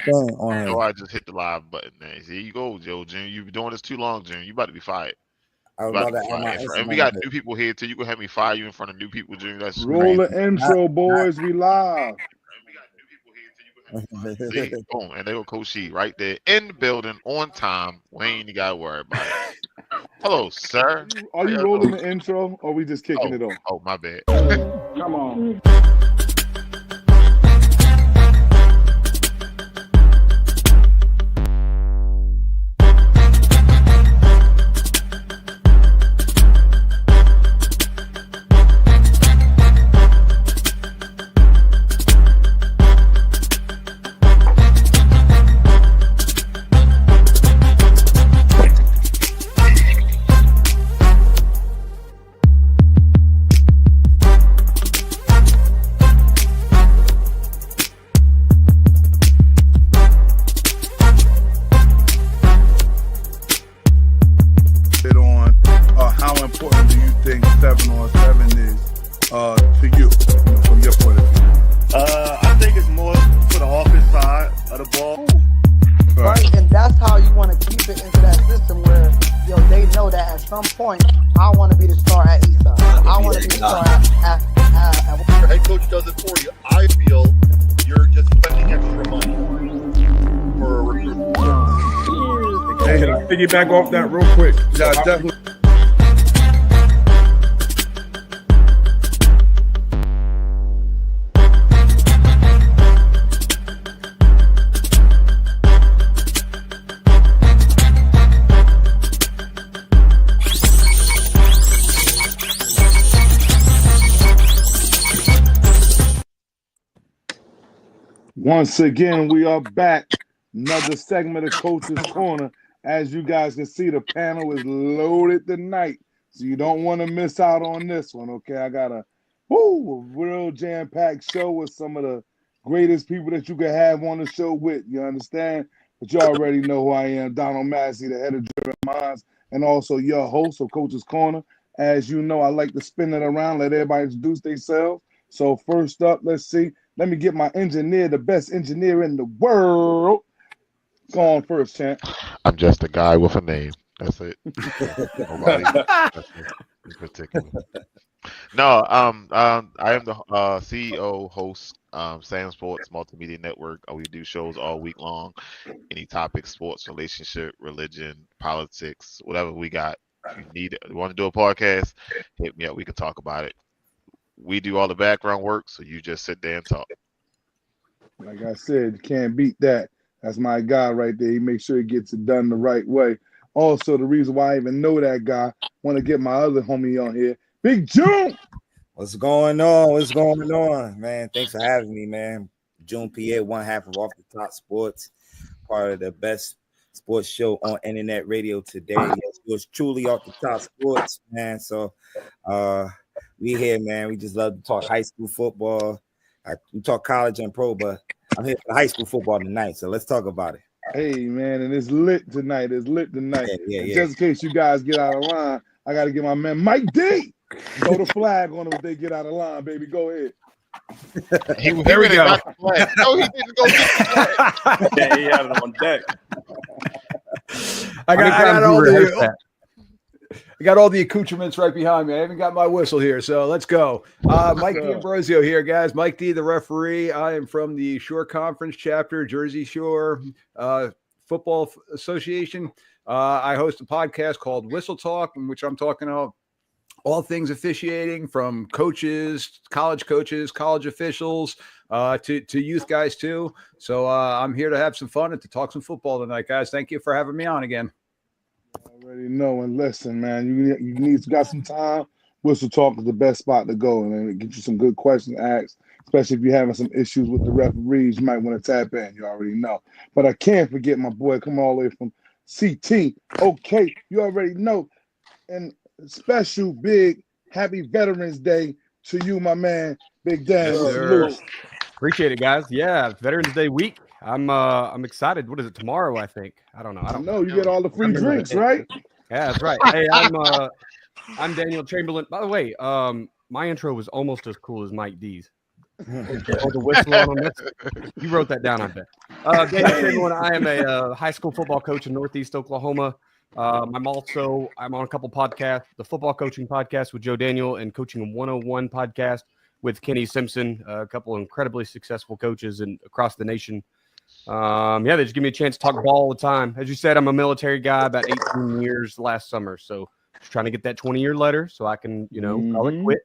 on No, I just hit the live button. There you go, Joe. June, you've been doing this too long, June. You about to be fired. I was about to add my And we got new people here too. You gonna have me fire you in front of new people, June? That's roll the intro, boys. We live. See, boom, and they go Coach She right there in the building on time. We ain't got to worry about it. Hello, sir. Are you rolling the intro, or are we just kicking it off? Oh, my bad. Come on. Back off that real quick. Yeah, definitely. Once again, we are back. Another segment of Coach's Corner. As you guys can see, the panel is loaded tonight, so you don't want to miss out on this one, okay? I got a real jam-packed show with some of the greatest people that you can have on the show with, you understand? But you already know who I am, Donald Massey, the head of Driven Minds, and also your host of Coach's Corner. As you know, I like to spin it around, let everybody introduce themselves. So first up, let's see. Let me get my engineer, the best engineer in the world. Go on first, champ. I'm just a guy with a name. That's it. Nobody in particular. No, I am the CEO, host, Sam Sports Multimedia Network. We do shows all week long. Any topic, sports, relationship, religion, politics, whatever we got. If you need it, you want to do a podcast, hit me up. We can talk about it. We do all the background work, so you just sit there and talk. Like I said, you can't beat that. That's my guy right there. He makes sure he gets it done the right way. Also, the reason why I even know that guy, want to get my other homie on here, Big June. What's going on? What's going on, man? Thanks for having me, man. June PA, one half of Off the Top Sports, part of the best sports show on internet radio today. Yes, it was truly Off the Top Sports, man. So we here, man. We just love to talk high school football. We talk college and pro, but I'm here for high school football tonight, so let's talk about it. Hey, man, and it's lit tonight. Yeah. Just in case you guys get out of line, I got to get my man Mike D. Throw the flag on them if they get out of line, baby. Go ahead. There we go. No, he didn't go get the flag. Yeah, he had it on deck. I got all the accoutrements right behind me. I haven't got my whistle here, so let's go. Mike D'Ambrosio here, guys. Mike D, the referee. I am from the Shore Conference chapter, Jersey Shore Football Association. I host a podcast called Whistle Talk, in which I'm talking about all things officiating, from coaches, college officials, to youth guys too. So I'm here to have some fun and to talk some football tonight, guys. Thank you for having me on again. I already know, and listen, man, you got some time. Whistle Talk is the best spot to go, and get you some good questions asked, especially if you're having some issues with the referees. You might want to tap in. You already know. But I can't forget my boy coming all the way from CT. Okay, you already know. And special big happy Veterans Day to you, my man, Big Dan. Yes, appreciate it, guys. Yeah, Veterans Day week. I'm excited. What is it, tomorrow? I think. I don't know. I don't know. You get all the free drinks, right? Yeah, that's right. Hey, I'm Daniel Chamberlain. By the way, my intro was almost as cool as Mike D's. Hold the whistle on them. You wrote that down, I bet. Daniel Chamberlain, I am a high school football coach in Northeast Oklahoma. I'm on a couple podcasts, the football coaching podcast with Joe Daniel and Coaching 101 podcast with Kenny Simpson, a couple of incredibly successful coaches across the nation. They just give me a chance to talk ball all the time. As you said, I'm a military guy, about 18 years last summer. So just trying to get that 20-year letter so I can, call it quit.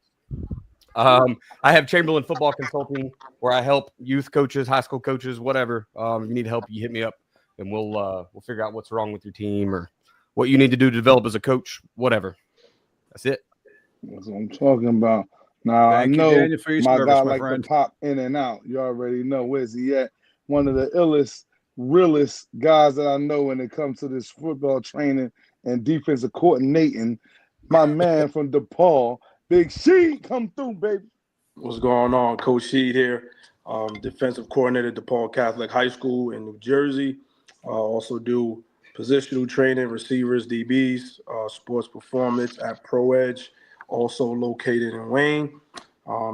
I have Chamberlain Football Consulting where I help youth coaches, high school coaches, whatever. If you need help, you hit me up and we'll figure out what's wrong with your team or what you need to do to develop as a coach, whatever. That's it. That's what I'm talking about. Now, Thank I know you, Daniel, for your my service, guy my like friend. to pop in and out. You already know. Where's he at? One of the illest, realest guys that I know when it comes to this football training and defensive coordinating. My man from DePaul, Big Sheet, come through, baby. What's going on? Coach Sheed here, defensive coordinator at DePaul Catholic High School in New Jersey. Also do positional training, receivers, DBs, sports performance at Pro Edge, also located in Wayne.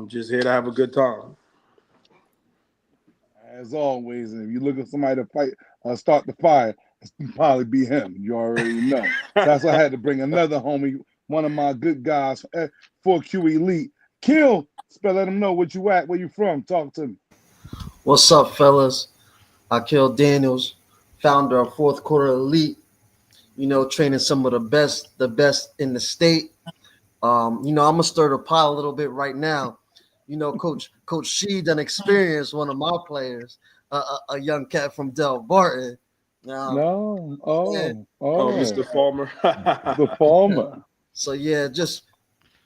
Just here to have a good time. As always, and if you look at somebody to fight, start the fire, it's probably be him. You already know. So that's why I had to bring another homie, one of my good guys, 4Q Elite. Kill, let him know what you at, where you from. Talk to me. What's up, fellas? I Kill Daniels, founder of Fourth Quarter Elite. Training some of the best in the state. I'm gonna stir the pot a little bit right now. Coach Shee done experienced one of my players, a young cat from Del Barton. Mr. Farmer. The Farmer. So yeah, just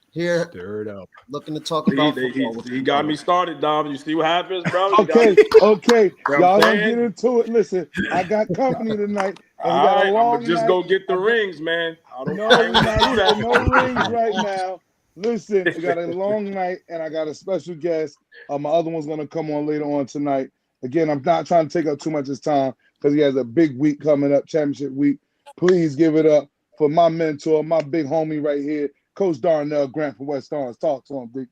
here Stirred up. looking to talk about football. He got me started, Dom. You see what happens, bro? Okay. You know Y'all what I'm don't saying? get into it. Listen, I got company tonight. And we All got right, a I'm long gonna just night. go get the rings, man. I ain't No gonna do that. rings right now. Listen, we got a long night, and I got a special guest. My other one's gonna come on later on tonight. Again, I'm not trying to take up too much of his time because he has a big week coming up, championship week. Please give it up for my mentor, my big homie right here, Coach Darnell Grant from West Orange. Talk to him, big.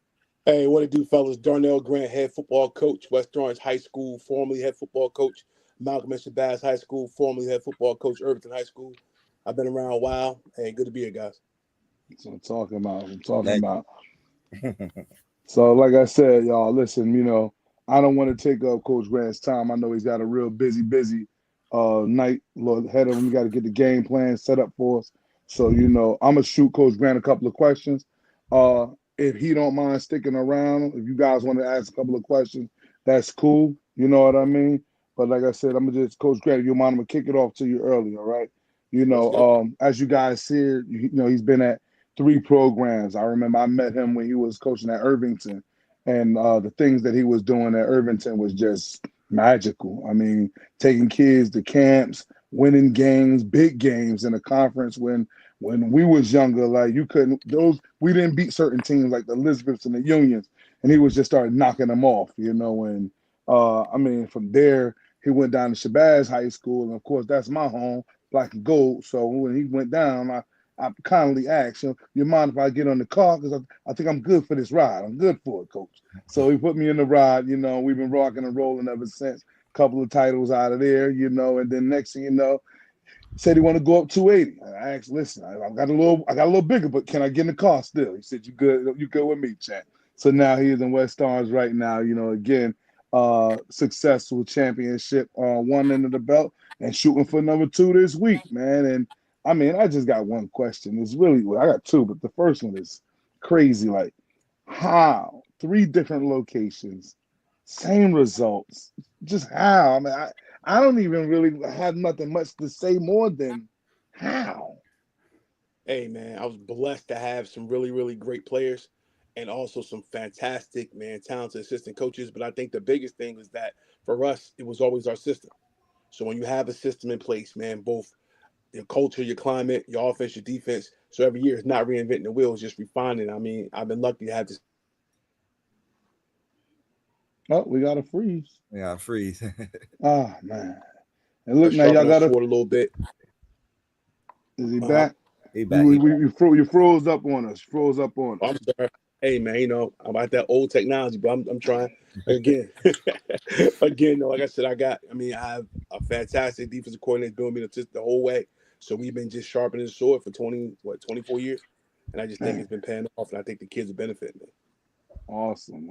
Hey, what it do, fellas? Darnell Grant, head football coach, West Orange High School, formerly head football coach, Malcolm and Shabazz High School, formerly head football coach, Irvington High School. I've been around a while. Hey, good to be here, guys. That's what I'm talking about. So, like I said, y'all, listen, I don't want to take up Coach Grant's time. I know he's got a real busy night ahead of him. We got to get the game plan set up for us. So, I'm going to shoot Coach Grant a couple of questions. If he don't mind sticking around, if you guys want to ask a couple of questions, that's cool. You know what I mean? But like I said, I'm going to just, Coach Grant, if you mind, I'm going to kick it off to you early, all right? As you guys see, he's been at 3 programs. I remember I met him when he was coaching at Irvington, and the things that he was doing at Irvington was just magical. I mean, taking kids to camps, winning games, big games in a conference when we was younger, like we didn't beat certain teams like the Elizabeths and the Unions, and he was just started knocking them off, and from there he went down to Shabazz High School, and of course that's my home, Black and Gold. So when he went down, I kindly asked, you mind if I get on the car? Because I think I'm good for this ride. I'm good for it, Coach. So he put me in the ride. We've been rocking and rolling ever since. Couple of titles out of there, and then next thing you know, said he want to go up 280. I asked, listen, I got a little bigger, but can I get in the car still? He said, you good with me, chat. So now he is in West Orange right now, again, successful championship on one end of the belt and shooting for number 2 this week, man. And I mean, I just got one question. I got 2, but the first one is crazy. Like, how 3 different locations, same results, just how? I mean, I don't even really have nothing much to say more than how. Hey, man, I was blessed to have some really, really great players and also some fantastic, talented assistant coaches. But I think the biggest thing was that for us, it was always our system. So when you have a system in place, man, both your culture, your climate, your offense, your defense. So every year it's not reinventing the wheel, it's just refining. I mean, I've been lucky to have this. Oh, we got a freeze. Yeah, freeze. Oh, man. And look, now y'all got a little bit. Is he back? He back. You froze up on us. I'm sorry. Hey man, I'm about that old technology, but I'm trying again. Again, though, like I said, I have a fantastic defensive coordinator doing me the whole way. So we've been just sharpening the sword for 24 years, and I just think it's been paying off, and I think the kids are benefiting. Awesome.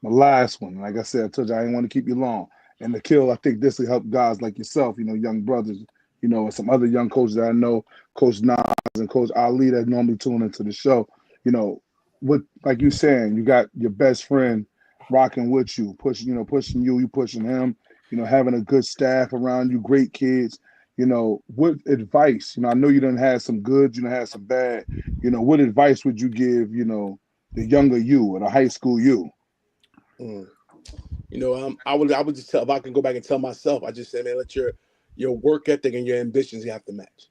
My last one, like I said, I told you I didn't want to keep you long. And the kill, I think this will help guys like yourself, young brothers, and some other young coaches that I know, Coach Nas and Coach Ali that normally tune into the show. What like you saying, you got your best friend rocking with you, pushing you pushing him, having a good staff around you, great kids. What advice? I know you done had some good, you done had some bad. What advice would you give, the younger you or the high school you? I would just tell, if I can go back and tell myself, I just say, man, let your work ethic and your ambitions have to match,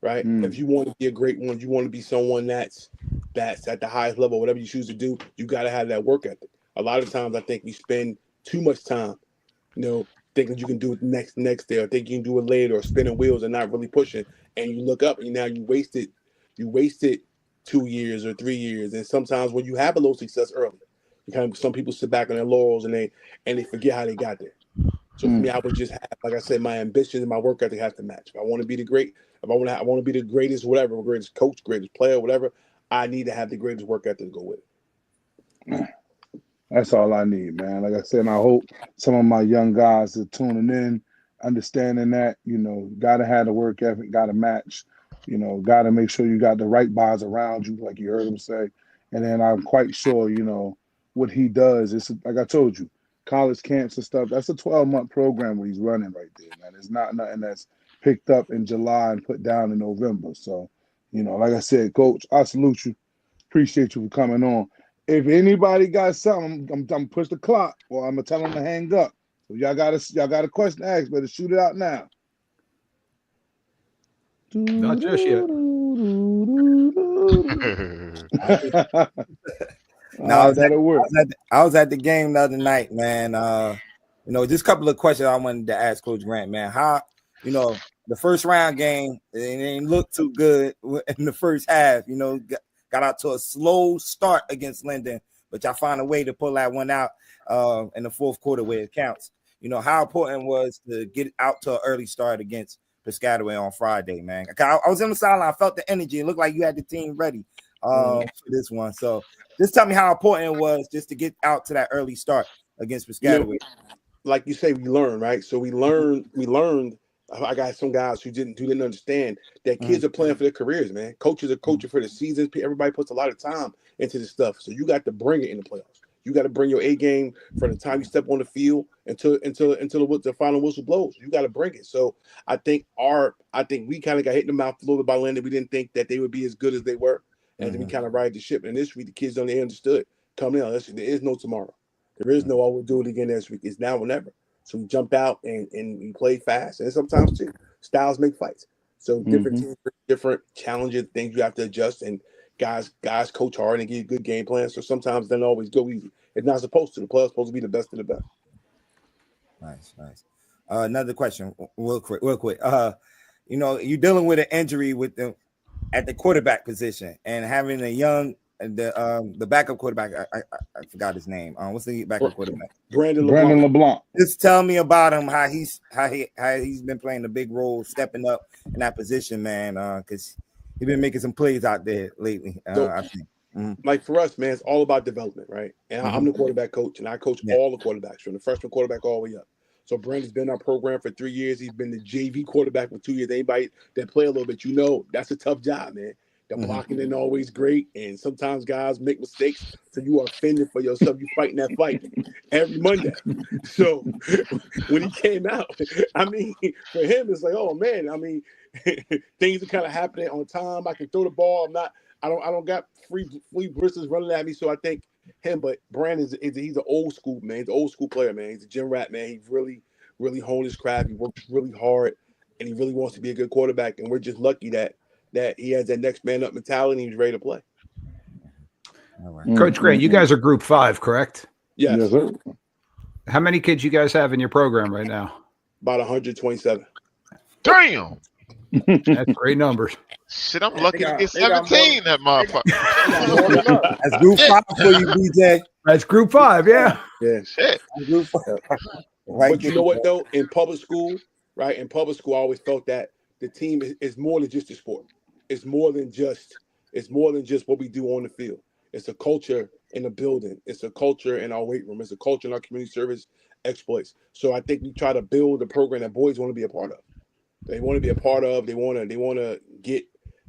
right? If you want to be a great one, you want to be someone that's at the highest level, whatever you choose to do, you got to have that work ethic. A lot of times, I think we spend too much time, thinking you can do it next day, or think you can do it later, or spinning wheels and not really pushing. And you look up, and now you wasted 2 years or 3 years. And sometimes when you have a little success early, some people sit back on their laurels and they forget how they got there. So for me, I would just have, like I said, my ambition and my work ethic have to match. If I want to be I want to be the greatest, whatever, greatest coach, greatest player, whatever, I need to have the greatest work ethic to go with it. That's all I need, man. Like I said, and I hope some of my young guys are tuning in, understanding that, got to have the work ethic, got to match, got to make sure you got the right guys around you, like you heard him say. And then I'm quite sure, what he does is, like I told you, college camps and stuff, that's a 12-month program where he's running right there, man. It's not nothing that's picked up in July and put down in November. So, like I said, Coach, I salute you. Appreciate you for coming on. If anybody got something, I'm push the clock, or I'm gonna tell them to hang up. So y'all got a question to ask, better shoot it out now. Not just yet. No, I was at the game the other night, man. Just a couple of questions I wanted to ask Coach Grant, man. How, the first round game, it didn't look too good in the first half. Got out to a slow start against Linden, but y'all found a way to pull that one out in the fourth quarter where it counts. How important was to get out to an early start against Piscataway on Friday, man? I was in the sideline, I felt the energy. It looked like you had the team ready for this one. So just tell me how important it was just to get out to that early start against Piscataway. Like you say, we learned, right? So we learned. I got some guys who didn't understand that kids are playing for their careers, man. Coaches are coaching for the seasons. Everybody puts a lot of time into this stuff. So you got to bring it in the playoffs. You got to bring your A game from the time you step on the field until the final whistle blows. You got to bring it. So I think we kind of got hit in the mouth a little bit by Linden. We didn't think that they would be as good as they were. And then we kind of ride the ship. And this week, the kids they understood. Coming out, there is no tomorrow. There is no, we'll do it again next week. It's now or never. So we jumped out and we played fast. And sometimes, too, styles make fights. So different teams, different challenges, things you have to adjust. And guys coach hard and give good game plans. So sometimes they don't always go easy. It's not supposed to. The player's supposed to be the best of the best. Nice. Another question, real quick. You're dealing with an injury at the quarterback position and having a young the backup quarterback. I forgot his name. What's the backup quarterback? Brandon LeBlanc. Just tell me about him. How he's been playing a big role, stepping up in that position, man. Because he's been making some plays out there lately. I think. Like for us, man, it's all about development, right? And I'm the quarterback coach, and I coach all the quarterbacks from the freshman quarterback all the way up. So Brandon's been in our program for 3 years. He's been the JV quarterback for 2 years. Anybody that play a little bit, that's a tough job, man. The blocking isn't always great, and sometimes guys make mistakes, so you are offended for yourself. You fighting that fight every Monday. So when he came out, I mean, for him, it's like, oh man, I mean, things are kind of happening on time. I can throw the ball. I don't got free blisters running at me. So I think him, but Brandon he's an old school man. He's an old school player, man. He's a gym rat, man. He really, really honed his craft. He works really hard, and he really wants to be a good quarterback. And we're just lucky that he has that next man up mentality and he's ready to play. Coach Grant, you guys are Group 5, correct? Yes. Sir. How many kids you guys have in your program right now? About 127. Damn. That's great numbers. Shit, I'm lucky to get they got 17. That motherfucker. That's group 5 for you, BJ. That's group 5, yeah. Yeah. Shit. Group 5. Right But you there. know what though? In public school, right? In public school, I always felt that the team is more than just a sport. It's more than just what we do on the field. It's a culture in the building. It's a culture in our weight room. It's a culture in our community service exploits. So I think we try to build a program that boys want to be a part of. They want to be a part of. They want to get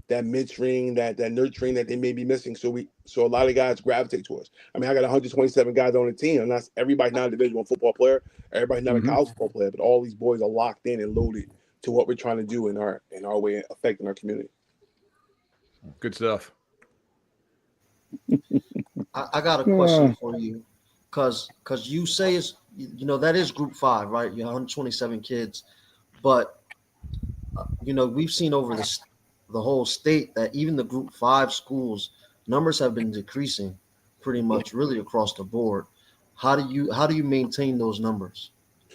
that mentoring, that nurturing that they may be missing. So a lot of guys gravitate towards. I mean, I got 127 guys on the team, and that's everybody's not a Division I football player. Everybody's not a college football player, but all these boys are locked in and loaded to what we're trying to do in our way of affecting our community. Good stuff. I got a question for you, because you say it's, that is group 5, right? You 127 kids, but we've seen over the whole state that even the group 5 schools numbers have been decreasing pretty much really across the board. How do you maintain those numbers?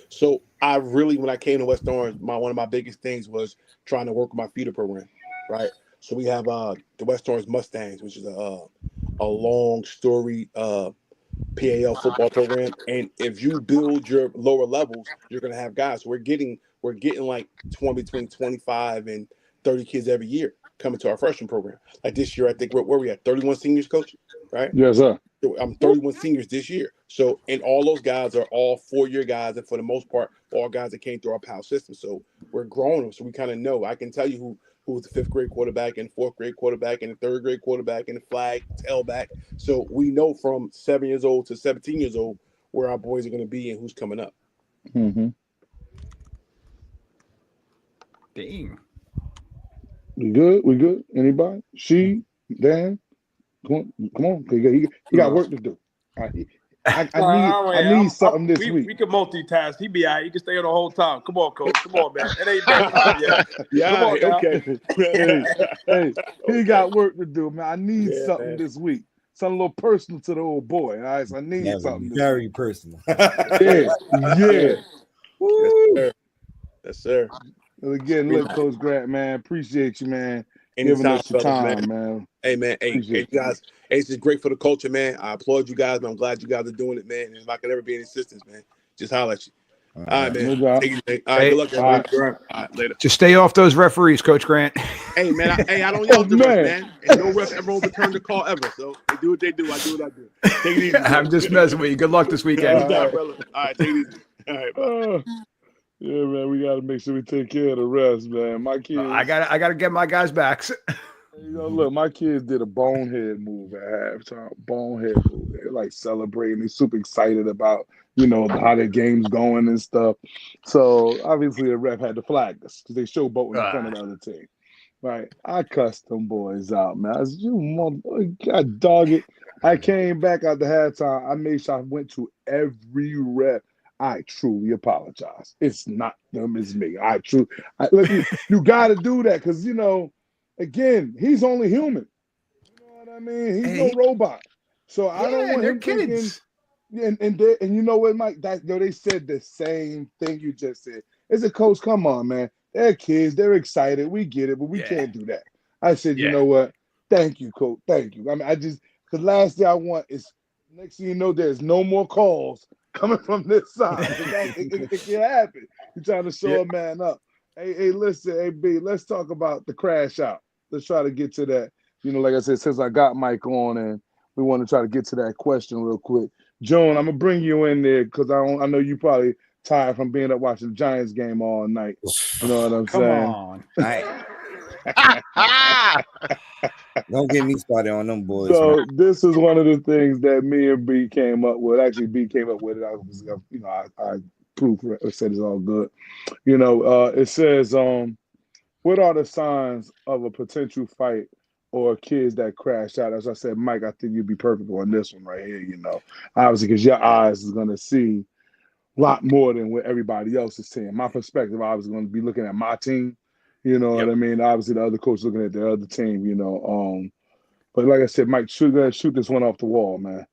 So when I came to West Orange, one of my biggest things was trying to work with my feeder program, right? So we have the West Orange Mustangs, which is a long story PAL football program, and if you build your lower levels, you're going to have guys. We're getting like between 25 and 30 kids every year coming to our freshman program. Like this year, I think where we at 31 seniors, coach, right? Yes, sir. I'm 31 seniors this year. So, and all those guys are all 4-year guys, and for the most part, all guys that came through our PAL system. So we're growing them, so we kind of know. I can tell you who was the 5th grade quarterback and 4th grade quarterback and the 3rd grade quarterback and the flag tailback. So we know from 7 years old to 17 years old where our boys are going to be and who's coming up. Mm-hmm. Dang. We good? Anybody? She, Dan? Come on. He got work to do. I need something this week. We can multitask. He be all right. He can stay on the whole time. Come on, coach. Come on, man. It ain't that time yet. Yeah, come on, okay. hey, he got work to do, man. I need something this week. Something a little personal to the old boy. All right, so I need something. Very personal. Yeah. Woo. Yes, sir. And again, look, Coach Grant, man, appreciate you, man. Anytime, giving us your fellas, time, man. Hey, man. Hey, guys. Hey, it's just great for the culture, man. I applaud you guys, man. I'm glad you guys are doing it, man. And if I could ever be any assistance, man, just holler at you. All right, man. No Take it, all right, good luck, everyone. All right, later. Just stay off those referees, Coach Grant. Hey, man. I don't yell at the ref, man. And no ref ever overturned the call ever. So they do what they do. I do what I do. Take it easy. I'm just messing with you. Good luck this weekend. All right, brother. All right, take it easy. All right, bye. Yeah, man, we got to make sure we take care of the rest, man. My kids, I gotta get my guys' backs. Look, my kids did a bonehead move at halftime. Bonehead move. They're like celebrating. They're super excited about, how their game's going and stuff. So obviously the ref had to flag us because they showboating in front of the other team. Right? I cussed them boys out, man. I said, you motherfucker, God dog it. I came back after halftime. I made sure I went to every ref. I truly apologize. It's not them, it's me. Look, you got to do that because, again, he's only human. You know what I mean? He's no robot. So I don't want him kids. Thinking, and you know what, Mike? They said the same thing you just said. As a coach, come on, man. They're kids. They're excited. We get it, but we can't do that. I said, you know what? Thank you, coach. Thank you. I mean, because last thing I want is next thing you know, there's no more calls coming from this side. It can happen. You're trying to show a man up. Hey, listen, hey, B, let's talk about the crash out. Let's try to get to that. Like I said, since I got Mike on and we want to try to get to that question real quick. Joan, I'm going to bring you in there because I know you probably tired from being up watching the Giants game all night. You know what I'm saying? Come on. Don't get me started on them boys. So this is one of the things that me and B came up with. Actually, B came up with it. I proof said it's all good. It says, what are the signs of a potential fight or kids that crash out? As I said, Mike, I think you'd be perfect on this one right here. Obviously, because your eyes is going to see a lot more than what everybody else is seeing. My perspective, I was going to be looking at my team. You know what I mean? Obviously, the other coach looking at the other team. But like I said, Mike, shoot this one off the wall, man.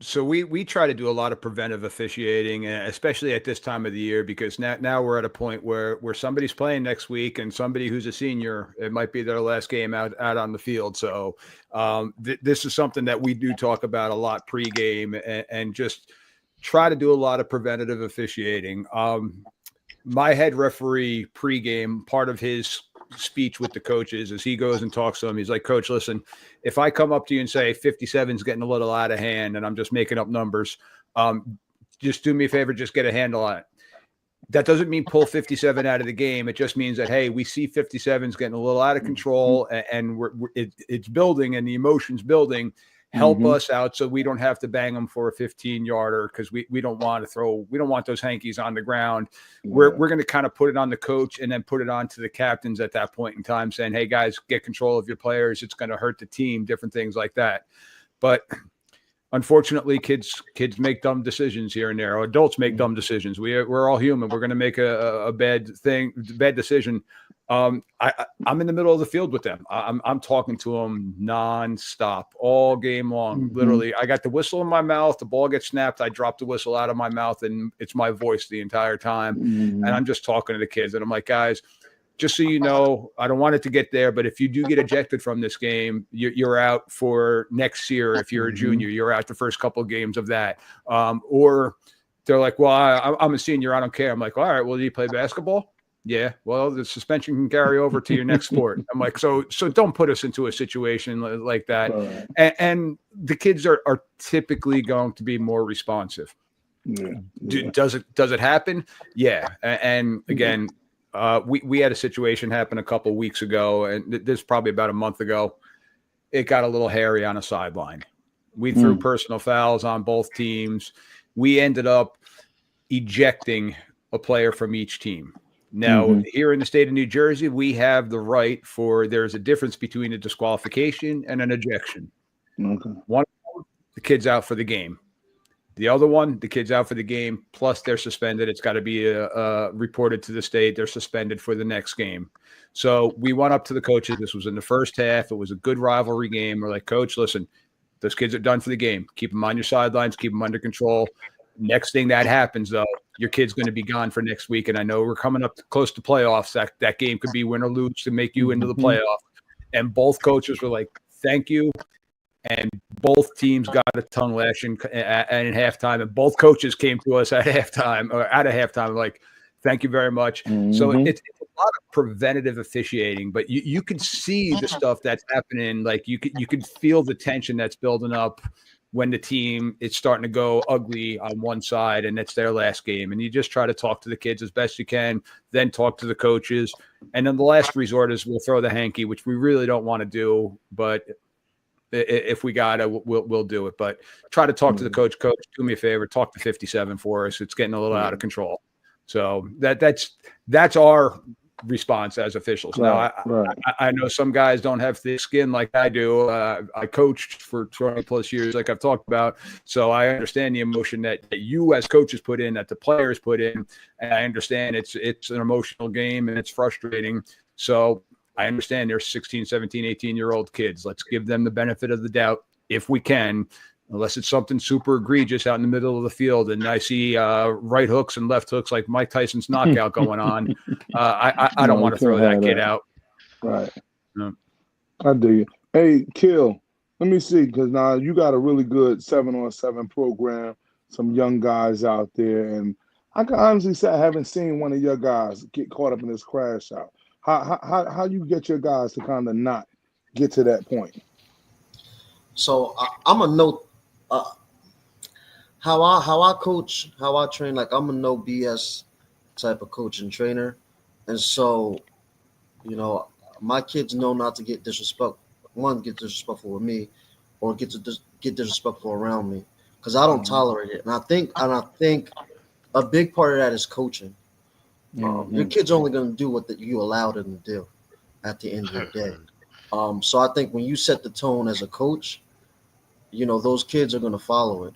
So we try to do a lot of preventive officiating, especially at this time of the year, because now we're at a point where somebody's playing next week, and somebody who's a senior, it might be their last game out on the field. So this is something that we do talk about a lot pregame, and just try to do a lot of preventative officiating. My head referee pregame, part of his speech with the coaches is he goes and talks to them. He's like, Coach, listen, if I come up to you and say 57 is getting a little out of hand and I'm just making up numbers, just do me a favor, just get a handle on it. That doesn't mean pull 57 out of the game. It just means that, hey, we see 57 is getting a little out of control, and it's building, and the emotion's building. Help us out so we don't have to bang them for a 15-yarder, because we don't want those hankies on the ground. Yeah. We're going to kind of put it on the coach and then put it on to the captains at that point in time, saying, hey, guys, get control of your players. It's going to hurt the team, different things like that. But unfortunately, kids make dumb decisions here and there. Or adults make dumb decisions. We're all human. We're going to make a bad decision. I'm in the middle of the field with them. I'm talking to them nonstop all game long. Literally, I got the whistle in my mouth. The ball gets snapped. I drop the whistle out of my mouth, and it's my voice the entire time. And I'm just talking to the kids, and I'm like, guys, just so you know, I don't want it to get there, but if you do get ejected from this game, you're out for next year. If you're a junior, you're out the first couple of games of that. Or they're like, well, I'm a senior, I don't care. I'm like, all right, well, do you play basketball? Yeah, well, the suspension can carry over to your next sport. I'm like, so don't put us into a situation like that. Right. And the kids are typically going to be more responsive. Yeah. Does it happen? Yeah. And again, we had a situation happen a couple weeks ago, and this is probably about a month ago. It got a little hairy on a sideline. We threw personal fouls on both teams. We ended up ejecting a player from each team. Now, here in the state of New Jersey, we have the right there's a difference between a disqualification and an ejection. Okay. One, the kid's out for the game. The other one, the kid's out for the game, plus they're suspended. It's got to be reported to the state. They're suspended for the next game. So we went up to the coaches. This was in the first half. It was a good rivalry game. We're like, Coach, listen, those kids are done for the game. Keep them on your sidelines. Keep them under control. Next thing that happens, though, your kid's going to be gone for next week. And I know we're coming up close to playoffs. That game could be win or lose to make you into the playoff. And both coaches were like, thank you. And both teams got a tongue lashing in halftime. And both coaches came to us at halftime, like, thank you very much. So it's a lot of preventative officiating, but you can see the stuff that's happening. Like you could feel the tension that's building up when the team is starting to go ugly on one side and it's their last game. And you just try to talk to the kids as best you can, then talk to the coaches. And then the last resort is we'll throw the hanky, which we really don't want to do, but if we got it, we'll do it. But try to talk to the coach, do me a favor, talk to 57 for us. It's getting a little out of control. So that's our response as officials. Right, now, I know some guys don't have thick skin like I do. I coached for 20 plus years, like I've talked about. So I understand the emotion that you as coaches put in, that the players put in. And I understand it's an emotional game and it's frustrating. So I understand there's 16, 17, 18-year-old kids. Let's give them the benefit of the doubt if we can, unless it's something super egregious out in the middle of the field. And I see right hooks and left hooks like Mike Tyson's knockout going on. I don't want to throw that kid out. Right. No. I do you. Hey, Kill, let me see, because now you got a really good 7-on-7 program, some young guys out there. And I can honestly say I haven't seen one of your guys get caught up in this crash out. How you get your guys to kind of not get to that point? So I'm gonna know how I coach, how I train. Like I'm a no BS type of coach and trainer, and so my kids know not to get disrespectful. One, get disrespectful with me, or get disrespectful around me, because I don't tolerate it. And I think a big part of that is coaching. Your kid's only going to do what you allow them to do at the end of the day. So I think when you set the tone as a coach, those kids are going to follow it.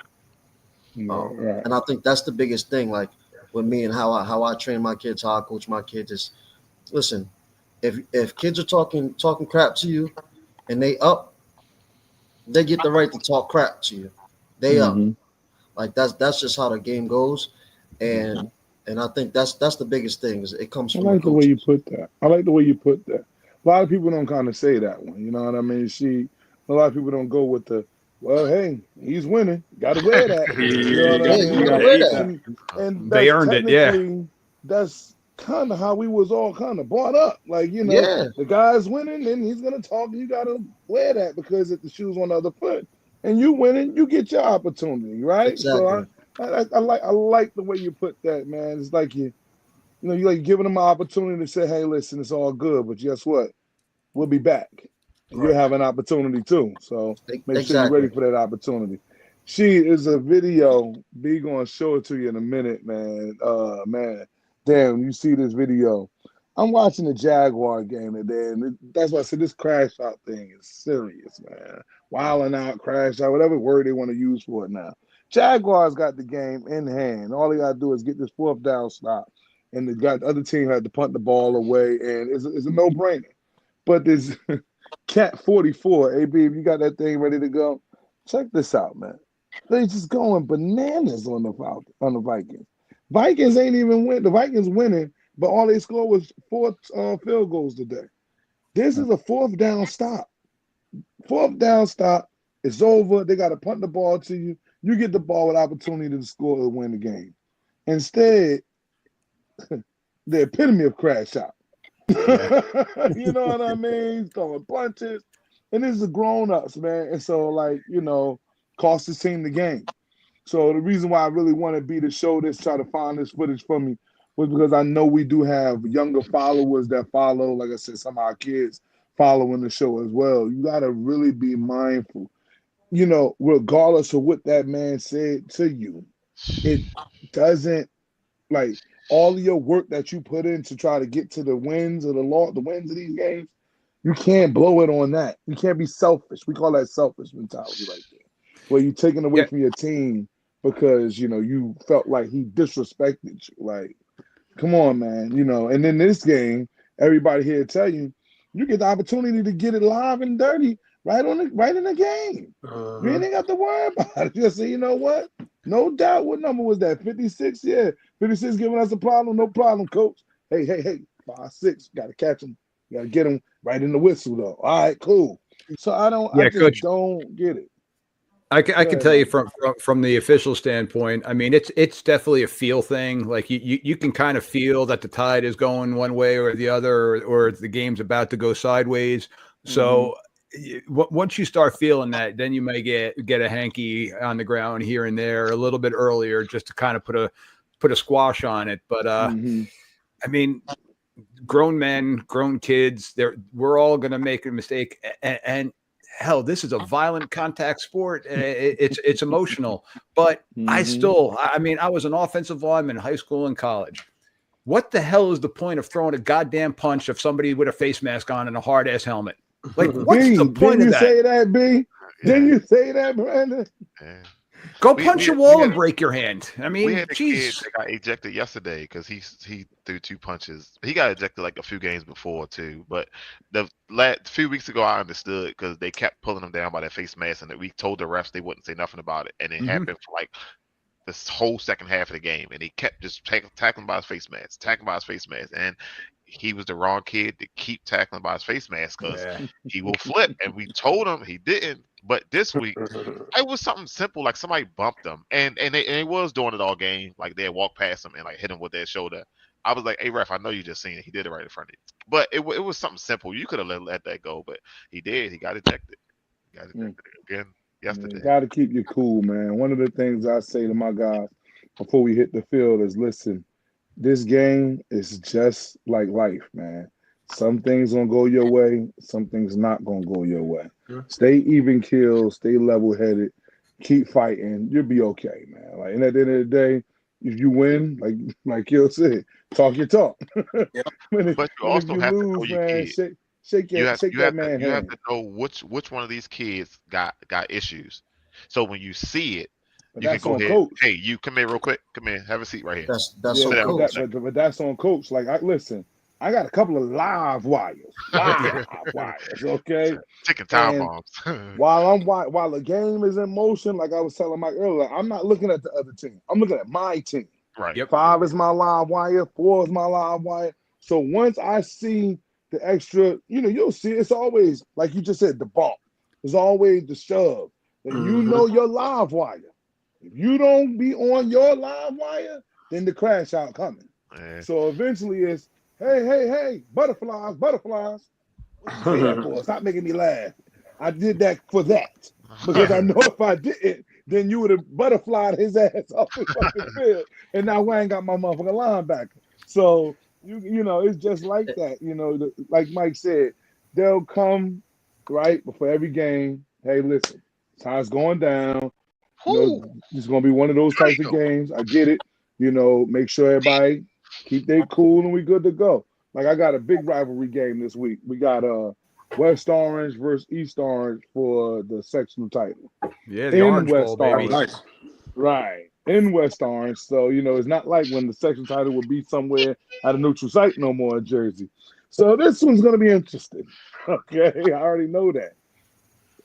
And I think that's the biggest thing. Like with me and how I train my kids, how I coach my kids is, listen, if kids are talking crap to you and they get the right to talk crap to you. They up. Like that's just how the game goes, and I think that's the biggest thing. Is it comes I from the like the way you coaches. put that. I like the way you put that. A lot of people don't kind of say that one. You know what I mean? A lot of people don't go with the, well, hey, he's winning. Got to wear that. You know You what I got Yeah, you you mean? gotta got to wear eat that. that. And They that's earned it. Yeah. technically, that's kind of how we was all kind of brought up. Like, Yeah, the guy's winning and he's going to talk. You got to wear that because if the shoe's on the other foot and you winning, you get your opportunity, right? So exactly. I like the way you put that, man. It's like you're like giving them an opportunity to say, hey, listen, it's all good, but guess what? We'll be back. And you'll Right. have an opportunity too. So make sure you're ready Exactly. for that opportunity. She is a video. B gonna show it to you in a minute, man. Man, damn, you see this video. I'm watching the Jaguar game today, and that's why I said this crash out thing is serious, man. Wilding out, crash out, whatever word they want to use for it now. Jaguars got the game in hand. All they gotta do is get this fourth down stop, and the other team had to punt the ball away, and it's a no-brainer. But this Cat 44, AB, if you got that thing ready to go, check this out, man. They just going bananas on the Vikings. Vikings ain't even win. The Vikings winning, but all they scored was 4 field goals today. This is a fourth down stop. Fourth down stop. It's over. They got to punt the ball to you. You get the ball with opportunity to score or win the game. Instead, the epitome of crash out. You know what I mean? He's throwing punches. And this is grown ups, man. And so, like, cost his team the game. So the reason why I really wanted B to show this, try to find this footage for me, was because I know we do have younger followers that follow, like I said, some of our kids following the show as well. You got to really be mindful. Regardless of what that man said to you, it doesn't, like, all of your work that you put in to try to get to the wins of the wins of these games, you can't blow it on that. You can't be selfish. We call that selfish mentality right there, where you're taking away Yeah. from your team because you felt like he disrespected you. Like, come on, man. And in this game, everybody here tell you, you get the opportunity to get it live and dirty right in the game. You ain't got to worry about it. Just say, you know what? No doubt. What number was that? 56? Yeah. 56 giving us a problem. No problem, coach. Hey. 5-6. Got to catch him. You got to get him right in the whistle, though. All right, cool. So I just Coach. don't get it. I can Go ahead, tell you Mike. from the official standpoint. I mean, it's definitely a feel thing. Like you can kind of feel that the tide is going one way or the other, or the game's about to go sideways. So once you start feeling that, then you may get a hanky on the ground here and there a little bit earlier, just to kind of put a squash on it. But I mean, grown men, grown kids, we're all going to make a mistake, and hell, this is a violent contact sport. It's emotional, but I mean, I was an offensive lineman in high school and college. What the hell is the point of throwing a goddamn punch of somebody with a face mask on and a hard ass helmet? Like, what's the point Didn't of you that? say that, B? Didn't you say that, Brandon? Yeah. Go We- punch we- a wall we and had- break your hand. I We mean, had a kid jeez. that got ejected yesterday because he threw 2 punches. He got ejected like a few games before too. But the few weeks ago, I understood because they kept pulling him down by that face mask, and we told the refs they wouldn't say nothing about it, and it happened for like this whole second half of the game, and he kept just tackling by his face mask, and he was the wrong kid to keep tackling by his face mask because he will flip, and we told him he didn't. But this week, it was something simple, like somebody bumped him, and they was doing it all game, like they had walked past him and like hit him with their shoulder. I was like, "Hey ref, I know you just seen it. He did it right in front of you." But it was something simple. You could have let that go, but he did. He got ejected. Again yesterday. Got to keep you cool, man. One of the things I say to my guys before we hit the field is, listen, this game is just like life, man. Some things gonna go your way, some things not gonna go your way. Stay even keel, stay level headed, keep fighting. You'll be okay, man. Like, and at the end of the day, if you win, like Kill said, talk your talk. But you If also you have to know lose, your man, kid. shake You have that man you have hand. to know which one of these kids got issues. So when you see it, But you can that's go on ahead. coach. Hey, you come here real quick. Come here, have a seat right here. That's Yeah, on Sit down but real coach. quick. but that's on coach. Like, listen, I got a couple of live wires, okay. Ticking time And bombs. while the game is in motion, like I was telling Mike earlier, I'm not looking at the other team. I'm looking at my team. Right. Yep. 5 is my live wire, 4 is my live wire. So once I see the extra, you'll see it's always, like you just said, the bump. There's always the shove. And you know your live wire. If you don't be on your live wire, then the crash out coming. Yeah. So eventually it's, hey, butterflies. What you say that for? Stop making me laugh. I did that for that. Because I know if I didn't, then you would have butterflied his ass off the fucking field. And now I ain't got my motherfucking linebacker. So, it's just like that. Like Mike said, they'll come, right, before every game. Hey, listen, time's going down. It's going to be one of those types of games. I get it. Make sure everybody keep their cool and we good to go. Like, I got a big rivalry game this week. We got West Orange versus East Orange for the sectional title. Yeah, the Orange Bowl, baby. Nice. Right. In West Orange. So, it's not like when the sectional title would be somewhere at a neutral site no more in Jersey. So this one's going to be interesting. Okay. I already know that.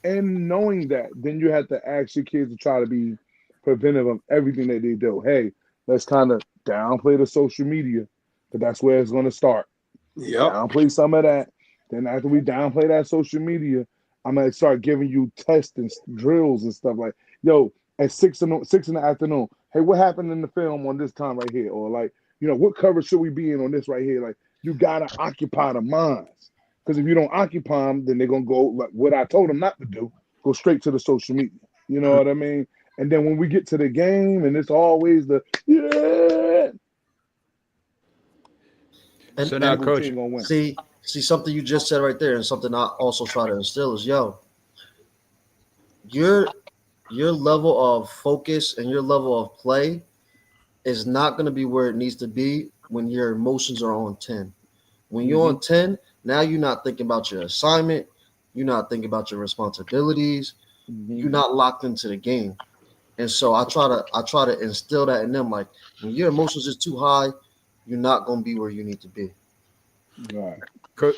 And knowing that, then you have to ask your kids to try to be preventive of everything that they do. Hey, let's kind of downplay the social media, but that's where it's going to start. Yep. Downplay some of that. Then after we downplay that social media, I'm going to start giving you tests and drills and stuff like, yo, at 6 in the afternoon, hey, what happened in the film on this time right here? Or like, what cover should we be in on this right here? Like, you got to occupy the minds. Because if you don't occupy them, then they're going to go, like what I told them not to do, go straight to the social media. You know what I mean? And then when we get to the game, and it's always the, So now, Coach, see something you just said right there, and something I also try to instill is, your level of focus and your level of play is not going to be where it needs to be when your emotions are on 10. When you're on 10, now you're not thinking about your assignment. You're not thinking about your responsibilities. You're not locked into the game. And so I try to instill that in them. Like, when your emotions is too high, you're not going to be where you need to be. Right.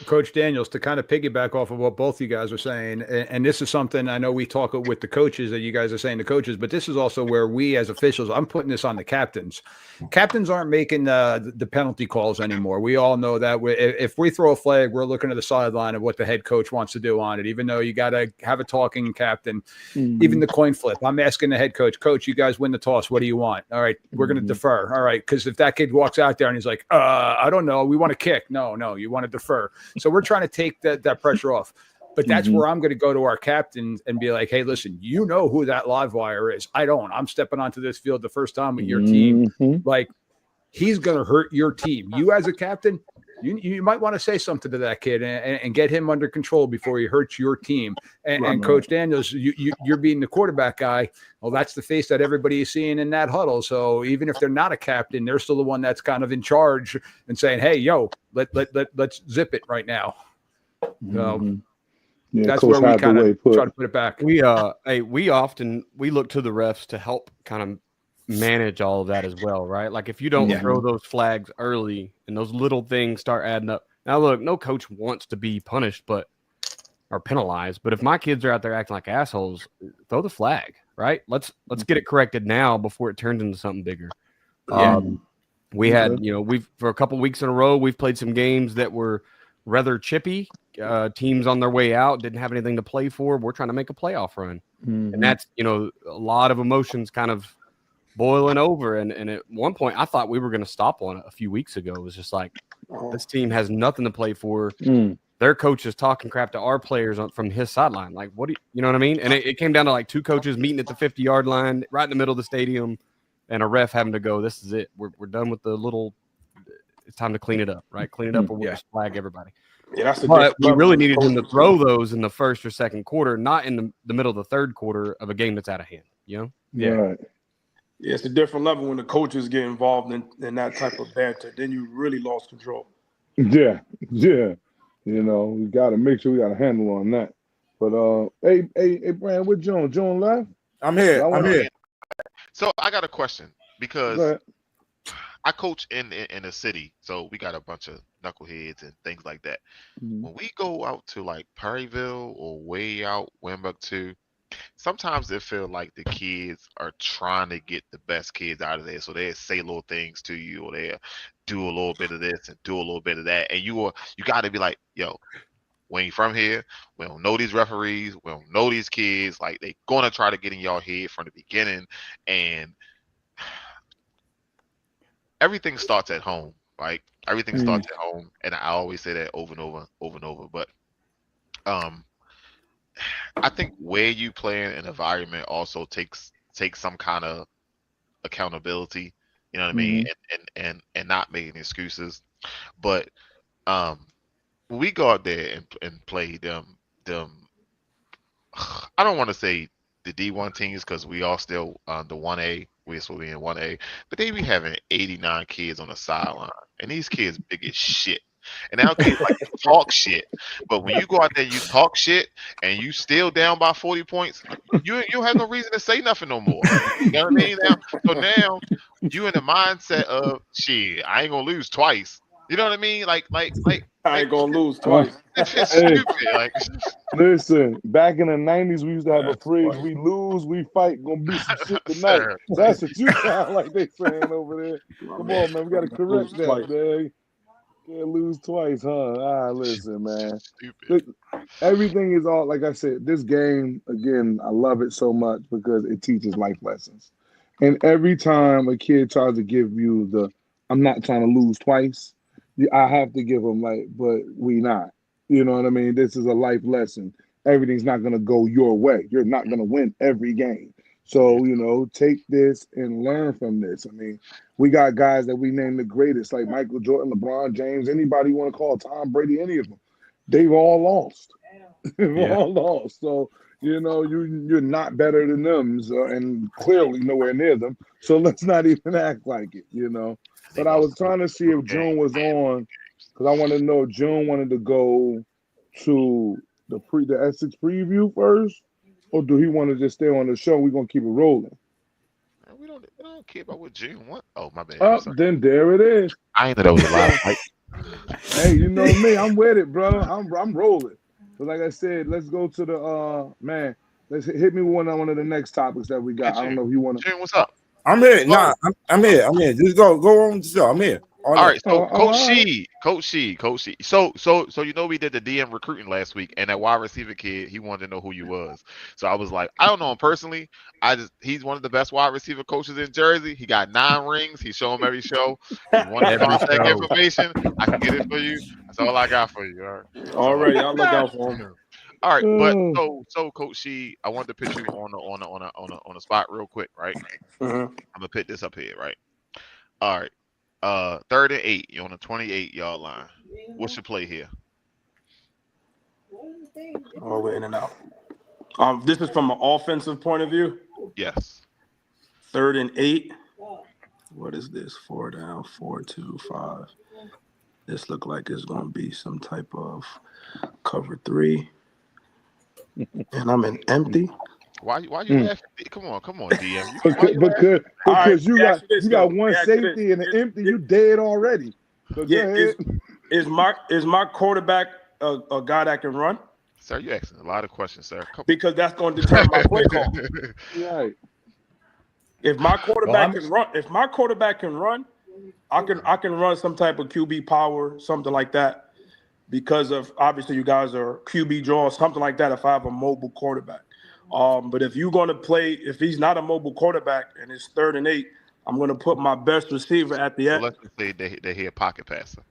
Coach Daniels, to kind of piggyback off of what both you guys are saying, and this is something I know we talk with the coaches that you guys are saying to coaches, but this is also where we as officials, I'm putting this on the captains. Captains aren't making the penalty calls anymore. We all know that if we throw a flag, we're looking at the sideline of what the head coach wants to do on it, even though you got to have a talking captain. Even the coin flip, I'm asking the head coach, you guys win the toss. What do you want? All right, we're going to defer. All right, because if that kid walks out there and he's like, I don't know, we want to kick. No, you want to defer. So we're trying to take that pressure off. But that's where I'm going to go to our captains and be like, hey, listen, you know who that live wire is. I don't. I'm stepping onto this field the first time with your team. Like, he's going to hurt your team. You as a captain, you might want to say something to that kid and get him under control before he hurts your team. And Coach Daniels, you're being the quarterback guy. Well, that's the face that everybody is seeing in that huddle. So even if they're not a captain, they're still the one that's kind of in charge and saying, hey, let's zip it right now. So that's where we kind of try to put it back. We often look to the refs to help kind of manage all of that as well, right? Like, if you don't throw those flags early and those little things start adding up. Now, look, no coach wants to be punished or penalized, but if my kids are out there acting like assholes, throw the flag, right? Let's get it corrected now before it turns into something bigger. We had, we've for a couple weeks in a row, we've played some games that were rather chippy. Teams on their way out didn't have anything to play for. We're trying to make a playoff run, and that's a lot of emotions kind of boiling over. And at one point, I thought we were going to stop one a few weeks ago. It was just like, this team has nothing to play for. Their coach is talking crap to our players from his sideline. Like, what do you know what I mean? And it came down to like two coaches meeting at the 50-yard line right in the middle of the stadium, and a ref having to go, this is it. We're done with the little. It's time to clean it up, right? Clean it up, or we'll just flag everybody. Yeah, but we really needed him to throw those in the first or second quarter, not in the middle of the third quarter of a game that's out of hand. Yeah, it's a different level when the coaches get involved in that type of banter. Then you really lost control. Yeah. We got to make sure we got a handle on that. But hey, Brand, where's Joan? Joan left? I'm here. So I got a question because I coach in a city, so we got a bunch of knuckleheads and things like that. Mhm. When we go out to like Perryville or way out Wimbledon, sometimes it feels like the kids are trying to get the best kids out of there. So they say little things to you, or they do a little bit of this and do a little bit of that, and you got to be like, yo, we ain't from here. We don't know these referees. We don't know these kids. Like they gonna try to get in y'all head from the beginning, and everything starts at home. Like everything starts at home, and I always say that over and over, over and over. But um, I think where you play in an environment also takes some kind of accountability. You know what I mean? Mhm. And not making excuses. But um, when we go out there and play them I don't want to say the D1 teams because we all still the 1A. We're supposed to be in 1A, but they be having 89 kids on the sideline, and these kids big as shit. And now kids like to talk shit, but when you go out there, and you talk shit, and you still down by 40 points, you have no reason to say nothing no more. You know what I mean? Now you in the mindset of shit. I ain't gonna lose twice. You know what I mean? I ain't gonna lose Uh, twice. it's hey, stupid. Like listen, back in the 90s, we used to have a that's phrase, funny. we lose, we fight, gonna be some shit tonight. Sir, That's what you sound like they saying over there. My Come man, on, man. We got to lose correct that, twice. man. Can't lose twice, huh? Listen, man. stupid. Look, everything is all, like I said, this game, again, I love it so much because it teaches life lessons. And every time a kid tries to give you I'm not trying to lose twice, I have to give them, like, but we not. You know what I mean? This is a life lesson. Everything's not going to go your way. You're not going to win every game. Yeah. So, take this and learn from this. I mean, we got guys that we name the greatest, like Michael Jordan, LeBron James, anybody you want to call, Tom Brady, any of them. They've all lost. They've Yeah. all lost. So, you're not better than them, and clearly nowhere near them. So let's not even act like it. They But I lost was trying to see little if game. June was on, because I want to know if June wanted to go to the Essex preview first, or do he want to just stay on the show? We're gonna keep it rolling. Man, we don't care about what June want. Oh my bad. I'm Up, sorry. then there it is. I ain't know that was a live fight. Hey, you know me, I'm with it, bro. I'm rolling. But like I said, let's go to the man. Let's hit me with one of the next topics that we Yeah, got. I don't June. know if you want to. June, what's up? I'm here. Oh, Nah, I'm here. I'm here. Just go on the show. I'm here. All All night. right, so Coach all right. She. So we did the DM recruiting last week, and that wide receiver kid, he wanted to know who you was. So I was like, I don't know him personally. He's one of the best wide receiver coaches in Jersey. He got 9 rings. He show him every show. He wanted Every contact show. information. I can get it for you. That's all I got for you. All right. That's All all I right, got. y'all look out for him. All right, but Oh, so Coach She, I wanted to put you on a spot real quick, right? Mhm. I'm gonna pick this up here, right? All right. 3rd and 8. You're on a 28-yard line. What's your play here? Oh, we're in and out. This is from an offensive point of view. Yes. 3rd and 8. What is this? 4 down, 4-2-5. This look like it's gonna be some type of cover 3. And I'm in empty. Why you Mm. laughing? Come on, DM. Why because you laughing? because, All right, because you let me ask got you this, you got though. one Let me ask you safety this. and an empty. You dead already. So go Yeah, ahead. is my quarterback a guy that can run? Sir, you asking a lot of questions, sir. Come Because that's going to determine my play call. Right. If my quarterback I'm- can run, I can run some type of QB power, something like that. Because of obviously you guys are QB draw, something like that. If I have a mobile quarterback, but if you're going to play, if he's not a mobile quarterback and it's 3rd and 8, I'm going to put my best receiver at the so end. let's just say they hear pocket passer.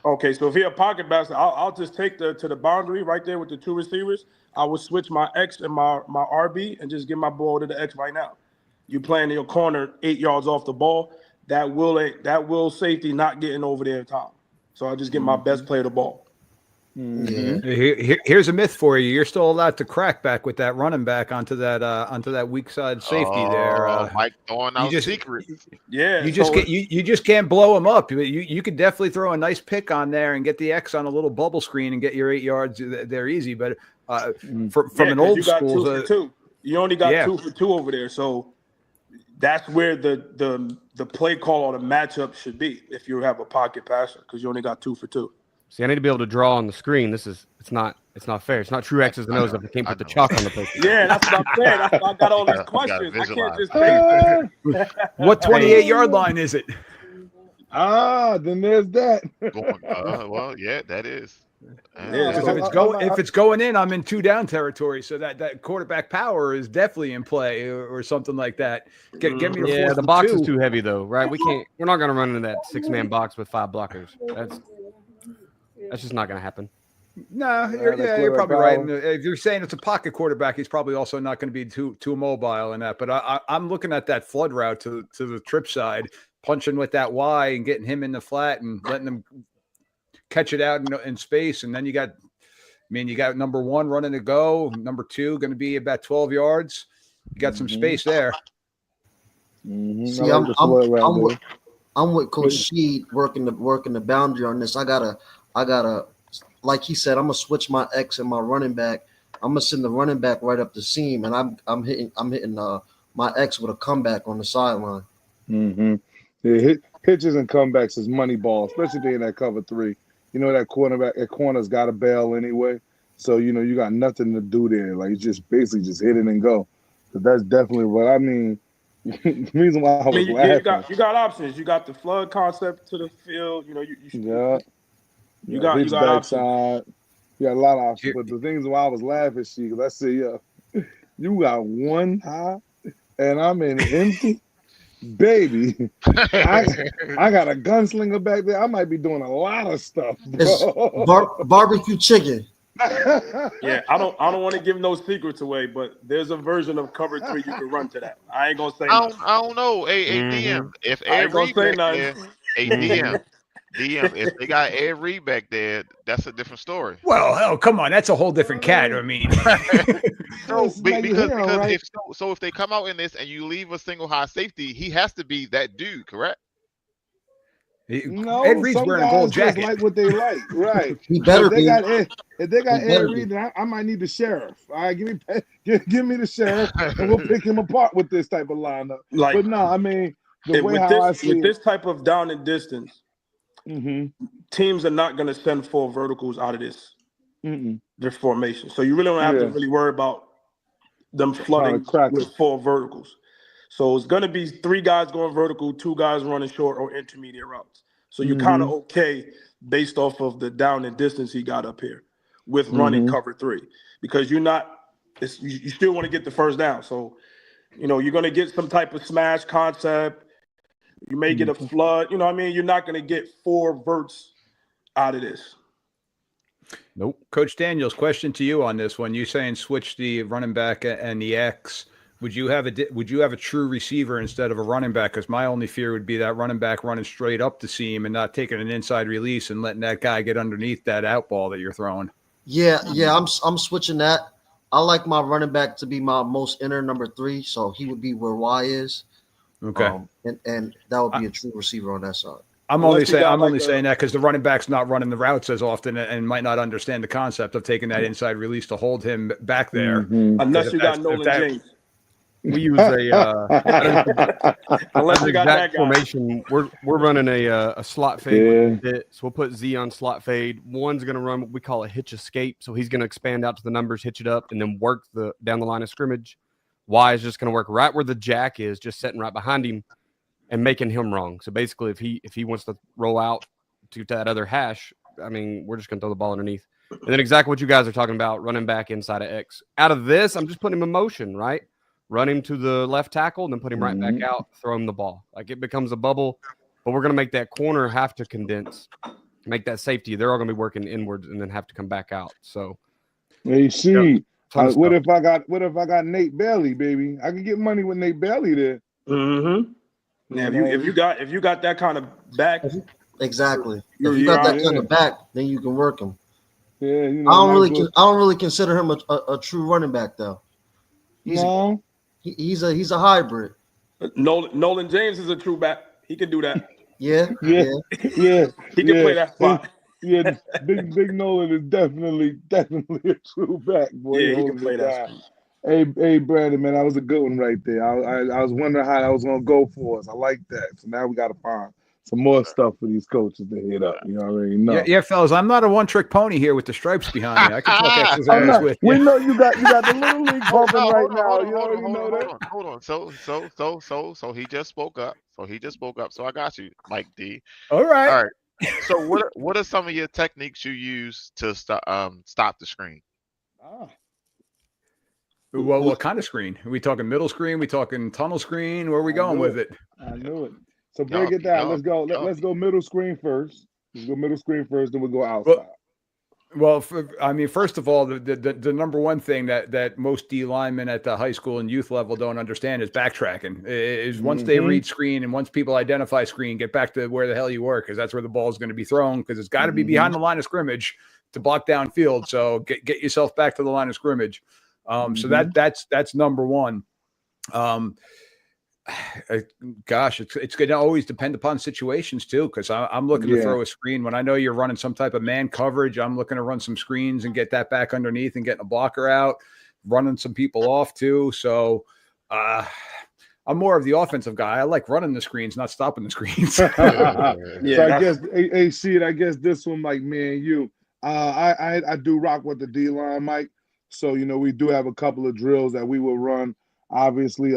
Okay, so if he a pocket passer, I'll just take to the boundary right there with the 2 receivers. I will switch my X and my RB and just get my ball to the X right now. You playing in your corner 8 yards off the ball. That will safety not getting over there in time. So I just get my best player the ball. Mhm. Here's a myth for you. You're still allowed to crack back with that running back onto that weak side safety there. Mike throwing You out just secrets. Yeah, you just so get you just can't blow him up. You could definitely throw a nice pick on there and get the X on a little bubble screen and get your 8 yards there easy. But from an 'cause old you got school, 2 for 2. You only got yeah. 2 for 2 over there. So that's where the play call or the matchup should be if you have a pocket passer, because you only got 2 for 2. See, I need to be able to draw on the screen. It's not fair. It's not true X's and O's if I can't put the chalk on the paper. Yeah, that's what I'm saying. That's why I got all these You gotta questions. I can't visualize. just say. What 28-yard line is it? Then there's that. Well, yeah, that is. Yeah, Because if it's going in, I'm in 2 down territory. So that quarterback power is definitely in play or something like that. Get me a 4th the and box 2. is too heavy though, right? We're not gonna run into that 6-man box with 5 blockers. That's just not gonna happen. No, you're probably right. And if you're saying it's a pocket quarterback, he's probably also not going to be too immobile in that. But I'm looking at that flood route to the trip side, punching with that Y and getting him in the flat and letting him catch it out in space. And then you got number 1 running to go, number 2 going to be about 12 yards. You got some space there. Mm-hmm. See, I'm with Coach Sheed working the boundary on this. I gotta, like he said, I'm gonna switch my X and my running back. I'm gonna send the running back right up the seam, and I'm hitting my X with a comeback on the sideline. Mm-hmm. Yeah, hitches and comebacks is money ball, especially if they're in that cover 3. You know that corner's got a bail anyway, so you got nothing to do there. Like you just basically just hit it and go. So that's definitely what I mean. The reason why I was laughing. You got options. You got the flood concept to the field. You got options. Side. You got a lot of options. But the things why I was laughing, because I said, you got 1 high and I'm in empty. Baby, I got a gunslinger back there. I might be doing a lot of stuff, bro. Barbecue chicken. Yeah, I don't want to give no secrets away, but there's a version of cover 3 you can run to that. I ain't gonna say. I don't know. DM, if Ed Reed back there, DM, if they got Ed Reed back there, that's a different story. Well, hell, come on, that's a whole different cat. I mean, so if they come out in this and you leave a single high safety, he has to be that dude, correct? No, Ed Reed's wearing a gold jacket. Like what they like, right? He better be. If they got Ed Reed, then I might need the sheriff. All right, give me the sheriff, and we'll pick him apart with this type of lineup. But no, I mean with this type of down and distance, teams are not going to send 4 verticals out of their formation. So you really don't have to really worry about them flooding with 4 verticals. So it's going to be 3 guys going vertical, 2 guys running short or intermediate routes. So you're kind of okay based off of the down and distance he got up here with running cover 3, because you still want to get the first down. So, you're going to get some type of smash concept. You may get a flood. You know what I mean? You're not going to get 4 verts out of this. Nope. Coach Daniels, question to you on this one. You saying switch the running back and the X. Would you have a true receiver instead of a running back? Because my only fear would be that running back running straight up the seam and not taking an inside release and letting that guy get underneath that out ball that you're throwing. Yeah, I'm switching that. I like my running back to be my most inner number 3, so he would be where Y is. Okay, and that would be a true receiver on that side. I'm only saying that because the running back's not running the routes as often and might not understand the concept of taking that inside release to hold him back there. Unless you got Nolan James. We use exact formation. We're running a slot fade. So we'll put Z on slot fade. One's going to run what we call a hitch escape. So he's going to expand out to the numbers, hitch it up, and then work down the line of scrimmage. Y is just going to work right where the jack is, just sitting right behind him and making him wrong. So basically, if he wants to roll out to that other hash, I mean, we're just going to throw the ball underneath. And then exactly what you guys are talking about, running back inside of X. Out of this, I'm just putting him in motion, right? Run him to the left tackle and then put him right back out, throw him the ball. Like it becomes a bubble, but we're going to make that corner have to condense, make that safety. They're all going to be working inwards and then have to come back out. So, hey, see, what if I got Nate Bailey, baby? I can get money with Nate Bailey there. Yeah, if you got that kind of back, exactly. If you got that kind of back, then you can work him. Yeah, I don't really consider him a true running back though. He's a hybrid. Nolan James is a true back. He can do that. Yeah. He can play that spot. Yeah, big Nolan is definitely a true back, boy. Yeah, he can play that spot. Hey, Brandon, man, that was a good one right there. I was wondering how that was gonna go for us. I like that. So now we got to find some more stuff for these coaches to hit up. You already know. Yeah, fellas. I'm not a one-trick pony here with the stripes behind me. I can talk X's I'm and O's not. with We you. know you got the little league Hold pumping on, right hold on, now. hold on, You hold on, already hold know on, that. hold on. So he just spoke up. So I got you, Mike D. All right. All right. So what are some of your techniques you use to stop the screen? Ah, Well, what kind of screen? Are we talking middle screen? We talking tunnel screen? Where are we I going knew with it. it? I knew it. So break Y'all it be down. y'all Let's go. y'all Let's be go middle screen first. Let's go middle screen first, then we'll go Well, outside. Well, I mean, first of all, the number one thing that most D linemen at the high school and youth level don't understand is backtracking. Is once they Mhm. read screen and once people identify screen, get back to where the hell you were, because that's where the ball is going to be thrown, because it's got to be behind the line of scrimmage to block down field. So get yourself back to the line of scrimmage. So that's number one. Gosh, it's going to always depend upon situations too, because I'm looking to Yeah. throw a screen when I know you're running some type of man coverage. I'm looking to run some screens and get that back underneath and getting a blocker out, running some people off too. So I'm more of the offensive guy. I like running the screens, not stopping the screens. So Yeah, I guess AC, I guess this one like me and you. I do rock with the D line, Mike. So we do have a couple of drills that we will run. Obviously,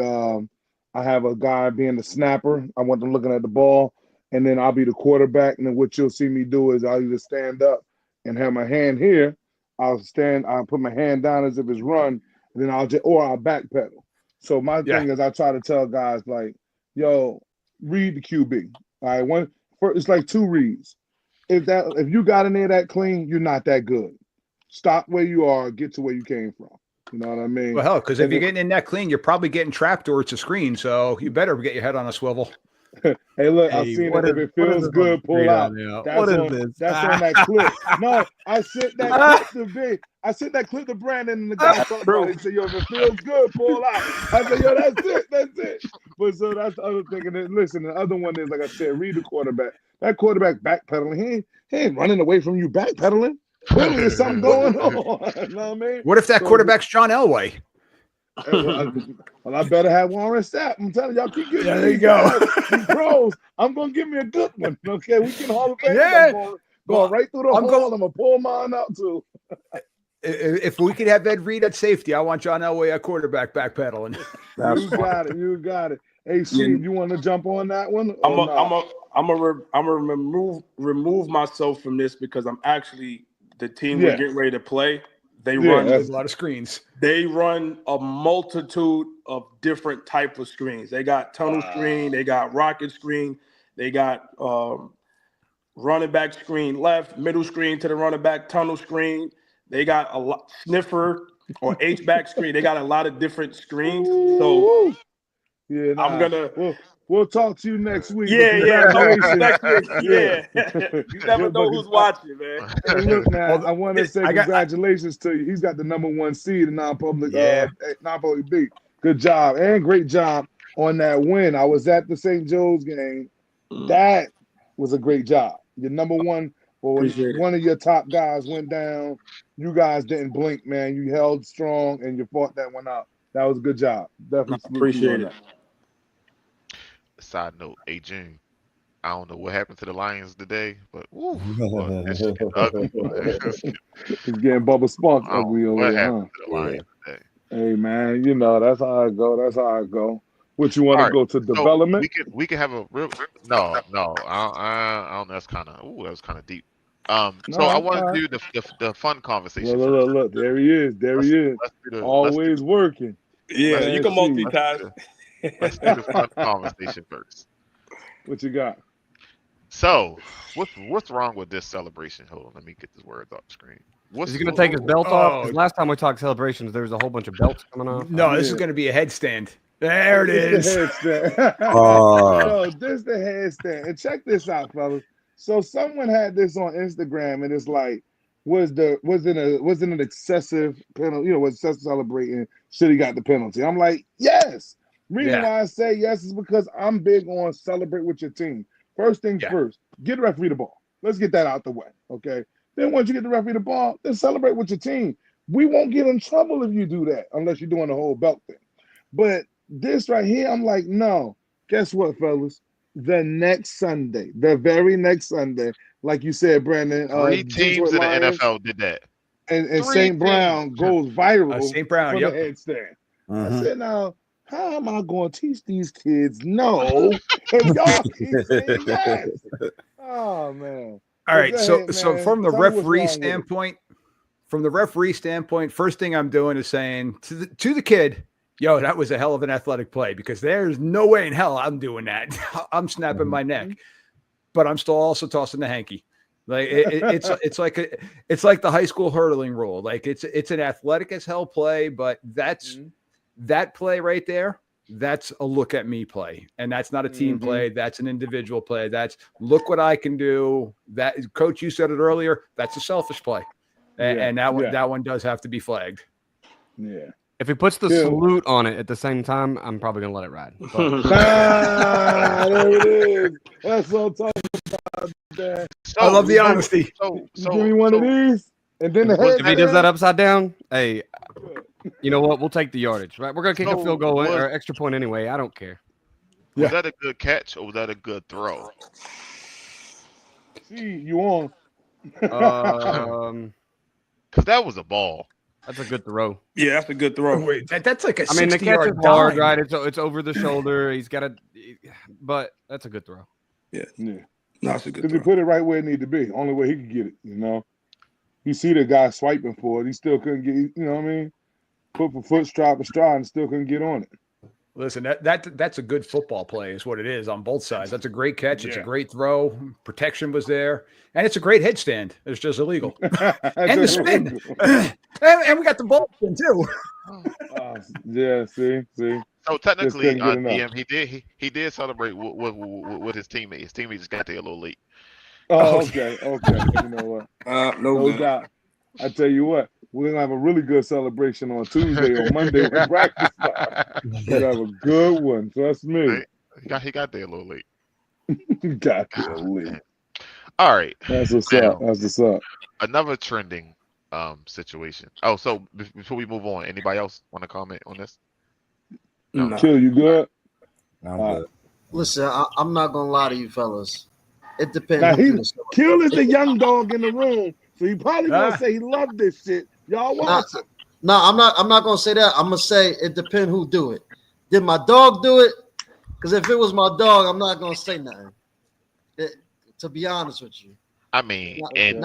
I have a guy being the snapper. I want them looking at the ball, and then I'll be the quarterback. And then what you'll see me do is I'll either stand up and have my hand here. I'll put my hand down as if it's run, and then I'll backpedal. So my thing is I try to tell guys like, yo, read the QB. All right, it's like two reads. If you got in there that clean, you're not that good. Stop where you are, get to where you came from. You know what I mean? Well, hell, because if you're getting in that clean, you're probably getting trapped or it's a screen. So you better get your head on a swivel. Hey, look, I've seen it. If it feels good, pull out. That's on that clip. No, I sent that clip to Brandon, and the guy talked about it. He said, yo, if it feels good, pull out. I said, yo, that's it. But so that's the other thing. And then, listen, the other one is, like I said, read the quarterback. That quarterback backpedaling, he ain't running away from you backpedaling. Clearly, there's something going on. You know what I mean? What if that quarterback's John Elway? Well, I better have Warren Sapp. I'm telling y'all, keep getting there you go. These pros. I'm gonna give me a good one. Okay, we can Hall of Fame. Yeah. Going right through the hole. I'm gonna pull mine out too. If we could have Ed Reed at safety, I want John Elway at quarterback backpedaling. You got it. Hey, Steve, you want to jump on that one? I'm gonna remove myself from this because I'm actually the team we're getting ready to play. They run a lot of screens. They run a multitude of different type of screens. They got tunnel screen, they got rocket screen, they got running back screen left, middle screen to the running back, tunnel screen. They got a lot sniffer or H back screen. They got a lot of different screens. So I'm gonna. We'll talk to you next week. Next week. Yeah. You never know who's watching, man. Hey, look, man, I want to say congratulations to you. He's got the #1 seed in non-public B. Good job and great job on that win. I was at the St. Joe's game. That was a great job. Your #1, or one of your top guys went down. You guys didn't blink, man. You held strong and you fought that one out. That was a good job. Definitely appreciate it. Side note, June. I don't know what happened to the Lions today, but it's ugly. It's getting Bubba Spunk ugly over there, huh? To the Lions today? Hey man, that's how I go. What you want to go to development? We can have a real no. I don't. That's kind of deep. So I want to do the fun conversation. Look, there he is. Always working. Yeah, you can multitask. Let's do the fun conversation first. What you got? So, what's wrong with this celebration? Hold on, let me get the words off the screen. Is he going to take his belt off? 'Cause last time we talked celebrations, there was a whole bunch of belts coming off. No, this is going to be a headstand. There it is. The headstand. This is the headstand. And check this out, fellas. So someone had this on Instagram, and it's like, wasn't an excessive penalty? Was excessive celebrating? Should he got the penalty? I'm like, yes. Reason why I say yes is because I'm big on celebrate with your team. First things first, get the referee the ball. Let's get that out the way, okay? Then once you get the referee the ball, then celebrate with your team. We won't get in trouble if you do that, unless you're doing the whole belt thing. But this right here, I'm like, no. Guess what, fellas? The next Sunday, the very next Sunday, like you said, Brandon, 3 teams in the Lions NFL did that. and 3 St. Brown teams. goes viral St. Brown, for yep. the headstand. I Mhm. said, now, how am I going to teach these kids no if y'all keep saying yes? Oh, man. All right, Go so ahead, so man. from the Tell me what's referee wrong with standpoint, first thing I'm doing is saying to the kid, yo, that was a hell of an athletic play, because there's no way in hell I'm doing that. I'm snapping my neck, but I'm still also tossing the hanky. Like it's like the high school hurdling rule. Like it's an athletic as hell play, but that play right there. That's a look at me play. And that's not a team play. That's an individual play. That's look what I can do. That coach, you said it earlier. That's a selfish play. And that one does have to be flagged. Yeah. If he puts the salute on it at the same time, I'm probably gonna let it ride. But there it is. That's what I'm talking about. Man. I love the honesty. You give me one of these, and then the if he does that upside down, hey, you know what? We'll take the yardage, right? We're gonna kick a field goal or extra point anyway. I don't care. Was that a good catch or was that a good throw? See, you on? Because that was a ball. That's a good throw. Yeah, that's a good throw. Wait, that's like a 60 I mean, the catch yard is hard, dime. right? It's over the shoulder. He's got but that's a good throw. Yeah. Yeah. No, that's a good Because throw. he put it right where it needed to be. Only way he could get it, you know. You see the guy swiping for it. He still couldn't get, you know what I mean? Foot for foot, stride for stride, and still couldn't get on it. Listen, that's a good football play is what it is on both sides. That's a great catch. It's a great throw. Protection was there. And it's a great headstand. It's just illegal. And the spin. And we got the ball spin too. Yeah, see. So technically, DM, he did celebrate with his teammate. His teammate just got there a little late. Oh, okay. You know what? No doubt. I tell you what, we're gonna have a really good celebration on Tuesday or Monday when practice starts. We're gonna have a good one. Trust me. He got there a little late. Got there late. All right. That's what's up. Another trending situation. Oh, so before we move on, anybody else want to comment on this? No. Kill, you good? I'm good. Listen, I'm not gonna lie to you, fellas. It depends. Now Kill is the young dog in the room, so he probably gonna say he loved this shit. Y'all watch it. No, I'm not gonna say that. I'm gonna say it depends who do it. Did my dog do it? Because if it was my dog, I'm not gonna say nothing. To be honest with you. I mean, and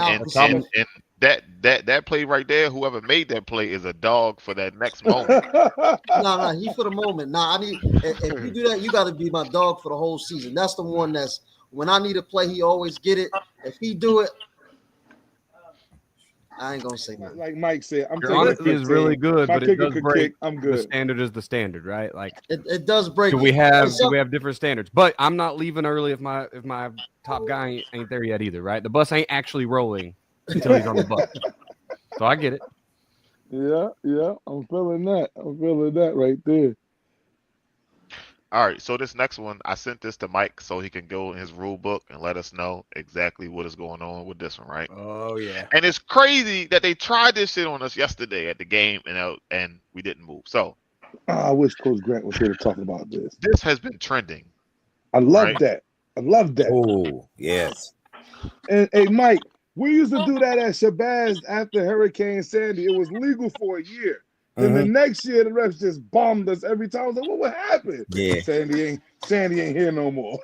that play right there, whoever made that play is a dog for that next moment. No, he for the moment. If you do that, you got to be my dog for the whole season. That's the one that's when I need a play, he always get it. If he do it, I ain't gonna say nothing. Like Mike said, your honesty is really good, but it does break. I'm good. The standard is the standard, right? Like it does break. Do we have different standards? But I'm not leaving early if my top guy ain't there yet either, right? The bus ain't actually rolling until he's on the bus. So I get it. Yeah, I'm feeling that right there. All right, so this next one, I sent this to Mike so he can go in his rule book and let us know exactly what is going on with this one, right? Oh yeah. And it's crazy that they tried this shit on us yesterday at the game and we didn't move. So I wish Coach Grant was here to talk about this. This has been trending. I love that. Oh, yes. And hey, Mike, we used to do that at Shabazz after Hurricane Sandy. It was legal for a year. Then the next year, the refs just bombed us every time. I was like, what would happen? Yeah. Sandy ain't here no more.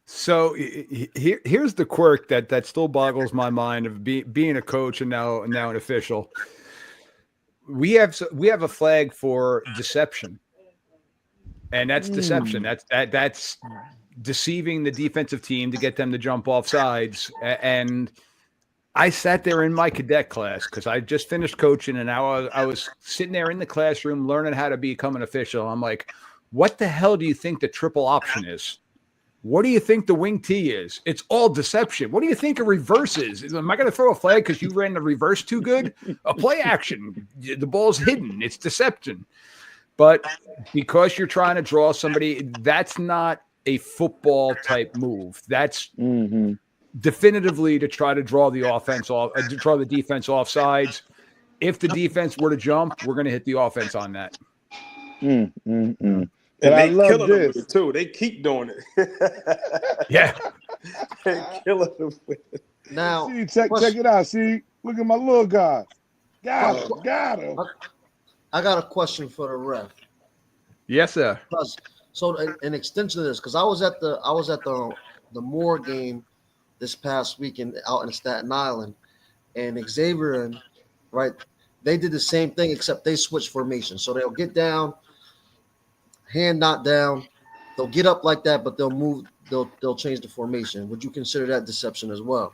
So here's the quirk that still boggles my mind of being a coach and now an official. We have a flag for deception, and that's deception. That's deceiving the defensive team to get them to jump off sides. And I sat there in my cadet class because I just finished coaching, and now I was sitting there in the classroom learning how to become an official. I'm like, what the hell do you think the triple option is? What do you think the wing T is? It's all deception. What do you think a reverse is? Am I going to throw a flag because you ran the reverse too good? A play action. The ball's hidden. It's deception. But because you're trying to draw somebody, that's not a football type move. That's definitively to try to draw the offense off, to draw the defense off sides. If the defense were to jump, we're going to hit the offense on that. And And I they love killing them with this. it too. They keep doing it. Yeah. They killing them with it. Now, See, check it out. See, look at my little guy. Got him. Question. Got him. I got a question for the ref. Yes, sir. So an extension of this, because I was at the Moore game this past weekend out in Staten Island, and Xavier and right, they did the same thing except they switched formation. So they'll get down, hand not down, they'll get up like that, but they'll move. They'll change the formation. Would you consider that deception as well?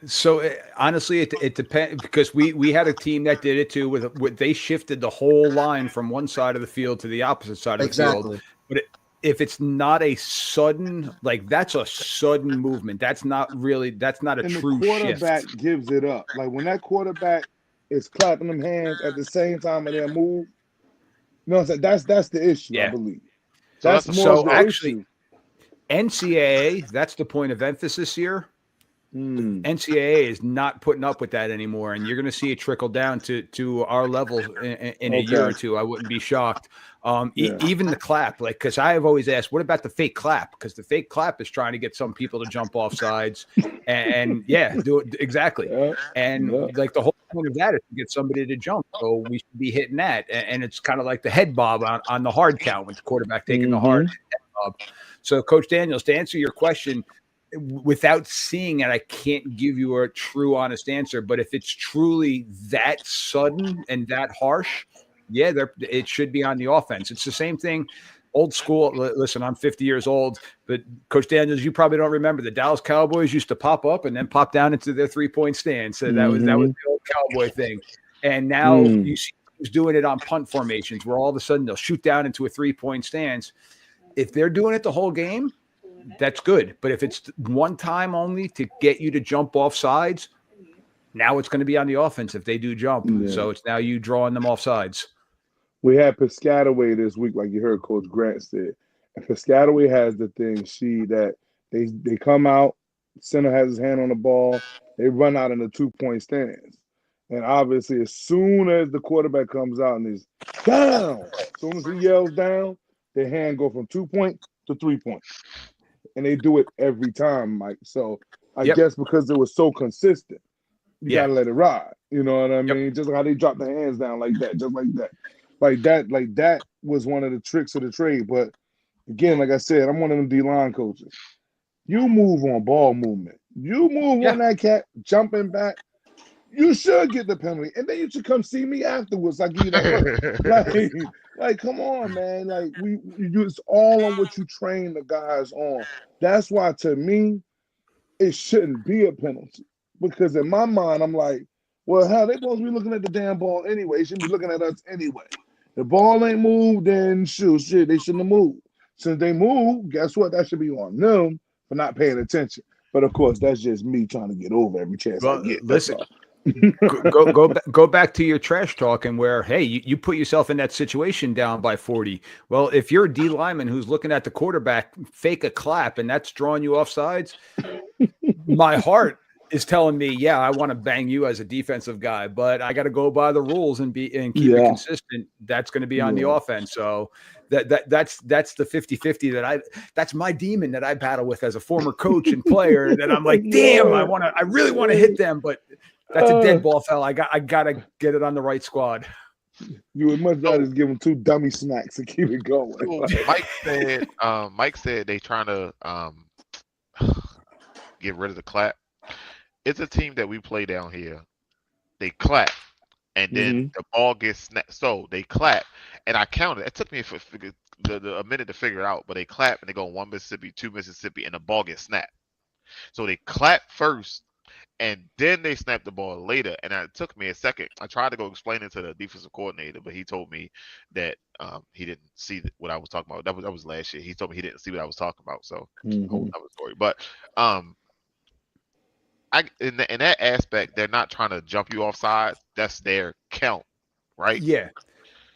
So honestly, it depends, because we had a team that did it too. With they shifted the whole line from one side of the field to the opposite side of the field. But if it's not a sudden, like that's a sudden movement, that's not a And true the quarterback shift. gives it up. Like when that quarterback is clapping them hands at the same time of their move. No, that's the issue. I believe. That's more of the issue. NCAA, that's the point of emphasis here. NCAA is not putting up with that anymore, and you're going to see it trickle down to our level in a year or two. I wouldn't be shocked. Even the clap, like, because I have always asked, what about the fake clap? Because the fake clap is trying to get some people to jump off sides, and do it exactly. Like the whole point of that is to get somebody to jump, so we should be hitting that. And it's kind of like the head bob on the hard count with the quarterback taking the hard head bob. So, Coach Daniels, to answer your question, without seeing it, I can't give you a true, honest answer. But if it's truly that sudden and that harsh, it should be on the offense. It's the same thing. Old school. Listen, I'm 50 years old, but Coach Daniels, you probably don't remember the Dallas Cowboys used to pop up and then pop down into their 3-point stand. So that was the old Cowboy thing. And now you see who's doing it on punt formations, where all of a sudden they'll shoot down into a 3-point stance. If they're doing it the whole game, that's good. But if it's one time only to get you to jump off sides, now it's going to be on the offense if they do jump. So it's now you drawing them off sides. We had Piscataway this week, like you heard Coach Grant said. And Piscataway has the thing, that they come out, center has his hand on the ball, they run out in the 2-point stance. And obviously, as soon as the quarterback comes out and is down, as soon as he yells down, their hand go from 2-point to 3-point. And they do it every time, Mike. So I guess because it was so consistent, you gotta let it ride. You know what I mean? Just like how they drop their hands down like that, just like that. Like that was one of the tricks of the trade. But again, like I said, I'm one of them D-line coaches. You move on ball movement. You move on that cat jumping back. You should get the penalty, and then you should come see me afterwards. Like, like, come on, man. Like, it's all on what you train the guys on. That's why, to me, it shouldn't be a penalty, because in my mind, I'm like, well, hell, they supposed to be looking at the damn ball anyway. They shouldn't be looking at us anyway. The ball ain't moved, then shit, they shouldn't have moved. Since they moved, guess what? That should be on them for not paying attention. But of course, that's just me trying to get over every chance I get. Listen. go back to your trash talking where, hey, you put yourself in that situation down by 40. Well, if you're a D lineman who's looking at the quarterback fake a clap and that's drawing you off sides, my heart is telling me, I want to bang you as a defensive guy, but I got to go by the rules and keep it consistent. That's going to be on the offense. So that's the 50-50 that's my demon that I battle with as a former coach and player, that I'm like, damn, I really want to hit them, but that's a dead ball, fella. I gotta get it on the right squad. You would much rather just give them 2 dummy snacks and keep it going. Mike said they trying to get rid of the clap. It's a team that we play down here. They clap, and then the ball gets snapped. So they clap, and I counted. It took me a minute to figure it out, but they clap and they go 1 Mississippi, 2 Mississippi, and the ball gets snapped. So they clap first, and then they snapped the ball later. And it took me a second. I tried to go explain it to the defensive coordinator, but he told me that he didn't see what I was talking about. That was last year. He told me he didn't see what I was talking about. So that was the story. But in that aspect, they're not trying to jump you off sides. That's their count, right? Yeah.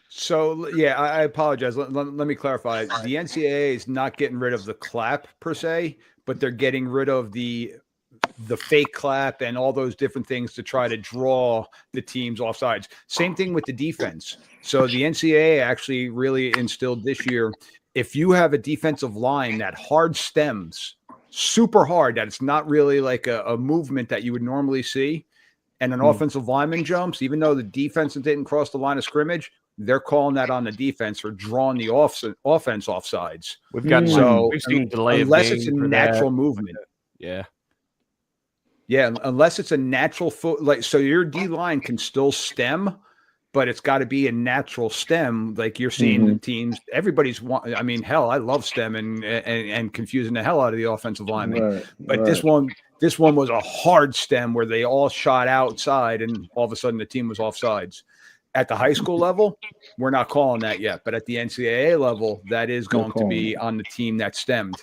So, I apologize. Let me clarify. The NCAA is not getting rid of the clap per se, but they're getting rid of the the fake clap and all those different things to try to draw the teams offsides. Same thing with the defense. So the NCAA actually really instilled this year, if you have a defensive line that hard stems super hard, that it's not really like a movement that you would normally see, and an offensive lineman jumps, even though the defense didn't cross the line of scrimmage, they're calling that on the defense for drawing the offense offsides. We've got we've seen delay unless of it's a game for natural that. movement. Yeah. Yeah, unless it's a natural foot, like, so your D line can still stem, but it's got to be a natural stem. Like you're seeing the teams, everybody's I mean, hell, I love stem and confusing the hell out of the offensive lineman. But this one was a hard stem where they all shot outside and all of a sudden the team was offsides. At the high school level, we're not calling that yet, but at the NCAA level, that is going to be on the team that stemmed.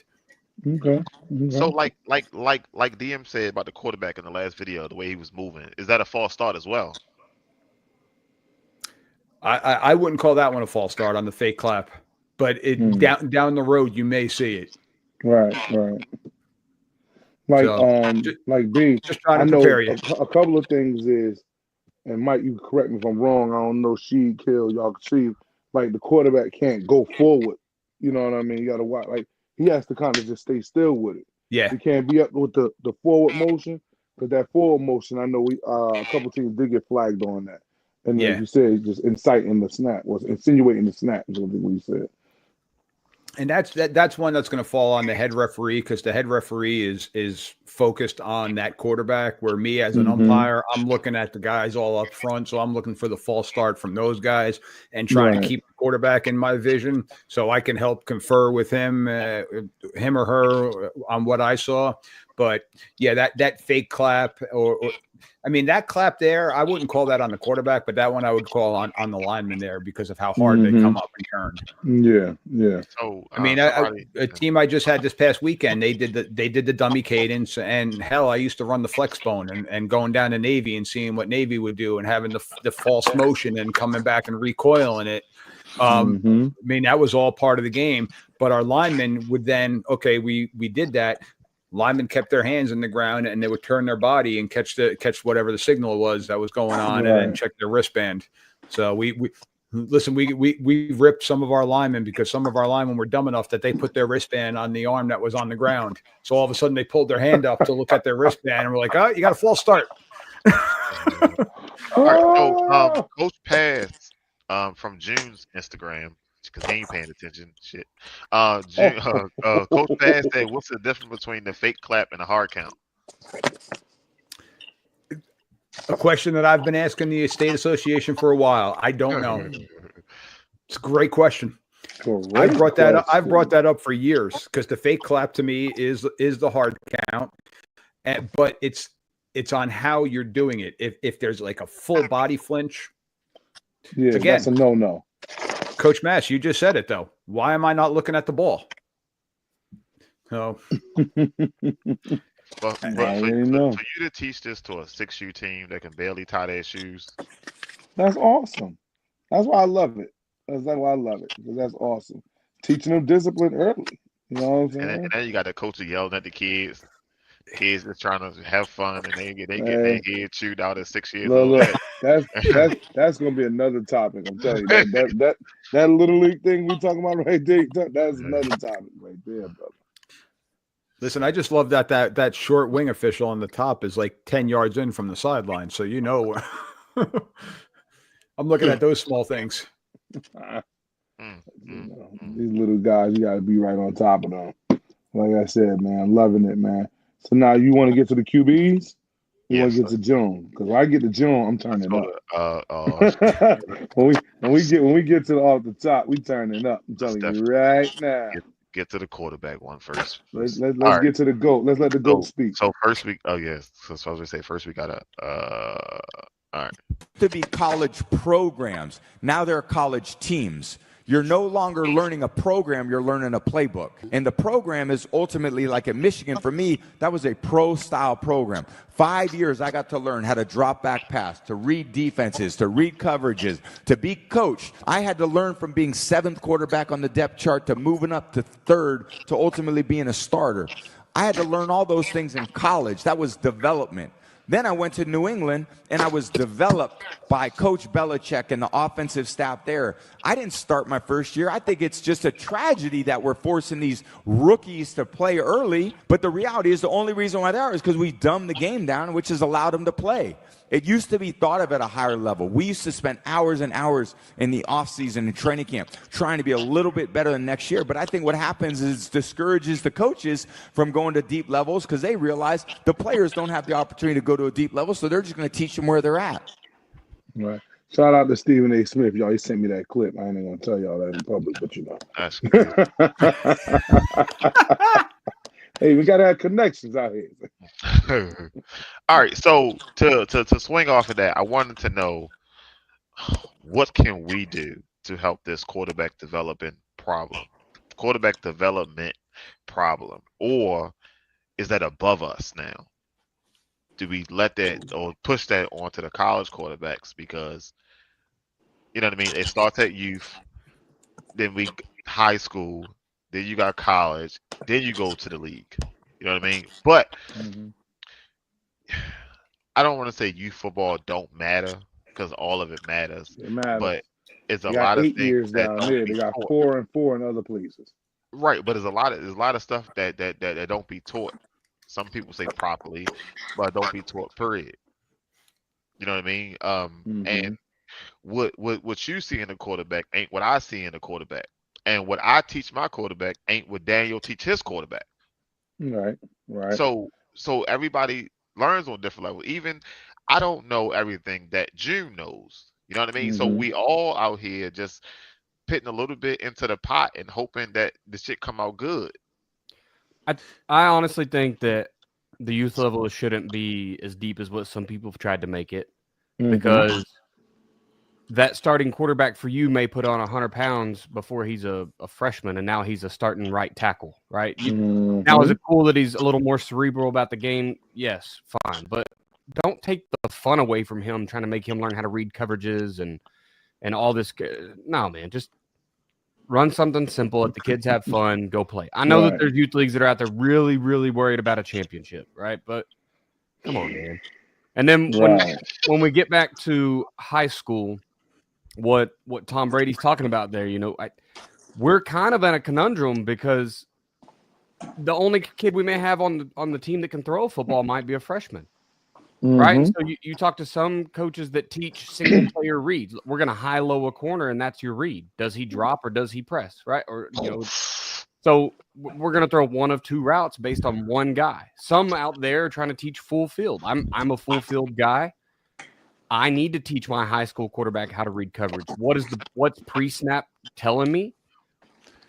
Okay. So like DM said about the quarterback in the last video, the way he was moving, is that a false start as well? I wouldn't call that one a false start on the fake clap, but it down the road you may see it. Right. Like like B, just trying to I know prepare you. a couple of things is, and Mike, you can correct me if I'm wrong. I don't know. She kill y'all can see, like the quarterback can't go forward. You know what I mean? You got to watch. Like he has to kind of just stay still with it. Yeah, he can't be up with the forward motion, because that forward motion, I know a couple teams did get flagged on that. And as you said, just inciting the snap, was insinuating the snap, is what you said. And that's one that's going to fall on the head referee, because the head referee is focused on that quarterback, where me as an umpire, I'm looking at the guys all up front. So I'm looking for the false start from those guys and trying to keep the quarterback in my vision so I can help confer with him or her on what I saw. But yeah, that fake clap or I mean, that clap there, I wouldn't call that on the quarterback, but that one I would call on the lineman there because of how hard they come up and turn. Yeah. So I mean, a team I just had this past weekend, they did the dummy cadence, and hell, I used to run the flex bone and going down to Navy and seeing what Navy would do and having the false motion and coming back and recoiling it. I mean, that was all part of the game, but our linemen would then, okay, we did that. Linemen kept their hands in the ground and they would turn their body and catch whatever the signal was that was going on, and then check their wristband. So we ripped some of our linemen because some of our linemen were dumb enough that they put their wristband on the arm that was on the ground. So all of a sudden they pulled their hand up to look at their wristband and we're like, oh, you got a false start. All right, so Coach Pass from June's Instagram, because he ain't paying attention. Shit. Coach Pass said, what's the difference between the fake clap and a hard count? A question that I've been asking the State Association for a while. I don't know. It's a great question. I've brought that up for years, because the fake clap to me is the hard count, but it's on how you're doing it. If there's like a full body flinch, again, that's a no. Coach Mass, you just said it though. Why am I not looking at the ball? So, for you to teach this to a 6U team that can barely tie their shoes, that's awesome. That's why I love it. Because that's awesome. Teaching them discipline early. You know what I'm saying? And then you got the coach yelling at the kids. Kids just trying to have fun, and they get their head chewed out at 6 years old. Look, that's gonna be another topic. I'm telling you, that little league thing we talking about right there, that's another topic right there, brother. Listen, I just love that short wing official on the top is like 10 yards in from the sideline, so you know. I'm looking at those small things. These little guys, you got to be right on top of them. Like I said, man, I'm loving it, man. So now you want to get to the QBs? You want to get to June? Because when I get to June, I'm turning up. when we get to off the top, we turning up. I'm telling you right now. Get to the quarterback one first. Let's get to the GOAT. Let's let the GOAT speak. So first week, so I was going to say first we got to all right. To be college programs. Now they're college teams. You're no longer learning a program, you're learning a playbook. And the program is ultimately, like at Michigan, for me, that was a pro-style program. 5 years I got to learn how to drop back pass, to read defenses, to read coverages, to be coached. I had to learn from being 7th quarterback on the depth chart to moving up to 3rd to ultimately being a starter. I had to learn all those things in college. That was development. Then I went to New England, and I was developed by Coach Belichick and the offensive staff there. I didn't start my first year. I think it's just a tragedy that we're forcing these rookies to play early. But the reality is the only reason why they are is because we dumbed the game down, which has allowed them to play. It used to be thought of at a higher level. We used to spend hours and hours in the offseason and training camp trying to be a little bit better than next year. But I think what happens is it discourages the coaches from going to deep levels because they realize the players don't have the opportunity to go to a deep level, so they're just going to teach them where they're at. Right. Shout out to Stephen A. Smith, y'all. He sent me that clip. I ain't gonna tell y'all that in public, but you know. That's good. Hey, we gotta have connections out here. All right, so to swing off of that, I wanted to know what can we do to help this quarterback development problem, or is that above us now? Do we let that or push that onto the college quarterbacks? Because you know what I mean. It starts at youth, then we high school, then you got college, then you go to the league. You know what I mean? But I don't want to say youth football don't matter because all of it matters. It matters. But it's a They lot got of 8 things years that down don't there. be They got taught. 4 and 4 in other places. Right, but there's a lot of stuff that don't be taught. Some people say properly, but don't be taught. Period. You know what I mean? And what you see in a quarterback ain't what I see in a quarterback, and what I teach my quarterback ain't what Daniel teach his quarterback. Right. So everybody learns on different levels. Even I don't know everything that June knows. You know what I mean? So we all out here just putting a little bit into the pot and hoping that the shit come out good. I honestly think that the youth level shouldn't be as deep as what some people have tried to make it, because that starting quarterback for you may put on 100 pounds before he's a freshman, and now he's a starting right tackle, right? Now, is it cool that he's a little more cerebral about the game? Yes, fine. But don't take the fun away from him trying to make him learn how to read coverages and all this. No, man, just run something simple. Let the kids have fun. Go play. I know that there's youth leagues that are out there really, really worried about a championship, right? But come on, man. And then when we get back to high school, what Tom Brady's talking about there, we're kind of in a conundrum because the only kid we may have on the team that can throw a football might be a freshman. Right. So you talk to some coaches that teach single player reads. We're going to high-low a corner, and that's your read. Does he drop or does he press? Right. Or, so we're going to throw one of two routes based on one guy. Some out there are trying to teach full field. I'm a full field guy. I need to teach my high school quarterback how to read coverage. What's pre-snap telling me?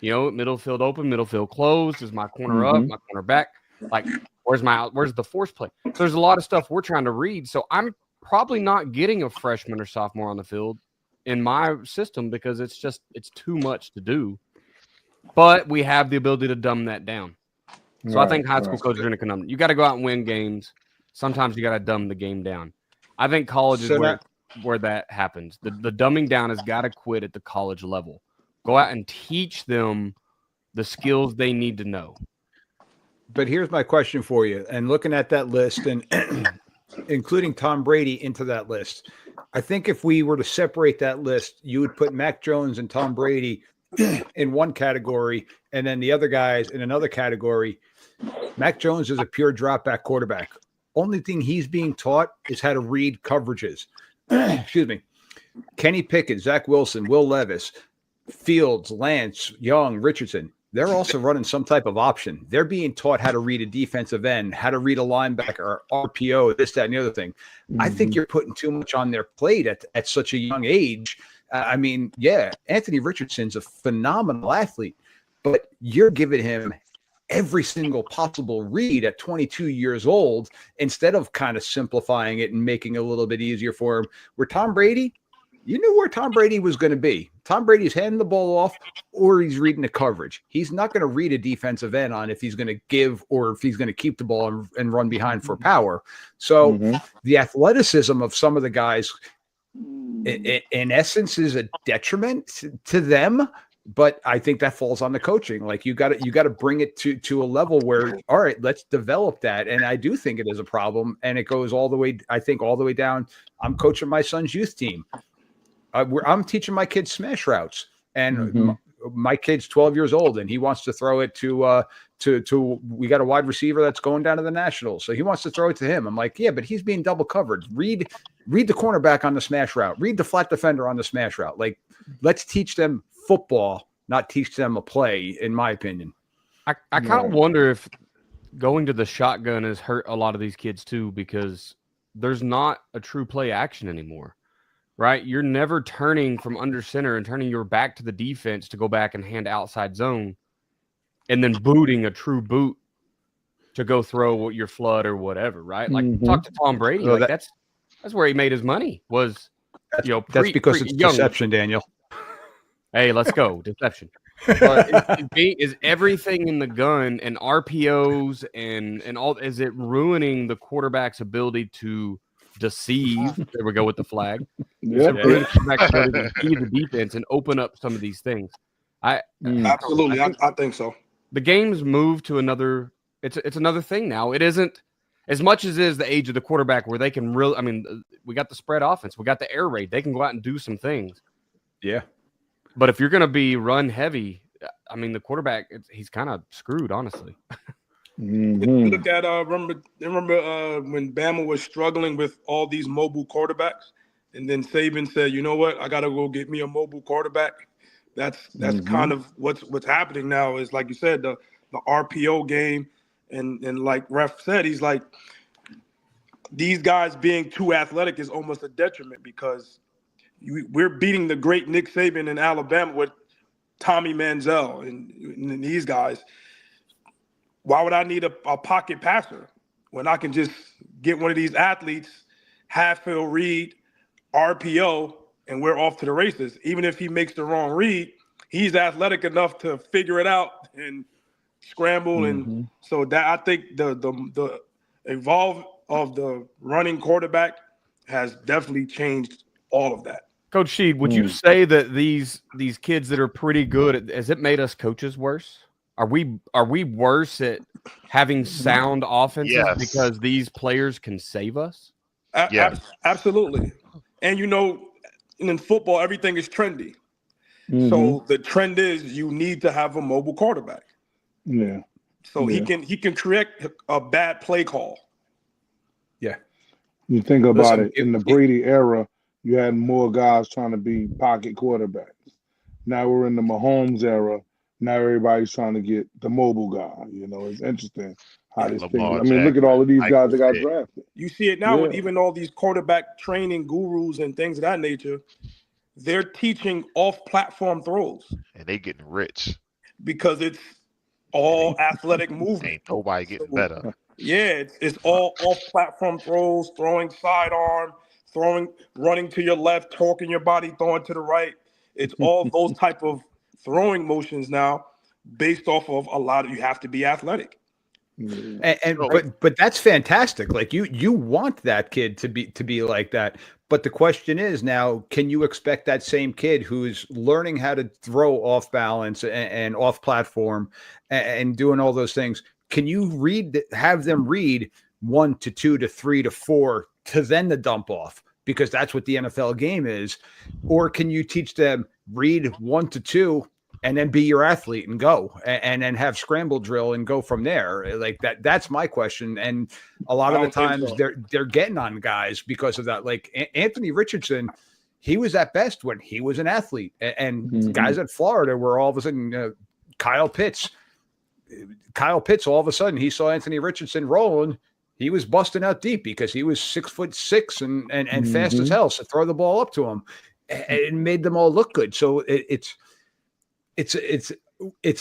Middle field open, middle field closed. Is my corner up, my corner back? Like, where's the force play? So there's a lot of stuff we're trying to read. So I'm probably not getting a freshman or sophomore on the field in my system because it's too much to do. But we have the ability to dumb that down. So I think high school coaches are in a conundrum. You got to go out and win games. Sometimes you got to dumb the game down. I think college is where that happens. The dumbing down has got to quit at the college level. Go out and teach them the skills they need to know. But here's my question for you. And looking at that list and including Tom Brady into that list, I think if we were to separate that list, you would put Mac Jones and Tom Brady in one category and then the other guys in another category. Mac Jones is a pure drop back quarterback. Only thing he's being taught is how to read coverages. Excuse me. Kenny Pickett, Zach Wilson, Will Levis, Fields, Lance, Young, Richardson. They're also running some type of option. They're being taught how to read a defensive end, how to read a linebacker, RPO, this, that, and the other thing. I think you're putting too much on their plate at such a young age. Anthony Richardson's a phenomenal athlete, but you're giving him every single possible read at 22 years old instead of kind of simplifying it and making it a little bit easier for him. Where Tom Brady, you knew where Tom Brady was going to be. Tom Brady's handing the ball off or he's reading the coverage. He's not going to read a defensive end on if he's going to give or if he's going to keep the ball and run behind for power. So the athleticism of some of the guys, in essence, is a detriment to them But I think that falls on the coaching. Like you got to bring it to a level where, all right, let's develop that. And I do think it is a problem, and it goes all the way. I think all the way down. I'm coaching my son's youth team. I'm teaching my kids smash routes, and my kid's 12 years old, and he wants to throw it to we got a wide receiver that's going down to the Nationals, so he wants to throw it to him. I'm like, yeah, but he's being double covered. Read the cornerback on the smash route. Read the flat defender on the smash route. Like, let's teach them football, not teach them a play, in my opinion. I kind of wonder if going to the shotgun has hurt a lot of these kids too, because there's not a true play action anymore, right? You're never turning from under center and turning your back to the defense to go back and hand outside zone and then booting a true boot to go throw your flood or whatever, right? Like talk to Tom Brady. Well, like that's where he made his money was, that's because it's deception, Daniel. Hey, let's go. Deception. But is everything in the gun and RPOs and all, is it ruining the quarterback's ability to deceive? There we go with the flag. Yeah. The quarterback's ability to deceive the defense and open up some of these things. Absolutely. I think so. The game's moved to another, it's another thing now. It isn't as much as it is the age of the quarterback where they can really, I mean, we got the spread offense, we got the air raid. They can go out and do some things. Yeah. But if you're going to be run heavy, I mean, the quarterback, he's kind of screwed, honestly. Look at remember when Bama was struggling with all these mobile quarterbacks, and then Saban said, "You know what? I got to go get me a mobile quarterback." That's kind of what's happening now. Is like you said, the RPO game, and like Ref said, he's like, these guys being too athletic is almost a detriment, because we're beating the great Nick Saban in Alabama with Tommy Manziel and these guys. Why would I need a pocket passer when I can just get one of these athletes, half-field read, RPO, and we're off to the races? Even if he makes the wrong read, he's athletic enough to figure it out and scramble. And so that, I think the evolve of the running quarterback has definitely changed all of that. Coach Sheed, would you say that these kids that are pretty good, has it made us coaches worse? Are we worse at having sound offenses because these players can save us? Absolutely. And in football, everything is trendy. So the trend is you need to have a mobile quarterback. Yeah. So he can correct a bad play call. Yeah. You think about it, in the Brady era, you had more guys trying to be pocket quarterbacks. Now we're in the Mahomes era. Now everybody's trying to get the mobile guy. It's interesting how this thing. I mean, look at all of these guys that got drafted. You see it now with even all these quarterback training gurus and things of that nature. They're teaching off-platform throws. And they getting rich. Because it's all athletic movement. Ain't nobody getting better. Yeah, it's all off-platform throws, throwing sidearm, running to your left, torquing your body, throwing to the right. It's all those type of throwing motions now, based off of a lot of, you have to be athletic. But that's fantastic. Like you want that kid to be like that. But the question is now, can you expect that same kid who's learning how to throw off balance and off platform and doing all those things? Can you have them read 1 to 2 to 3 to 4 to then the dump off? Because that's what the NFL game is. Or can you teach them read 1 to 2 and then be your athlete and go and then have scramble drill and go from there? Like that's my question. And a lot of the times they're getting on guys because of that. Like Anthony Richardson, he was at best when he was an athlete, and guys at Florida were all of a sudden Kyle Pitts, all of a sudden he saw Anthony Richardson rolling. He was busting out deep because he was 6'6" and fast as hell. So throw the ball up to him, and it made them all look good. So it's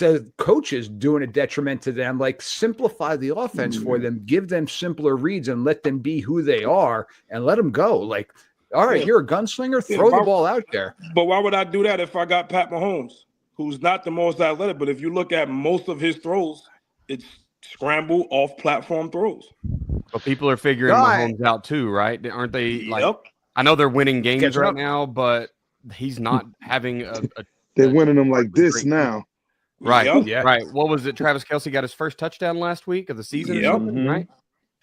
a coaches doing a detriment to them. Like, simplify the offense for them, give them simpler reads, and let them be who they are, and let them go. Like, all right, you're a gunslinger, throw the ball out there. But why would I do that if I got Pat Mahomes, who's not the most athletic? But if you look at most of his throws, it's scramble off-platform throws. But people are figuring Mahomes out too, right? Aren't they? Like, I know they're winning games right now, but he's not having a They're winning them like this Great. now. Right. Yep. Yeah. Right. What was it? Travis Kelce got his first touchdown last week of the season or Yep. something, right?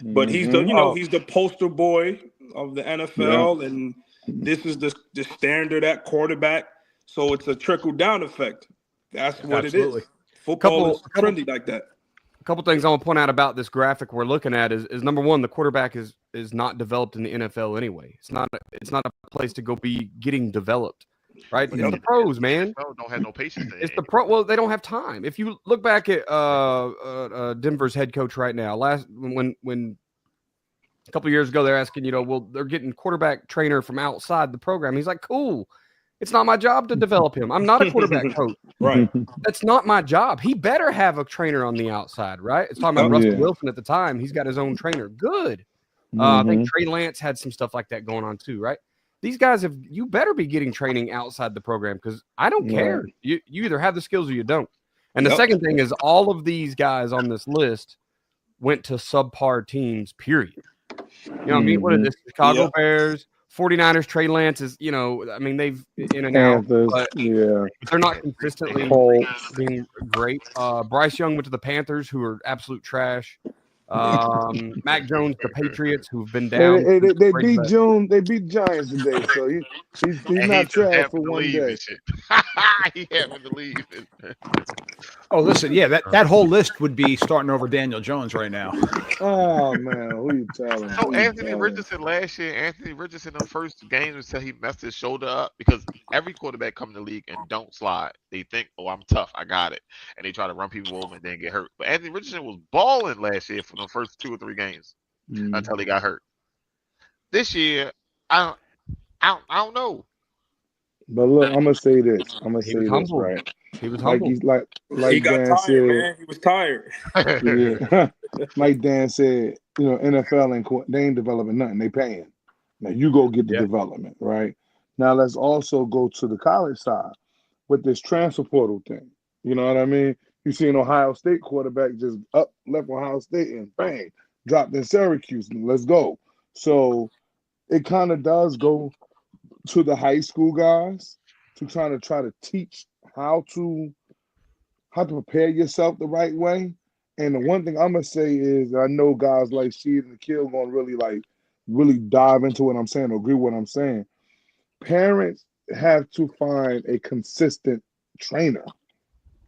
But he's the Mhm. he's the poster boy of the NFL, and this is the standard at quarterback. So it's a trickle down effect. That's what Absolutely. it is. Football is Couple- trendy like that. A couple things I want to point out about this graphic we're looking at is number one, the quarterback is not developed in the NFL anyway. It's not a place to go be getting developed, right? It's the pros, man. Don't have no patience. It's the pro. Well, they don't have time. If you look back at Denver's head coach right now, when a couple of years ago they're asking, well, they're getting quarterback trainer from outside the program. He's like, cool. It's not my job to develop him. I'm not a quarterback coach. Right. That's not my job. He better have a trainer on the outside, right? It's talking about Russell Wilson at the time. He's got his own trainer. Good. I think Trey Lance had some stuff like that going on too, right? These guys you better be getting training outside the program because I don't care. You either have the skills or you don't. And the second thing is all of these guys on this list went to subpar teams, period. You know what I mean? What are this? Chicago Bears, 49ers, Trey Lance is, they've in and out, but they're not consistently being great. Bryce Young went to the Panthers, who are absolute trash. Mac Jones, the Patriots, who've been down. They beat June. They beat Giants today, so he's not trash for one day. He having to leave. Oh, listen, yeah, that whole list would be starting over Daniel Jones right now. Oh man, who you telling? So Anthony Richardson last year, the first games until he messed his shoulder up because every quarterback come in the league and don't slide. They think, oh, I'm tough, I got it, and they try to run people over and then get hurt. But Anthony Richardson was balling last year for the first 2 or 3 games until he got hurt. This year, I don't know. But look, I'm gonna say this. Right? He was humble. Like He got Dan tired, said, man. He was tired. Yeah. Like Dan said, NFL they ain't developing nothing. They paying. Now you go get the development, right? Now let's also go to the college side with this transfer portal thing. You know what I mean? You see an Ohio State quarterback just left Ohio State and bang, dropped in Syracuse. And let's go. So it kind of does go to the high school guys to try to teach how to prepare yourself the right way. And the one thing I'm gonna say is I know guys like Sheed and Akil gonna really dive into what I'm saying, or agree with what I'm saying. Parents have to find a consistent trainer.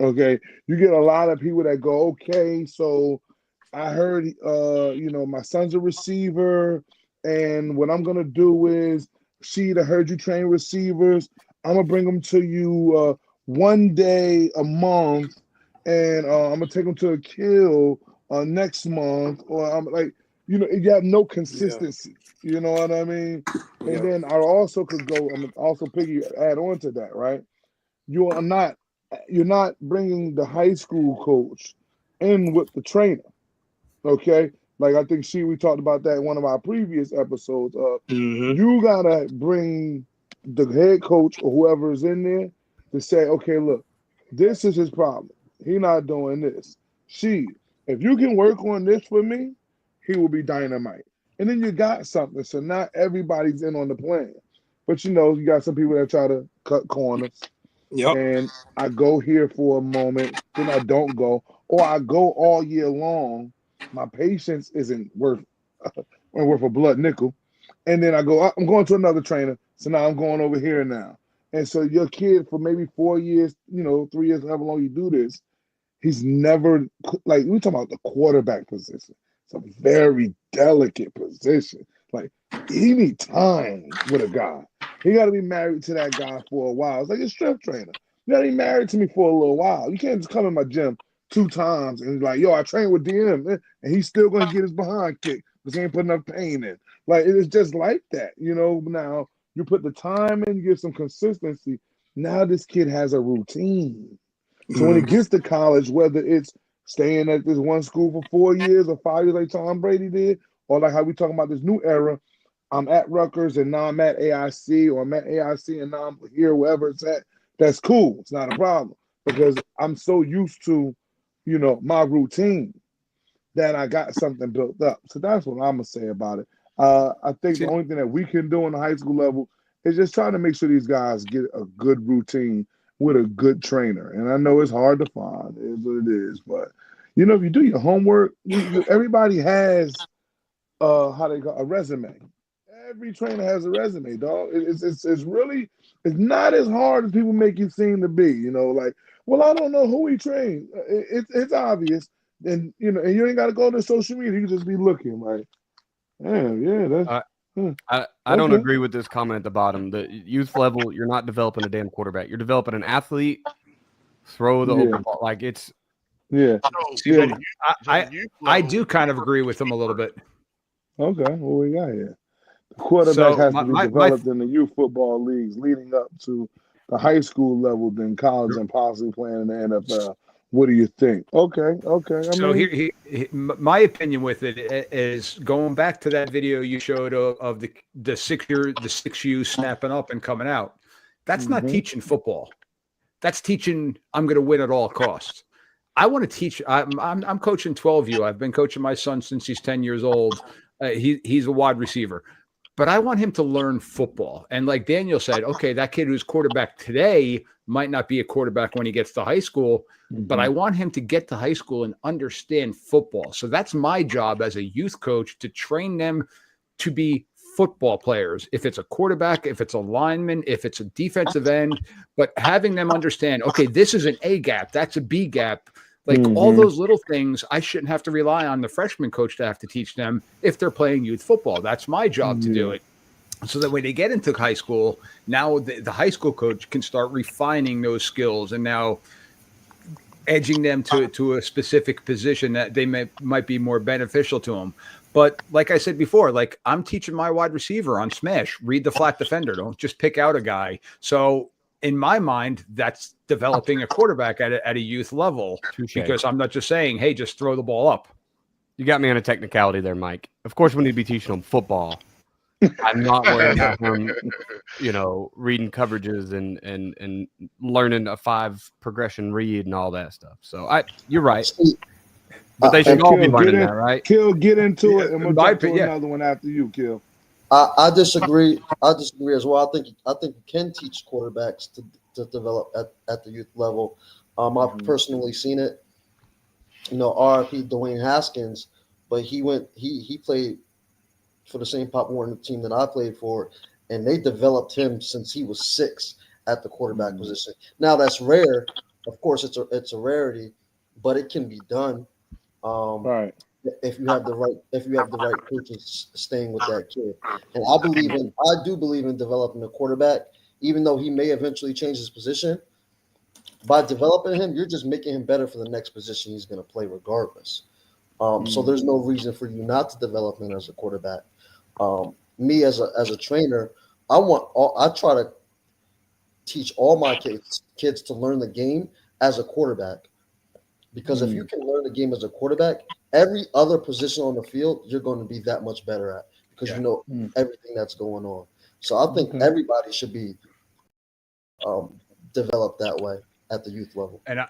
Okay. You get a lot of people that go, okay, so I heard my son's a receiver, and what I'm gonna do is, Sheed, I heard you train receivers. I'm gonna bring them to you one day a month, and I'm gonna take them to a kill next month. Or I'm like, you have no consistency. You know what I mean? And then I also could go. I'm also add on to that, right? You're not bringing the high school coach in with the trainer. Okay. Like I think we talked about that in one of our previous episodes. You gotta bring the head coach or whoever is in there to say, okay, look, this is his problem. He's not doing this. If you can work on this for me, he will be dynamite. And then you got something. So not everybody's in on the plan. But you got some people that try to cut corners. Yep. And I go here for a moment, then I don't go, or I go all year long. My patience isn't worth a blood nickel. And then I go, I'm going to another trainer. So now I'm going over here now. And so your kid for maybe 4 years, 3 years, however long you do this, he's never, like, we're talking about the quarterback position. It's a very delicate position. Like, he needs time with a guy. He got to be married to that guy for a while. It's like a strength trainer. You got to be married to me for a little while. You can't just come in my gym 2 times and like, yo, I train with DM, and he's still going to get his behind kicked because he ain't put enough pain in. Like, it's just like that, Now, you put the time in, you get some consistency. Now this kid has a routine. So when he gets to college, whether it's staying at this one school for 4 years or 5 years like Tom Brady did, or like how we talking about this new era, I'm at Rutgers and now I'm at AIC, or I'm at AIC and now I'm here, wherever it's at, that's cool. It's not a problem because I'm so used to, my routine that I got something built up. So that's what I'm going to say about it. I think the only thing that we can do on the high school level is just trying to make sure these guys get a good routine with a good trainer. And I know it's hard to find, it is what it is, but you know, if you do your homework, everybody has how they call a resume. Every trainer has a resume, dog. It's really it's not as hard as people make it seem to be. You know, like, well, I don't know who he trained. It's obvious, and you know, and you ain't got to go to social media. You can just be looking like, yeah, that's. I don't agree with this comment at the bottom. The youth level, you're not developing a damn quarterback. You're developing an athlete. Throw the open ball. Like it's. Yeah. I do kind of agree with him a little bit. Okay, what we got here? The quarterback has to be developed in the youth football leagues leading up to the high school level, then college, and possibly playing in the NFL. What do you think? Okay. So here, my opinion with it is going back to that video you showed of the 6U snapping up and coming out. That's not teaching football. That's teaching I'm going to win at all costs. I want to teach. I'm coaching 12U. I've been coaching my son since he's 10 years old. He's a wide receiver, but I want him to learn football. And like Daniel said, okay, that kid who's quarterback today might not be a quarterback when he gets to high school, but I want him to get to high school and understand football. So that's my job as a youth coach, to train them to be football players. If it's a quarterback, if it's a lineman, if it's a defensive end, but having them understand, okay, this is an A gap, that's a B gap. Like all those little things, I shouldn't have to rely on the freshman coach to have to teach them if they're playing youth football. That's my job to do it. So that when they get into high school, now the high school coach can start refining those skills and now edging them to a specific position that they might be more beneficial to them. But like I said before, like I'm teaching my wide receiver on smash, read the flat defender. Don't just pick out a guy. So in my mind, that's developing a quarterback at a youth level. Touché. Because I'm not just saying, hey, just throw the ball up. You got me on a technicality there, Mike. Of course, we need to be teaching them football. I'm not worried about him, reading coverages and learning a 5 progression read and all that stuff. So you're right. But they should all be learning that, right? Kill, get into it, and we'll jump to another one after you, Kill. I disagree. I disagree as well. I think you can teach quarterbacks to develop at the youth level. I've personally seen it. RIP Dwayne Haskins, but he played for the same Pop Warner team that I played for, and they developed him since he was 6 at the quarterback position. Now that's rare. Of course, it's a rarity, but it can be done. Right. If you have the right coaches staying with that kid. And I do believe in developing a quarterback, even though he may eventually change his position. By developing him, you're just making him better for the next position he's going to play regardless. So there's no reason for you not to develop him as a quarterback. Me as a trainer, I try to teach all my kids to learn the game as a quarterback. Because if you can learn the game as a quarterback, every other position on the field, you're going to be that much better at because you know everything that's going on. So I think everybody should be developed that way at the youth level. And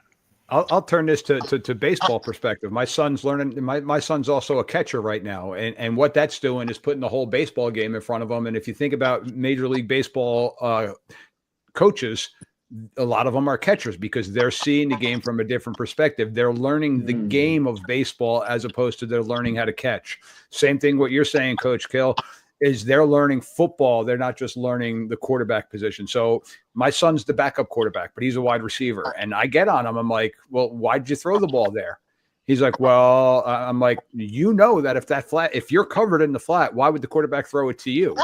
I'll turn this to baseball perspective. My son's learning. My son's also a catcher right now, and what that's doing is putting the whole baseball game in front of him. And if you think about Major League Baseball coaches, a lot of them are catchers because they're seeing the game from a different perspective. They're learning the game of baseball as opposed to they're learning how to catch. Same thing what you're saying, Coach Kill, is they're learning football. They're not just learning the quarterback position. So my son's the backup quarterback, but he's a wide receiver. And I get on him. I'm like, well, why'd you throw the ball there? He's like, well, I'm like, that if you're covered in the flat, why would the quarterback throw it to you?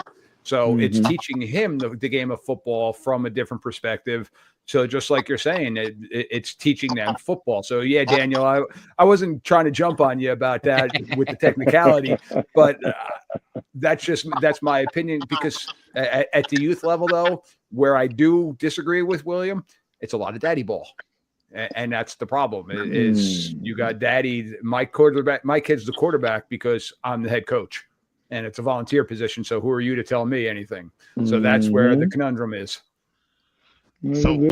So it's teaching him the game of football from a different perspective. So just like you're saying, it's teaching them football. So yeah, Daniel, I wasn't trying to jump on you about that with the technicality, but that's my opinion because at the youth level though, where I do disagree with William, it's a lot of daddy ball. And that's the problem is you got daddy, my kid's the quarterback because I'm the head coach. And it's a volunteer position, so who are you to tell me anything? So that's where the conundrum is. So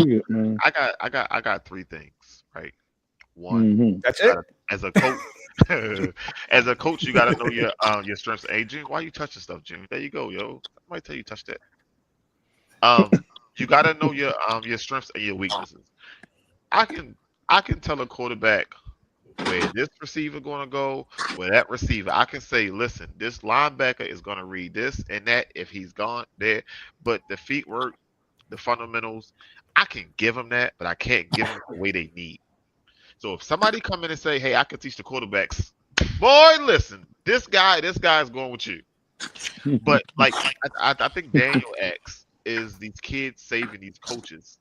I got 3 things, right? One, that's it. As a coach, you got to know your strengths. Hey, Jim, why you touching stuff, Jim? There you go, yo. I might tell you touch that. You got to know your strengths and your weaknesses. I can tell a quarterback where this receiver going to go, where that receiver. I can say, listen, this linebacker is going to read this and that if he's gone there. But the feet work, the fundamentals, I can give them that, but I can't give them the way they need. So if somebody come in and say, hey, I can teach the quarterbacks, boy, listen, this guy is going with you. But like I think Daniel X is these kids saving these coaches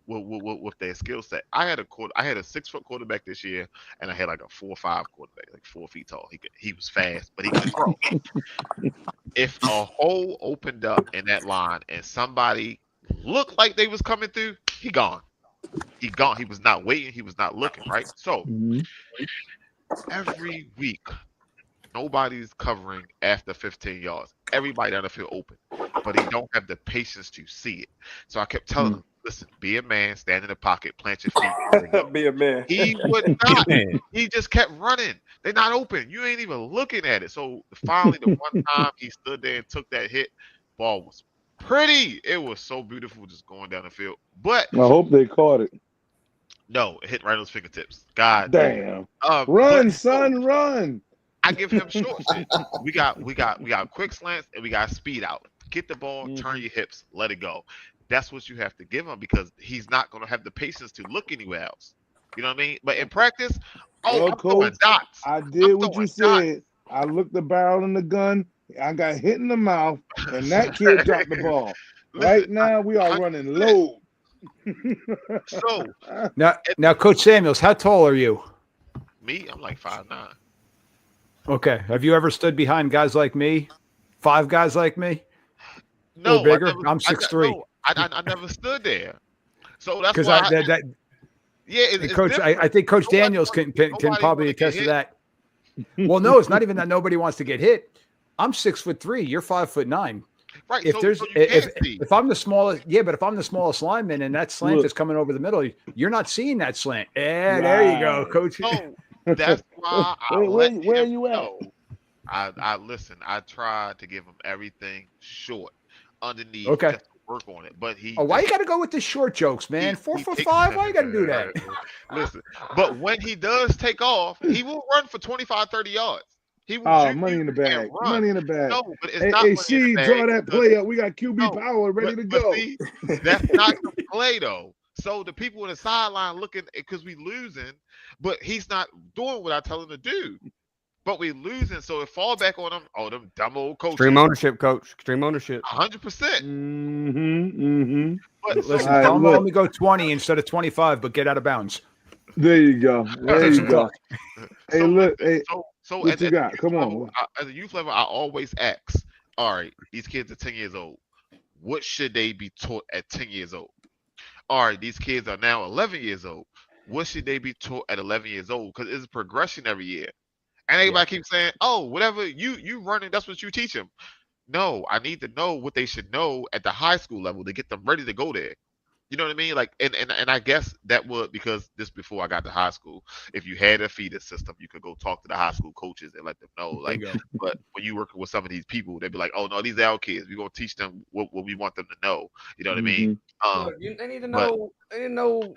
with their skill set. I had a 6-foot quarterback this year, and I had like a 4'5" quarterback, like 4 feet tall. He was fast, but he could throw. If a hole opened up in that line and somebody looked like they was coming through, he gone. He gone. He was not waiting. He was not looking. Right. So every week, nobody's covering after 15 yards. Everybody down the field open, but he don't have the patience to see it. So I kept telling him, listen, be a man, stand in the pocket, plant your feet. Be a man. He would not. He just kept running. They're not open. You ain't even looking at it. So finally, the one time he stood there and took that hit, ball was pretty. It was so beautiful just going down the field. But I hope they caught it. no, it hit right on his fingertips. God damn. Run, but, son, run. I give him short shit. We got quick slants and we got speed out. Get the ball, turn your hips, let it go. That's what you have to give him because he's not going to have the patience to look anywhere else. You know what I mean? But in practice, I'm throwing dots. I did what you said. I looked the barrel in the gun. I got hit in the mouth, and that kid dropped the ball. Right now, we are running low. So now, Coach Samuels, how tall are you? Me, I'm like 5'9". Okay. Have you ever stood behind guys like me? 5 guys like me? No, or bigger. I'm 6'3". I never stood there. So that's because why. It's Coach. I think Coach Daniels can probably attest to that. Well, no, it's not even that nobody wants to get hit. I'm 6'3". You're 5'9". Right. If I'm the smallest, but if I'm the smallest lineman and that slant is coming over the middle, you're not seeing that slant. Yeah, there you go, Coach. So that's why where you at? I listen. I tried to give him everything short underneath. Okay. Just to work on it, but why you got to go with the short jokes, man? 4'5". Why you got to do that? Listen, but when he does take off, he will run for 25, 30 yards. He will money in the bag. Money in the bag. No, but it's not money in the bag. Draw that play up. We got QB power ready to go. See, that's not the play though. So the people on the sideline looking because we losing, but he's not doing what I tell him to do. But we losing, so it fall back on them. Oh, them dumb old coaches. Extreme ownership, coach. Extreme ownership. 100%. But listen, let me go 20 instead of 25, but get out of bounds. There you go. There you go. Hey, look. Hey, so what you got? Come on. At the youth level, I always ask, all right, these kids are 10 years old. What should they be taught at 10 years old? All right, these kids are now 11 years old. What should they be taught at 11 years old? Because it's a progression every year. And everybody keeps saying, oh, whatever you running, that's what you teach them. No, I need to know what they should know at the high school level to get them ready to go there. You know what I mean? Like, and I guess that would, because this before I got to high school, if you had a feeder system, you could go talk to the high school coaches and let them know. Like, but when you working with some of these people, they'd be like, oh no, these are our kids. We're gonna teach them what we want them to know. You know what I mean? They need to know. They need to know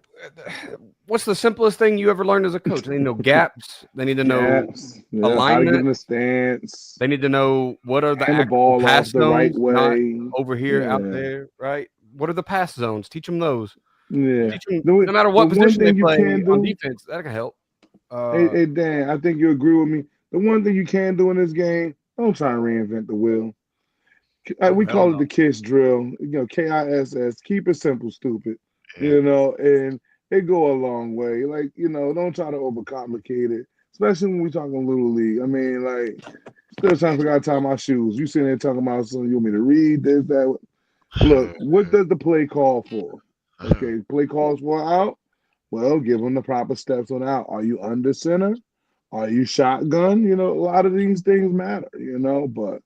what's the simplest thing you ever learned as a coach. They need to know gaps. They need to know alignment. How to get in the stance. They need to know what are the ball pass off the right way. not over here, out there, right? What are the pass zones? Teach them those. Yeah. Teach them, no matter what position they play on defense, that can help. Hey, Dan, I think you agree with me. The one thing you can do in this game, don't try and reinvent the wheel. We call it the KISS drill. KISS. Keep it simple, stupid. And it go a long way. Like, don't try to overcomplicate it, especially when we talking little league. I mean, like, still trying to figure out how to tie my shoes. You sitting there talking about something you want me to read this, that. Look, what does the play call for? Okay, play calls for out. Well, give them the proper steps on out. Are you under center? Are you shotgun? A lot of these things matter, but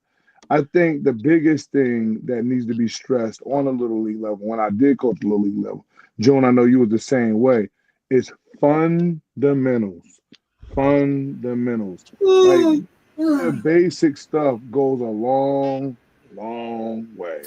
I think the biggest thing that needs to be stressed on a little league level, when I did coach the little league level, Joan, I know you was the same way, is fundamentals. Fundamentals. Like, the basic stuff goes a long, long way.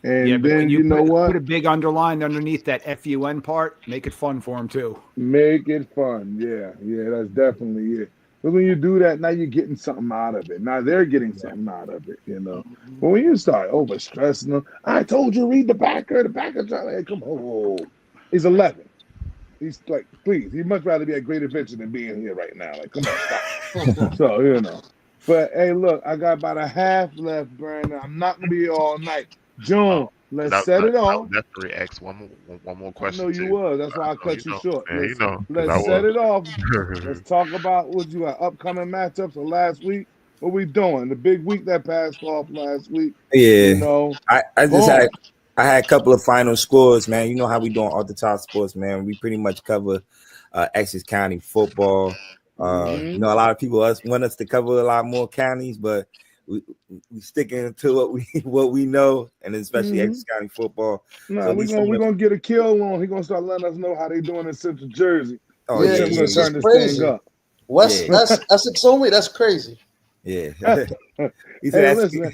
And but then when you know put what? a big underline underneath that FUN part, make it fun for them too. Make it fun. Yeah, that's definitely it. But when you do that, now you're getting something out of it. Now they're getting something out of it, you know. But when you start overstressing them, I told you read the backer. The backer trying to come on. He's 11. He's like, please, he'd much rather be at Great Adventure than being here right now. Like, come on, stop. So, you know. But hey, look, I got about a half left, Brandon. I'm not gonna be here all night. June, let's set it off. Definitely ask one more I question know you too. was. That's why I cut you know, short. man, because Let's I set was. it off. Let's talk about what you got upcoming matchups of last week. What we doing? The big week that passed off last week. Yeah, You know, I just boom. had a couple of final scores, man. You know how we doing off the top sports, man. We pretty much cover Essex County football. You know, a lot of people want us to cover a lot more counties, but we sticking to what we know, and especially Essex County football. No, So we're gonna get a kill on. He's gonna start letting us know how they doing in Central Jersey. Oh Yeah, yeah, Tim's gonna it's turn just this crazy. thing up. West, Yeah. that's Essex only. That's crazy. Yeah. Hey, listen.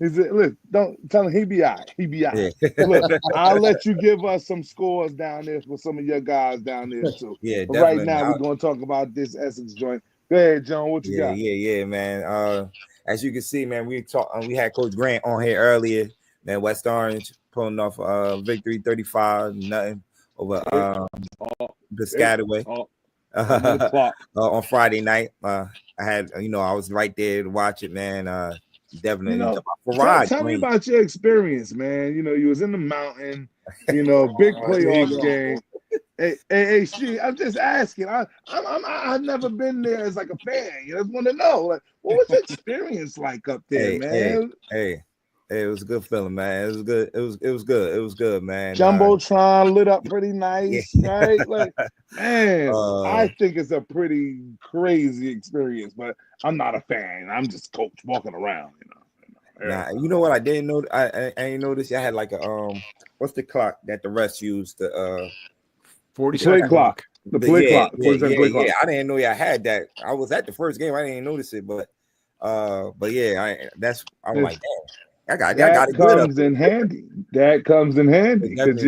Look, don't tell him he be all right. He be all right. Yeah. Look, I'll let you give us some scores down there for some of your guys down there too. Yeah, But right definitely. now, we're gonna talk about this Essex joint. Go ahead, John. What you got? Yeah, man. As you can see, man, we had Coach Grant on here earlier. Man, West Orange pulling off victory 35-0 over Piscataway. On Friday night. I was right there to watch it, man. Definitely. Tell me about your experience, man. You know, you was in the mountain. You know, big playoff game. Hey, I'm just asking. I've never been there as like a fan. You just want to know, like, what was the experience like up there, man? Hey, it was a good feeling, man. It was good. It was good. It was good, man. Jumbotron lit up pretty nice, right? Like, man, I think it's a pretty crazy experience, but I'm not a fan. I'm just coach walking around, you know. Nah, you know what? I didn't know. I didn't notice. I had like a what's the clock that the refs used? The 40-second clock. The play clock. Yeah. I didn't know y'all had that. I was at the first game. I didn't notice it, but yeah, I'm like, damn, I got it good up there. That comes in handy because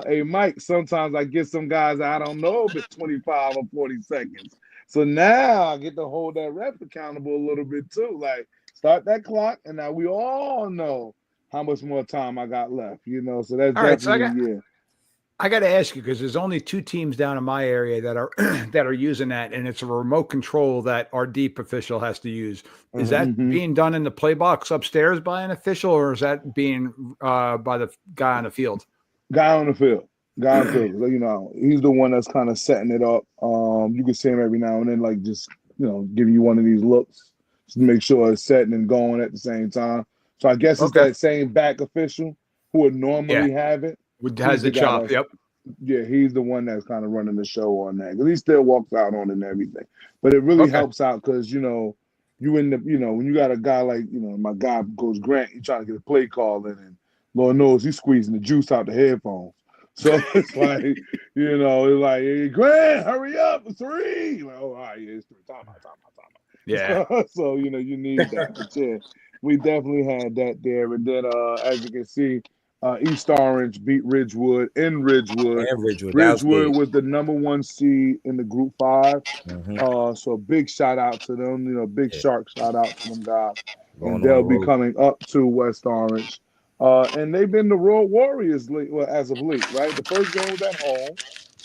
hey Mike, sometimes I get some guys I don't know if it's 25 or 40 seconds. So now I get to hold that ref accountable a little bit too. Like, start that clock, and now we all know how much more time I got left. You know, so that's definitely I got to ask you, because there's only 2 teams down in my area that are that are using that, and it's a remote control that our deep official has to use. Is that being done in the play box upstairs by an official, or is that being by the guy on the field? Guy on the field. You know, he's the one that's kind of setting it up. You can see him every now and then, like, just, you know, giving you one of these looks to make sure it's setting and going at the same time. So I guess it's that same back official who would normally have it. Has the chop, yep. Yeah, he's the one that's kind of running the show on that, because he still walks out on it and everything. But it really helps out because, you know, when you got a guy like, you know, my guy Coach Grant, he's trying to get a play call in, and Lord knows he's squeezing the juice out the headphones. So it's like, you know, it's like, hey, Grant, hurry up, 3. Like, oh, all right, yeah, it's 3. Time out. Yeah. So, you know, you need that. But yeah, we definitely had that there. And then, as you can see, East Orange beat Ridgewood in Ridgewood. Ridgewood was the number 1 seed in the Group 5. So a big shout out to them. You know, big shark shout out to them guys. And they'll be coming up to West Orange. And they've been the Royal Warriors as of late, right? The first game was at home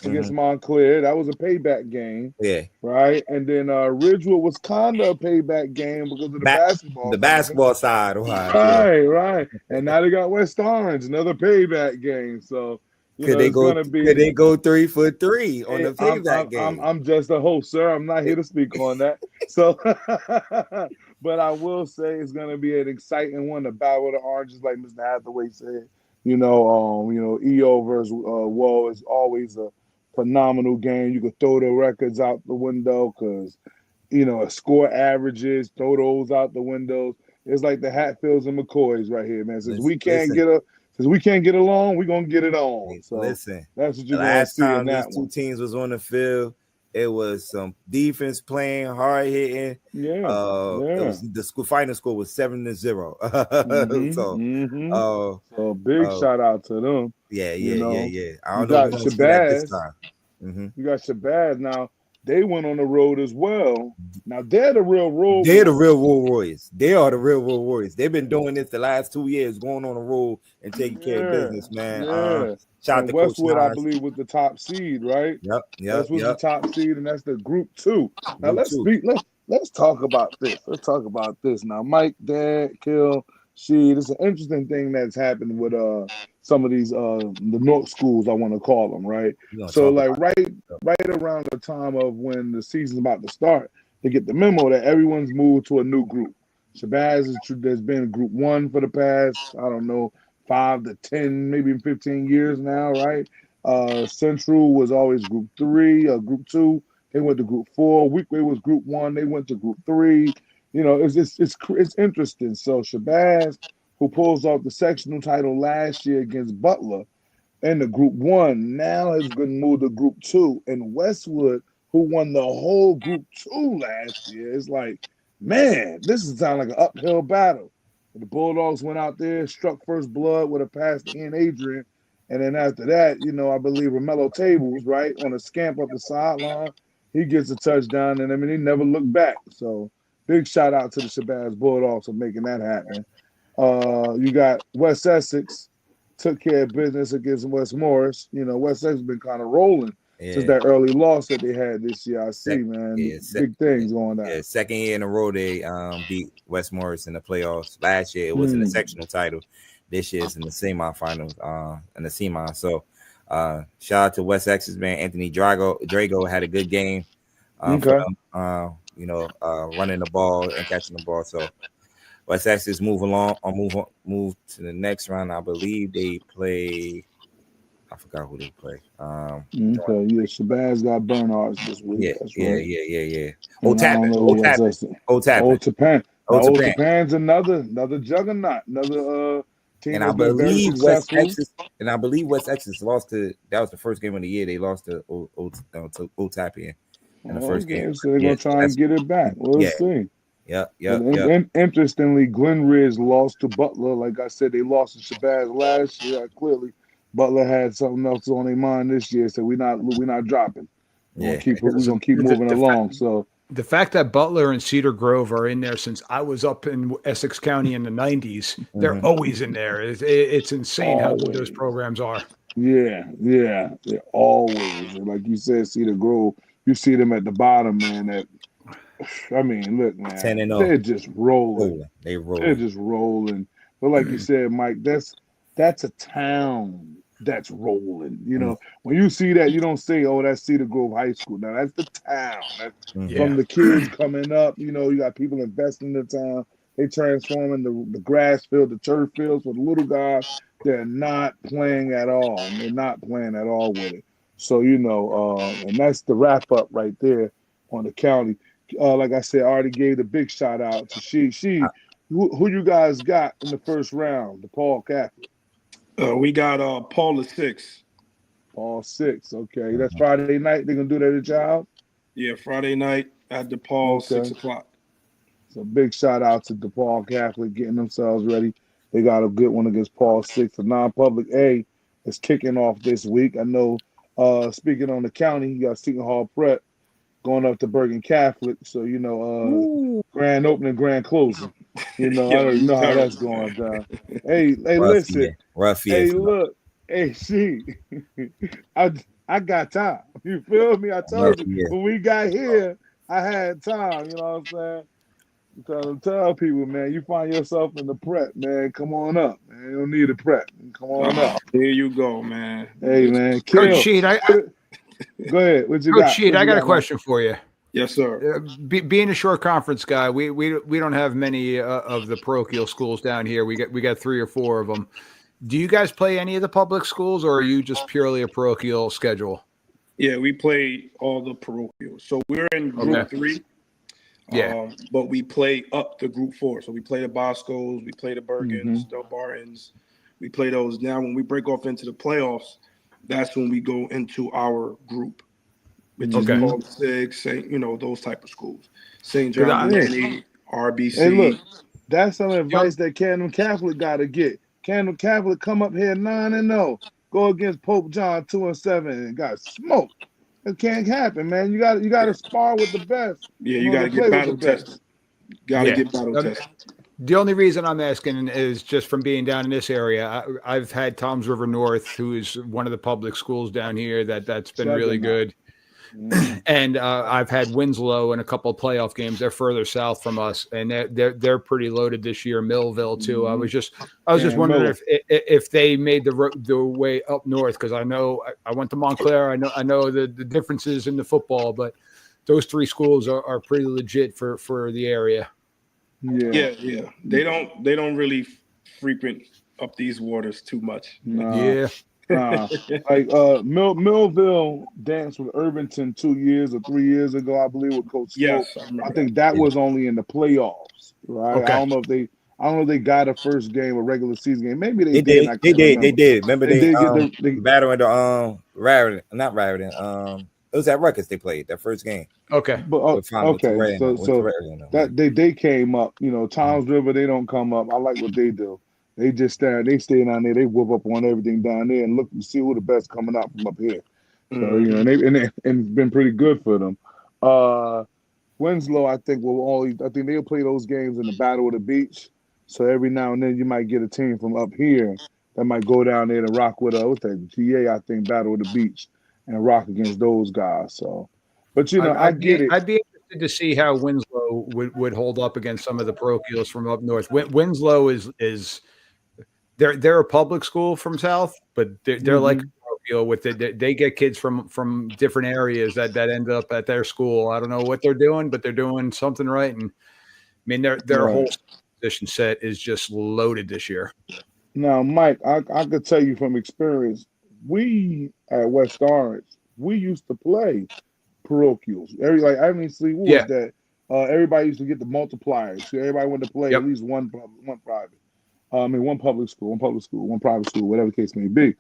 against Montclair. That was a payback game. Yeah. Right. And then Ridgewood was kind of a payback game because of the basketball. The basketball side. Right. And now they got West Orange, another payback game. So could they go 3 for 3 on the payback game? I'm just a host, sir. I'm not here to speak on that. So but I will say it's gonna be an exciting one. The battle of the oranges, like Mr. Hathaway said. EO versus Woe is always a phenomenal game. You could throw the records out the window because, you know, score averages, throw those out the windows. It's like the Hatfields and McCoys right here, man. Since we can't get along, we're gonna get it on. So listen, that's what you're gonna see in that these 2 teams was on the field. It was some defense playing, hard hitting. Yeah, It yeah. was the final score was 7-0. So, So big shout out to them. yeah. I You don't know if got we're gonna see that this Shabazz. time. Mm-hmm. You got Shabazz. Now they went on the road as well. Now they're the real road. They're the real Road Warriors. They are the real Road Warriors. They've been doing this the last 2 years, going on the road and taking care of business, man. Yeah. Shout out And to Coach Westwood, I Nines. believe, was the top seed, right? Yep. Westwood's the top seed, and that's the Group 2. Now Group two. let's talk about this. Let's talk about this now. Mike, Dad, Kill, Sheed. It's an interesting thing that's happened with some of these the North schools, I want to call them, right? So like right around the time of when the season's about to start, they get the memo that everyone's moved to a new group. Shabazz has been Group 1 for the past, I don't know, 5 to 10, maybe 15 years now, right? Central was always Group 3 or Group 2. They went to Group 4. Weekway was Group 1. They went to Group 3. You know, it's interesting. So Shabazz, who pulls off the sectional title last year against Butler in the Group 1, now has been moved to Group 2. And Westwood, who won the whole Group 2 last year, is like, man, this is sound like an uphill battle. The Bulldogs went out there, struck first blood with a pass to Ian Adrian. And then after that, you know, I believe Romello Tables, right, on a scamp up the sideline, he gets a touchdown, and I mean, he never looked back. So big shout out to the Shabazz Bulldogs for making that happen. You got West Essex, took care of business against West Morris. You know, West Essex has been kind of rolling since that early loss that they had this year. I see, man. Big things going on. Yeah, second year in a row they beat West Morris in the playoffs. Last year it was in the sectional title. This year it's in the semifinals, in the semi. So shout out to West Essex, man. Anthony Drago had a good game for them, you know, running the ball and catching the ball. So West Essex move along or move to the next round. I believe they play. I forgot who they play. Shabazz got Bernards this week. Yeah, that's yeah, right. yeah. Old Tapan's another juggernaut, another team. And I believe West Texas lost to. That was the first game of the year. They lost to Old Tapan in the first game. So they're gonna try and get it back. We'll see. Yeah. Interestingly, Glen Ridge lost to Butler. Like I said, they lost to Shabazz last year. Clearly, Butler had something else on their mind this year, so we're not dropping. We're gonna keep moving along. So the fact that Butler and Cedar Grove are in there since I was up in Essex County in the 90s, they're always in there. It's insane how good those programs are. Yeah, they're always. Like you said, Cedar Grove, you see them at the bottom, man. I mean, look, man, 10-0. They're just rolling. They're just rolling. But like you said, Mike, that's a town that's rolling. You know, when you see that, you don't say, "Oh, that's Cedar Grove High School." Now that's the town. That's from the kids coming up. You know, you got people investing in the town. They transforming the grass field, the turf fields for the little guys. They're not playing at all. They're not playing at all with it. So you know, and that's the wrap up right there on the county. Like I said, I already gave the big shout out to she. Who you guys got in the first round? DePaul Catholic. We got Paul the 6th. Paul 6. Okay, that's Friday night. They're gonna do that at your house? Yeah, Friday night at DePaul, 6 o'clock. So big shout out to DePaul Catholic getting themselves ready. They got a good one against Paul 6. The non-public A is kicking off this week. I know. Speaking on the county, you got Seton Hall Prep going up to Bergen Catholic. So you know, grand opening, grand closing. You know, I already know how that's going down. Hey, listen. Rough year. Hey, look. Hey, I got time. You feel me? I told you when we got here, I had time. You know what I'm saying? I'm trying to tell people, man, you find yourself in the prep, man. Come on up, man. You don't need a prep. Come on up. Here you go, man. Hey, man. Coach Sheed, go ahead. What you Coach got? Sheed, I got a question for you. Yes, sir. Being a short conference guy, we don't have many of the parochial schools down here. We got 3 or 4 of them. Do you guys play any of the public schools, or are you just purely a parochial schedule? Yeah, we play all the parochials. So we're in Group 3. Yeah. But we play up to Group 4. So we play the Boscos, we play the Bergens, the Bartons. We play those. Now, when we break off into the playoffs, that's when we go into our group. which is Okay. Pog 6, those type of schools. St. Good John eye. Vianney, RBC. Hey, look, that's some advice that Camden Catholic got to get. Camden Catholic come up here 9-0, go against Pope John 2-7, and got smoked. It can't happen, man. You got to spar with the best. Yeah, in you got order to play get with the battle best. tested. Got to get battle tested. The only reason I'm asking is just from being down in this area. I've had Toms River North, who is one of the public schools down here that's been really good. And I've had Winslow in a couple of playoff games. They're further south from us, and they're pretty loaded this year. Millville too. I was just wondering if they made the way up north, because I know I went to Montclair. I know the differences in the football, but those three schools are pretty legit for the area. Yeah. They don't really frequent up these waters too much. Like Millville danced with Irvington 2 years or 3 years ago, I believe, with Coach Smoke. I think that was only in the playoffs, right? Okay. I don't know if they got a first game, a regular season game. Maybe they did. They did. Remember they battling the Raritan, not Raritan. It was at Rutgers they played that first game. Okay. But okay, so that they came up. Toms River, they don't come up. I like what they do. They just stay down there. They whoop up on everything down there and look to see who the best coming out from up here. So and it's been pretty good for them. Winslow, I think they'll play those games in the Battle of the Beach. So every now and then you might get a team from up here that might go down there to rock with GA. I think Battle of the Beach and rock against those guys. So, but I get it. I'd be interested to see how Winslow would hold up against some of the parochials from up north. Winslow is. They're a public school from south, but they're like a parochial with it. They get kids from different areas that end up at their school. I don't know what they're doing, but they're doing something right. And I mean, their whole position set is just loaded this year. Now, Mike, I could tell you from experience, we at West Orange, we used to play parochials. That everybody used to get the multipliers. So everybody wanted to play at least one private. One public school, one private school, whatever the case may be.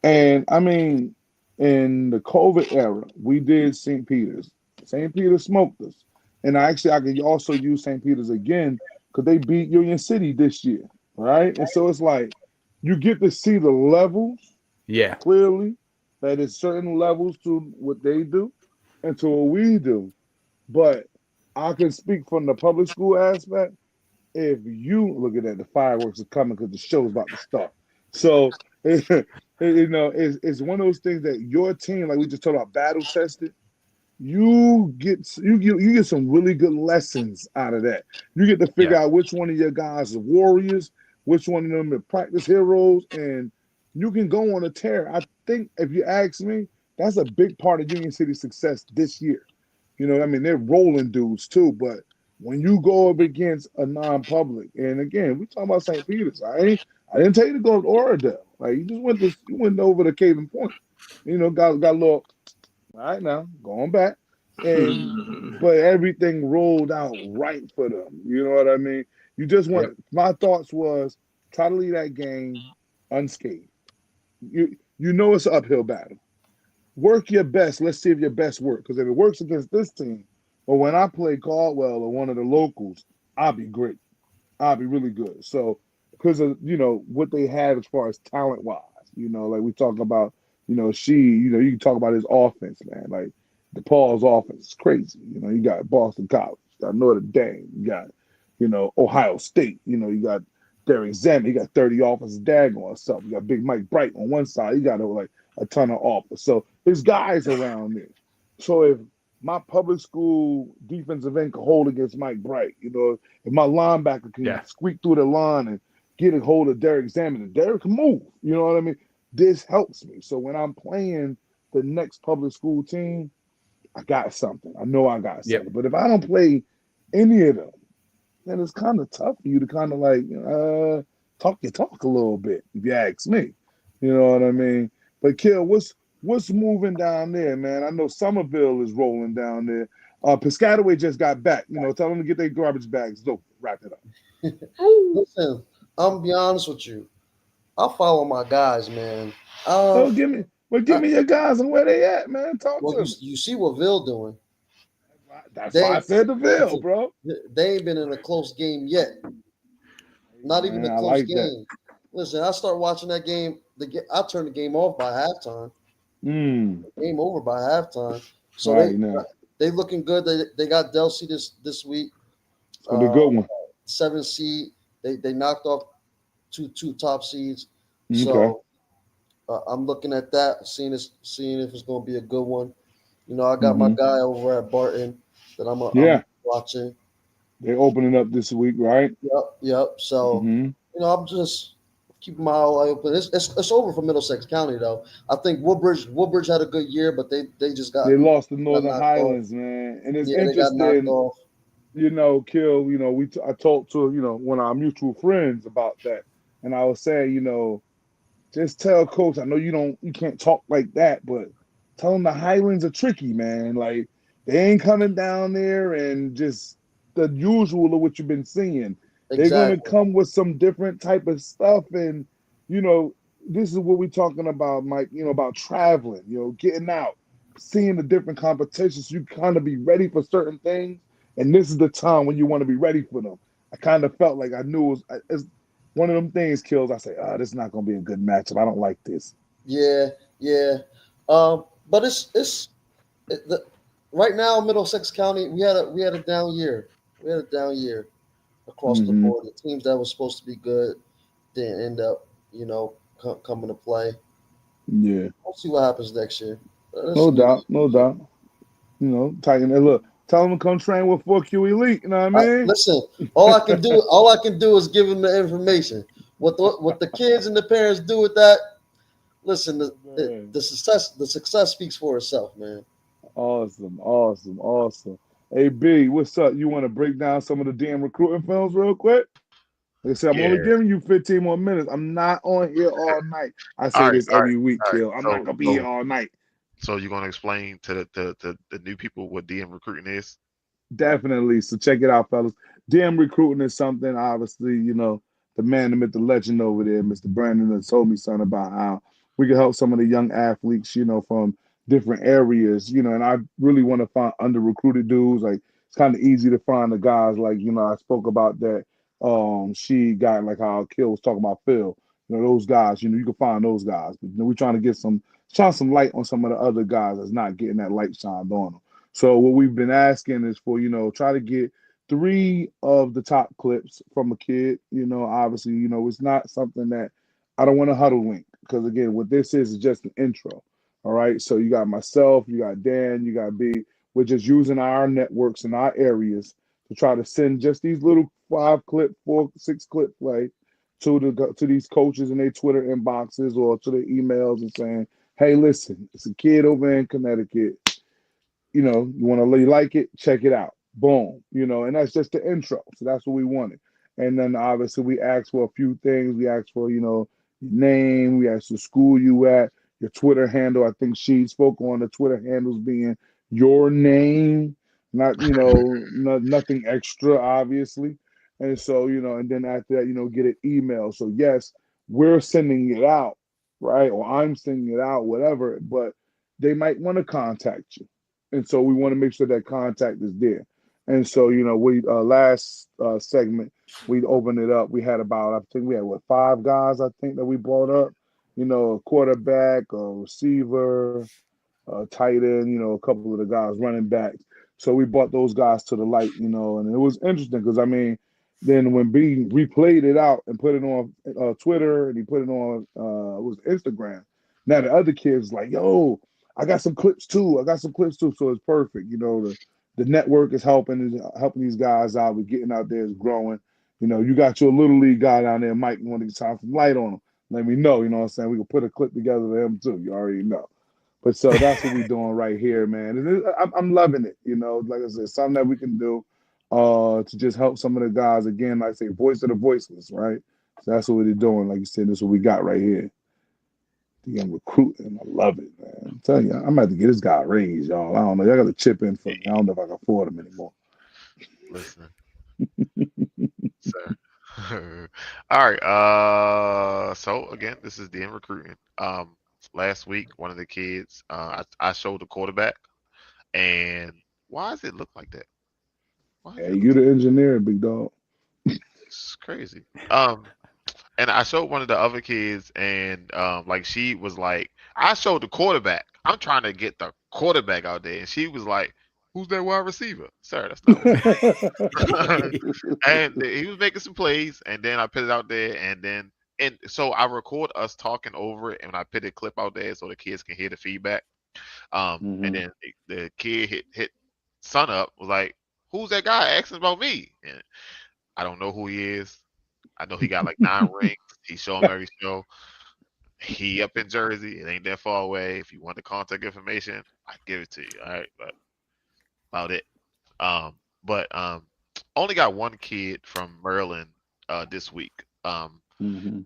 And I mean, in the COVID era, we did St. Peter's. St. Peter's smoked us. And I could also use St. Peter's again because they beat Union City this year, right? And so it's like you get to see the levels clearly, that is certain levels to what they do and to what we do. But I can speak from the public school aspect. If you look at that, the fireworks are coming because the show's about to start. So, it's one of those things that your team, like we just talked about, battle tested. You get some really good lessons out of that. You get to figure out which one of your guys are warriors, which one of them are practice heroes, and you can go on a tear. I think if you ask me, that's a big part of Union City's success this year. They're rolling dudes too, but when you go up against a non-public, and again, we talking about St. Peter's. I didn't tell you to go to Oradell. Like you went over to Caven Point. Got a little. All right, now going back, but everything rolled out right for them. You know what I mean? You just want. My thoughts was try to leave that game unscathed. It's an uphill battle. Work your best. Let's see if your best works. Because if it works against this team. But when I play Caldwell or one of the locals, I'll be great. I'll be really good. So, because of, what they have as far as talent-wise, like we talk about, you can talk about his offense, man. Like, DePaul's offense is crazy. You got Boston College, you got Notre Dame, you got, Ohio State, you got Derek Zeman, you got 30 offensive daggone or something. You got Big Mike Bright on one side, you got a ton of offers. So, there's guys around there. So, if my public school defensive end can hold against Mike Bright. If my linebacker can squeak through the line and get a hold of Derek Zeman, and Derek can move. You know what I mean? This helps me. So when I'm playing the next public school team, I got something. I know I got something. But if I don't play any of them, then it's kind of tough for you to kind of talk your talk a little bit, if you ask me. You know what I mean? But Kill, what's moving down there, man? I know Somerville is rolling down there. Piscataway just got back. Tell them to get their garbage bags. So wrap it up. Listen, I'm gonna be honest with you. I follow my guys, man. Give me But give me your guys and where they at, man. Talk Well, to me. you see what Ville doing. That's why I said the Ville, bro. They ain't been in a close game yet. Not even a close game. Listen, I start watching that game. I turned the game off by halftime. Game over by halftime. So they looking good. They got Delsey this week. So the good one. 7 seed. They knocked off two top seeds. Okay. So I'm looking at that, seeing if it's going to be a good one. You know, I got my guy over at Barton that I'm watching. They're opening up this week, right? Yep. So you know, I'm just keeping my eye open. It's over for Middlesex County though. I think Woodbridge had a good year, but they lost the Northern Highlands, man, and it's interesting. You know, Kill. You know, I talked to one of our mutual friends about that, and I was saying, just tell Coach. I know you can't talk like that, but tell him the Highlands are tricky, man. Like they ain't coming down there and just the usual of what you've been seeing. Exactly. They're gonna come with some different type of stuff, and this is what we're talking about, Mike. About traveling, getting out, seeing the different competitions. You kind of be ready for certain things, and this is the time when you want to be ready for them. I kind of felt like I knew it was one of them things. Kills. I say, this is not gonna be a good matchup. I don't like this. Yeah. But it's right now Middlesex County. We had a down year. We had a down year across the board. The teams that were supposed to be good didn't end up, coming to play. Yeah. We'll see what happens next year. No doubt. Tighten it. Look, tell them to come train with 4Q Elite. You know what I mean? Listen, all I can do is give them the information. What the kids and the parents do with that. Listen, the success speaks for itself, man. Awesome. Hey B, what's up? You want to break down some of the damn recruiting films real quick? Like I said, I'm only giving you 15 more minutes. I'm not on here all night. I say this every week, Kill. I'm not gonna be here all night. So you're gonna explain to the new people what DM recruiting is? Definitely. So check it out, fellas. DM recruiting is something, obviously, the man, the myth, the legend over there, Mr. Brandon, has told me something about how we can help some of the young athletes, from different areas, and I really want to find under recruited dudes. Like it's kind of easy to find the guys like, I spoke about that she guy, like how Kill was talking about Phil. Those guys, you can find those guys. But, we're trying to get some light on some of the other guys that's not getting that light shined on them. So what we've been asking is for, try to get 3 of the top clips from a kid. Obviously, it's not something that I don't want to huddle link because again, what this is just an intro. All right. So you got myself, you got Dan, you got B. We're just using our networks in our areas to try to send just these little 5-clip, 4, 6-clip play to these coaches in their Twitter inboxes or to their emails and saying, hey, listen, it's a kid over in Connecticut. You want to like it, check it out. Boom. And that's just the intro. So that's what we wanted. And then obviously we asked for a few things. We asked for, your name. We asked the school you at, your Twitter handle. I think she spoke on the Twitter handles being your name, not, nothing extra, obviously. And so, and then after that, get an email. So yes, we're sending it out, right? Or I'm sending it out, whatever, but they might want to contact you. And so we want to make sure that contact is there. And so, we last segment, we opened it up. We had I think we had 5 guys, I think, that we brought up, a quarterback, a receiver, a tight end, a couple of the guys running backs. So we brought those guys to the light, and it was interesting because, then when B replayed it out and put it on Twitter and he put it on was Instagram, now the other kids like, yo, I got some clips too. So it's perfect. The network is helping these guys out. We're getting out there, it's growing. You got your little league guy down there, Mike. You want to shine some light on him? Let me know. You know what I'm saying? We can put a clip together to him too. You already know. But so that's what we're doing right here, man. And I'm loving it. Like I said, something that we can do to just help some of the guys. Again, like I say, voice of the voiceless, right? So that's what we're doing. Like you said, this is what we got right here. I'm recruiting. I love it, man. I'm telling you, I'm about to get this guy a raise, y'all. I don't know. Y'all got to chip in for me. I don't know if I can afford him anymore. Listening. Sir. All right. So again, this is DM recruiting. last week. One of the kids, I showed the quarterback, and why does it look like that? Why does Hey, it you look? the engineer, big dog. It's crazy. And I showed one of the other kids, and like she was like, I showed the quarterback. I'm trying to get the quarterback out there, and she was like, "Who's that wide receiver, sir? That's not what." And he was making some plays, and then I put it out there, and so I record us talking over it, and I put a clip out there so the kids can hear the feedback. And Mhm. then the kid hit son up was like, "Who's that guy asking about me?" And I don't know who he is. I know he got like 9 rings. He show him every show. He up in Jersey. It ain't that far away. If you want the contact information, I give it to you. All right, but about it. But only got one kid from Maryland this week. Mhm.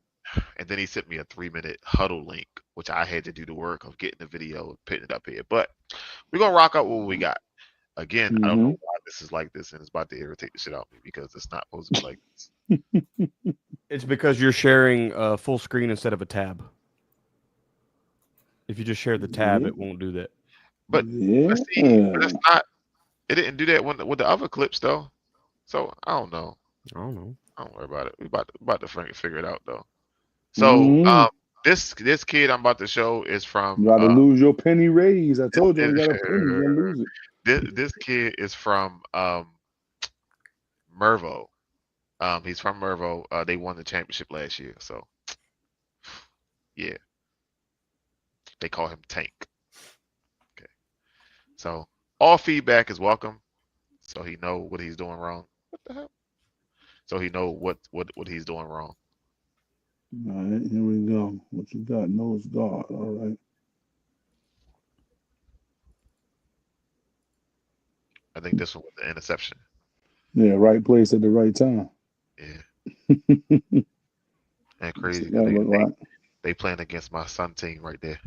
And then he sent me a 3-minute huddle link, which I had to do the work of getting the video and putting it up here. But we're gonna rock out what we got. Again, I don't know Mhm. why this is like this, and it's about to irritate the shit out of me because it's not supposed to be like this. It's because you're sharing a full screen instead of a tab. If you just share the tab, Yeah. it won't do that. But Yeah. see, but it's not. It didn't do that with the other clips though. So I don't know. I don't know. I don't worry about it. We about to figure it out though. So Mhm. this kid I'm about to show is You from got to lose your penny raise. I told you, this, you got a penny. You're gonna lose it. this kid is from Mervo. He's from Mervo. They won the championship last year. So yeah, they call him Tank. Okay. So all feedback is welcome. So he know what he's doing wrong. What the hell? So he know what he's doing wrong. All right, here we go. What you got? Nose guard. All right. I think this one was the interception. Yeah, right place at the right time. Yeah, and What's crazy that because look like? they playing against my son team right there.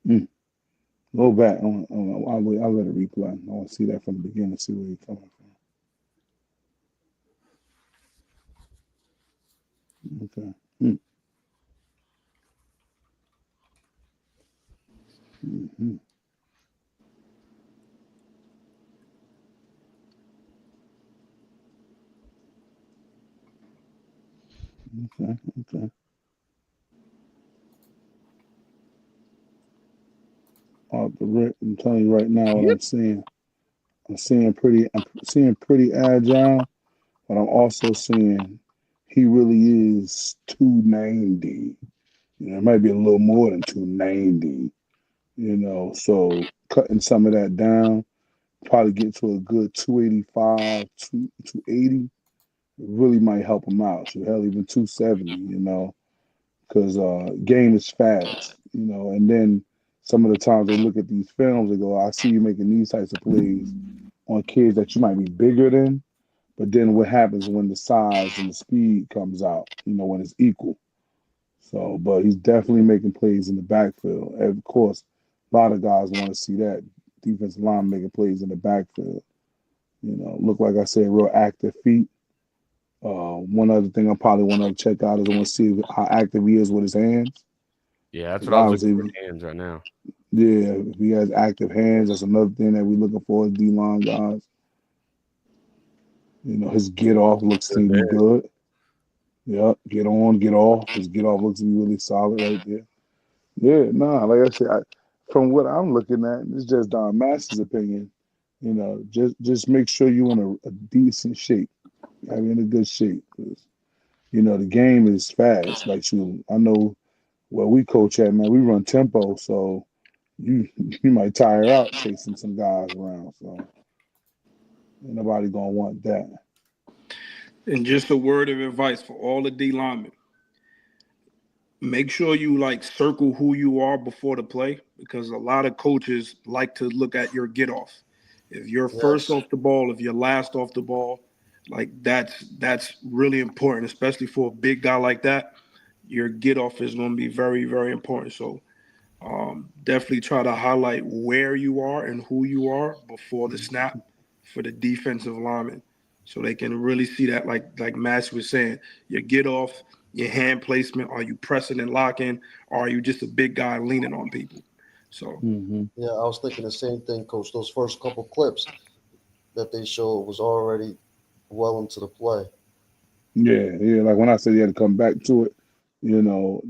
Mm. Go back. I'll let it replay. I want to see that from the beginning. See where you're coming from. Okay. Mm. Mhm. Okay. Okay. Off the rip, I'm telling you right now what I'm seeing. I'm seeing pretty agile, but I'm also seeing he really is 290. You know, it might be a little more than 290. You know, so cutting some of that down, probably get to a good 285, 280, really might help him out. So hell, even 270. You know, because game is fast. You know, and then some of the times they look at these films, they go, "I see you making these types of plays on kids that you might be bigger than." But then what happens when the size and the speed comes out, you know, when it's equal. So, but he's definitely making plays in the backfield. And of course, a lot of guys want to see that defensive line making plays in the backfield. You know, look like I said, real active feet. One other thing I probably want to check out is I want to see how active he is with his hands. Yeah, that's Because what I was looking for. obviously, Hands right now. yeah, if he has active hands, that's another thing that we're looking for as D line guys. You know, his get off looks to be good. Yep, get on, get off. His get off looks to be really solid right there. Yeah, nah, like I said, from what I'm looking at, it's just Don Mass's opinion. You know, just make sure you're in a decent shape. I mean, in a good shape. 'Cause, you know, the game is fast. Like, I know where we coach at, man, we run tempo, so you you might tire out chasing some guys around. So ain't nobody gonna want that. And just a word of advice for all the D linemen. Make sure you like circle who you are before the play because a lot of coaches like to look at your get off. If you're first Yes. off the ball, if you're last off the ball, like that's really important, especially for a big guy like that. Your get off is going to be very, very important. So definitely try to highlight where you are and who you are before the snap for the defensive lineman. so they can really see that, like Max was saying, your get off, your hand placement. Are you pressing and locking, or are you just a big guy leaning on people? So Yeah, I was thinking the same thing, Coach. Those first couple clips that they showed was already well into the play. Yeah. Like when I said you had to come back to it,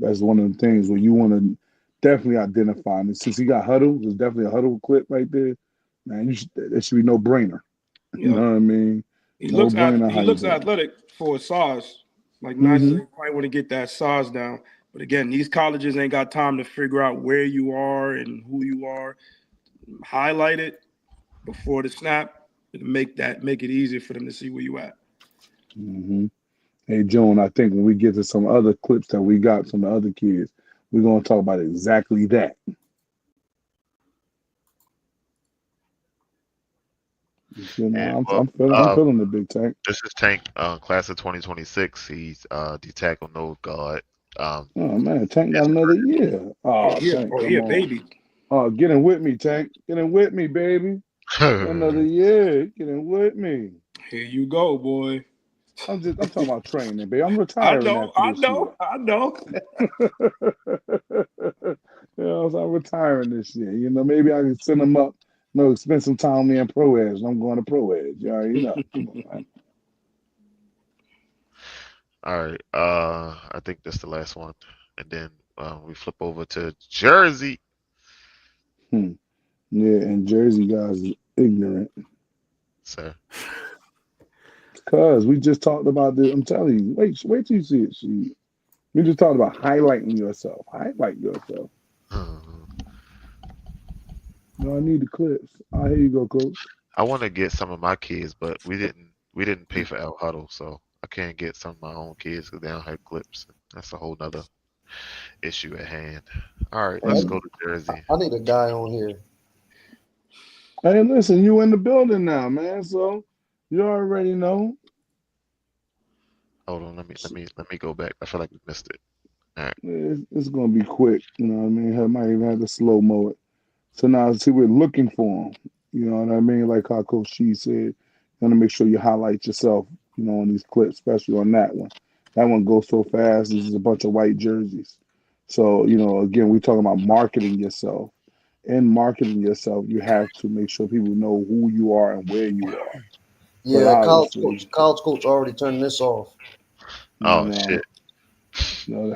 that's one of the things where you want to definitely identify. And since he got huddle, there's definitely a huddle clip right there. Man, that should be no brainer. You yeah, know what I mean? he No looks brainer he how you looks do it. athletic for his size. Like Max Mm-hmm. said, probably want to get that size down. But again, these colleges ain't got time to figure out where you are and who you are. Highlight it before the snap and make it easier for them to see where you at. Mm-hmm. Hey, Joan, I think when we get to some other clips that we got from the other kids, we're going to talk about exactly that. Yeah, I'm feeling the big tank. this is Tank, class of 2026. He's the tackle nose guard. Oh man, Tank got another year. Oh, Tank, come on. Baby. Oh, get in with me, Tank. Get in with me, baby. Another year. Get in with me. Here you go, boy. I'm talking about training, baby. I'm I retiring know, after this year. I know. So I'm retiring this year. Maybe I can send them up. No, spend some time with me in Pro Edge. I'm going to Pro Edge. You already know. Come on, man. All right. I think that's the last one, and then we flip over to Jersey. Yeah, and Jersey guys is ignorant. Sir. Because we just talked about this. I'm telling you, wait till you see it. We just talked about highlighting yourself. Highlight yourself. No, I need the clips. Oh, here you go, Coach. I want to get some of my kids, but we didn't pay for L Huddle, so I can't get some of my own kids because they don't have clips. That's a whole nother issue at hand. All right, let's go to Jersey. I need a guy on here. Hey, listen, you in the building now, man. So you already know. Hold on, let me go back. I feel like we missed it. All right. It's gonna be quick. You know what I mean? I might even have to slow mo it. So now, see, we're looking for them. You know what I mean? Like how Coach She said, you want to make sure you highlight yourself. On these clips, especially on that one. That one goes so fast. This is a bunch of white jerseys. So again, we're talking about marketing yourself. In marketing yourself, you have to make sure people know who you are and where you are. Yeah, college coach already turned this off. Oh shit!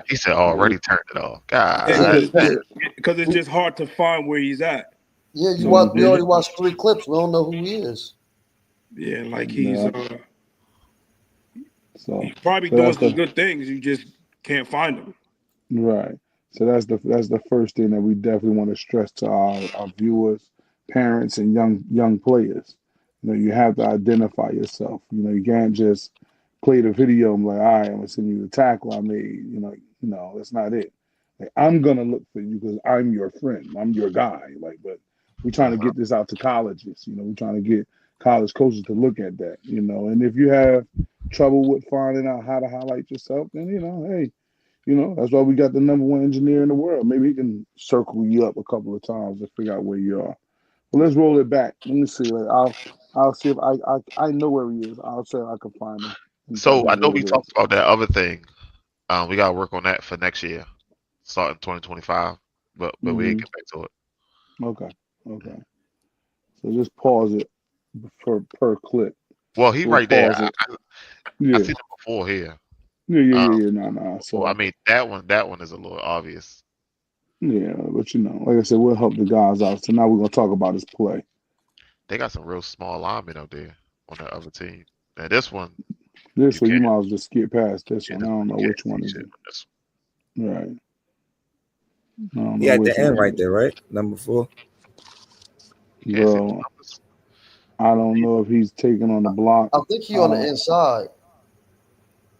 He said already turned it off. God, because it's just hard to find where he's at. Yeah, we already watched 3 clips. We don't know who he is. Yeah, like he's probably doing some good things. You just can't find him. Right. So that's the first thing that we definitely want to stress to our viewers, parents, and young players. You have to identify yourself. You can't just play the video and be like, all right, I'm gonna send you the tackle I made. No, that's not it. Like, I'm gonna look for you because I'm your friend. I'm your guy. But we're trying to get this out to colleges. We're trying to get college coaches to look at that. And if you have trouble with finding out how to highlight yourself, then hey. That's why we got the #1 engineer in the world. Maybe he can circle you up a couple of times to figure out where you are. But let's roll it back. Let me see. I'll see if I know where he is. I'll say I can find him. So I know we talked about that other thing. We gotta work on that for next year, starting 2025. But we ain't get back to it. Okay. So just pause it per clip. Well, he right there. I seen him before here. Yeah. No. So I mean that one is a little obvious. Yeah, but like I said, we'll help the guys out. So now we're gonna talk about his play. They got some real small linemen up there on that other team. And this one, you might as well just skip past this one. I don't know which one is it. Right. Yeah, at the end right there, right? #4. Bro, I don't know if he's taking on the block. I think he's on the inside.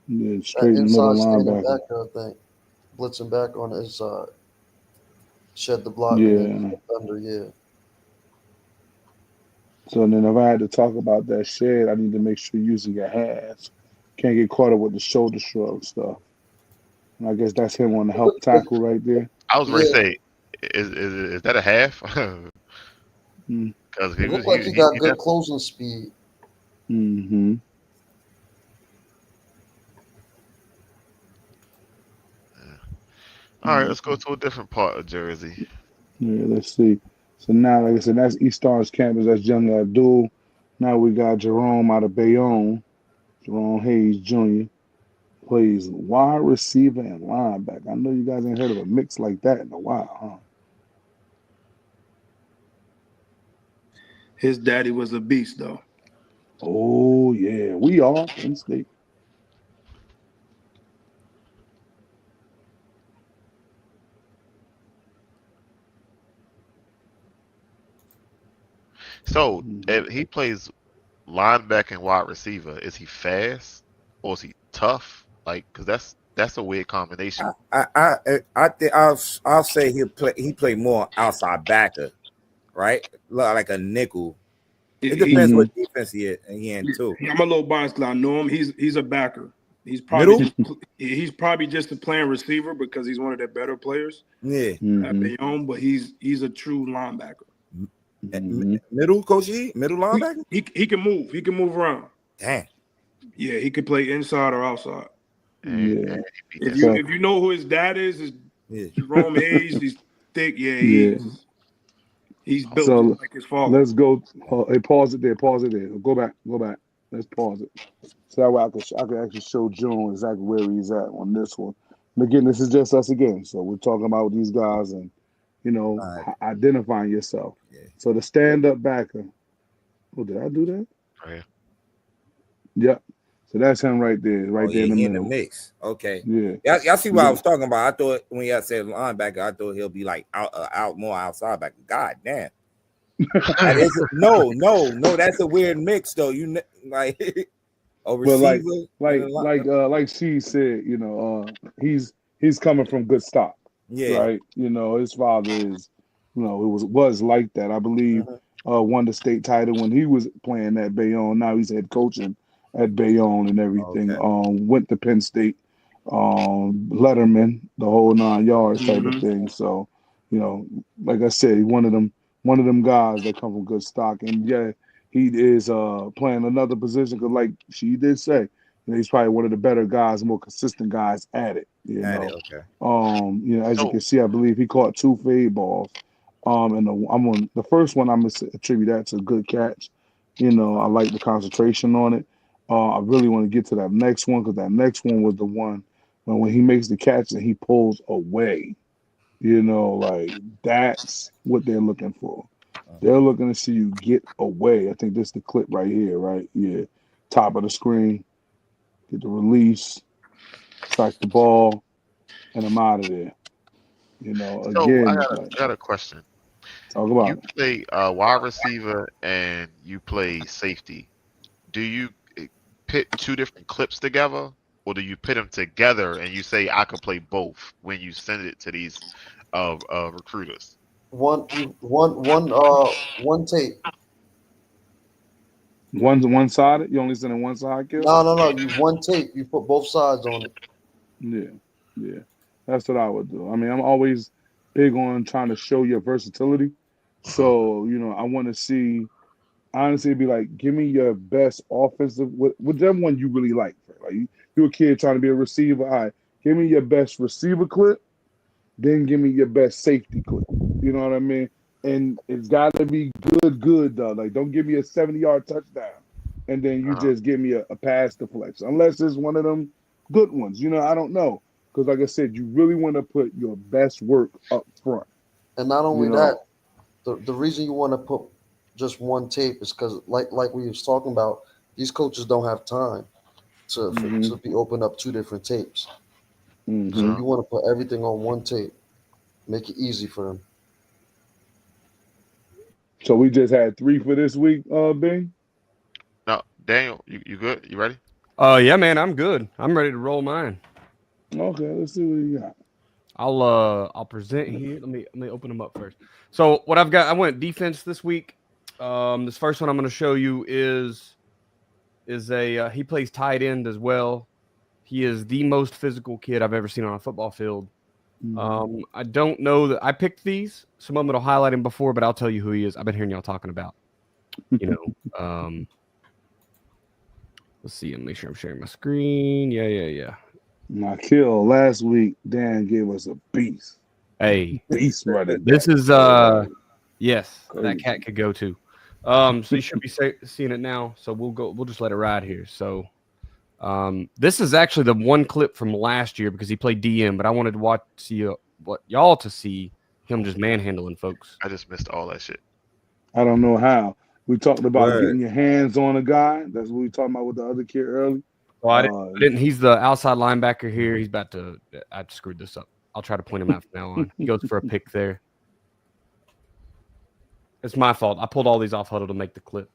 Yeah, straight in the middle linebacker. Back there, I think. Blitzing back on the inside. Shed the block. Yeah. Under, yeah. So then if I had to talk about that shed, I need to make sure you're using your hands. Can't get caught up with the shoulder shrug stuff. And I guess that's him on the help tackle right there. I was ready to say, is that a half? Because it looked like he got good closing speed. Mm-hmm. All right, let's go to a different part of Jersey. Yeah, let's see. So now, like I said, that's East Stars campus. That's Young Abdul. Now we got Jerome out of Bayonne. Jerome Hayes Jr. plays wide receiver and linebacker. I know you guys ain't heard of a mix like that in a while, huh? His daddy was a beast, though. Oh yeah, we are Penn State. So if he plays linebacker and wide receiver, is he fast or is he tough? Like, because that's a weird combination. I think I'll say he play more outside backer, right? Like a nickel. It depends He, what defense he in too. I'm a little biased because I know him. He's a backer. He's Middle? probably just a playing receiver because he's one of their better players Yeah. at Bayonne, but he's a true linebacker. Middle, Coach E? Middle linebacker? He can move. He can move around. Damn. Yeah, he can play inside or outside. Yeah. If you know who his dad is Jerome Hayes. He's thick. Yeah, he's built So just like his father. let's go. Hey, pause it there. Pause it there. Go back. Let's pause it. So that way I could actually show June exactly where he's at on this one. And again, this is just us again. So we're talking about these guys and identifying yourself. Yeah. So the stand-up backer. Oh, did I do that? Oh, yeah. Yep. So that's him right there, right there in the he middle. in the mix. Okay. Yeah. Y'all see what I was talking about. I thought when y'all said linebacker, I thought he'll be like out more outside back. God damn. No, that's a weird mix though. You like a receiver. But like she said, he's coming from good stock. Yeah. Right. His father is, it was like that. I believe won the state title when he was playing at Bayonne. Now he's head coaching at Bayonne and everything. Okay. Went to Penn State, Letterman, the whole 9 yards type of thing. So, like I said, he's one of them guys that come from good stock. And yeah, he is playing another position because, like she did say, he's probably one of the better guys, more consistent guys at it. Okay. As you can see, I believe he caught 2 fade balls. And the first one I'm gonna attribute that to a good catch. I like the concentration on it. I really want to get to that next one because that next one was the one when he makes the catch and he pulls away. Like that's what they're looking for. They're looking to see you get away. I think this is the clip right here, right? Yeah. Top of the screen. Get the release, track the ball, and I'm out of there. Again. I got a question. Talk about you it. play wide receiver and you play safety. Do you pit 2 different clips together, or do you pit them together and you say I could play both when you send it to these recruiters? One tape. One-sided? You only sending one side, kill? No. You one tape. You put both sides on it. Yeah. That's what I would do. I mean, I'm always big on trying to show your versatility. So, I want to see, honestly, it'd be like, give me your best offensive, whichever one you really like. Like you're a kid trying to be a receiver. All right, give me your best receiver clip, then give me your best safety clip. You know what I mean? And it's got to be good though. Like, don't give me a 70-yard touchdown, and then you just give me a pass deflection. Unless it's one of them good ones. I don't know. Because like I said, you really want to put your best work up front. And not only that, the reason you want to put just one tape is because, like we was talking about, these coaches don't have time to be open up 2 different tapes. So you want to put everything on one tape, make it easy for them. So we just had 3 for this week, Bing. No, Daniel, you good? You ready? Yeah, man, I'm good. I'm ready to roll mine. Okay, let's see what you got. I'll present here. Let me open them up first. So what I've got, I went defense this week. This first one I'm going to show you is he plays tight end as well. He is the most physical kid I've ever seen on a football field. I don't know that I picked these. Some of them will highlight him before, but I'll tell you who he is. I've been hearing y'all talking about. Let's see. Make sure I'm sharing my screen. Yeah. My kill last week, Dan gave us a beast. Hey, Beast running. this back. is yes, Crazy. that cat could go too. So you should be seeing it now. So we'll just let it ride here. So this is actually the one clip from last year because he played DM, but I wanted to what y'all to see him just manhandling folks. I just missed all that shit. I don't know how. We talked about Word. getting your hands on a guy. That's what we talking about with the other kid early. Oh, I didn't. He's the outside linebacker here. He's about to. I screwed this up. I'll try to point him out from now on. He goes for a pick there. It's my fault. I pulled all these off huddle to make the clip.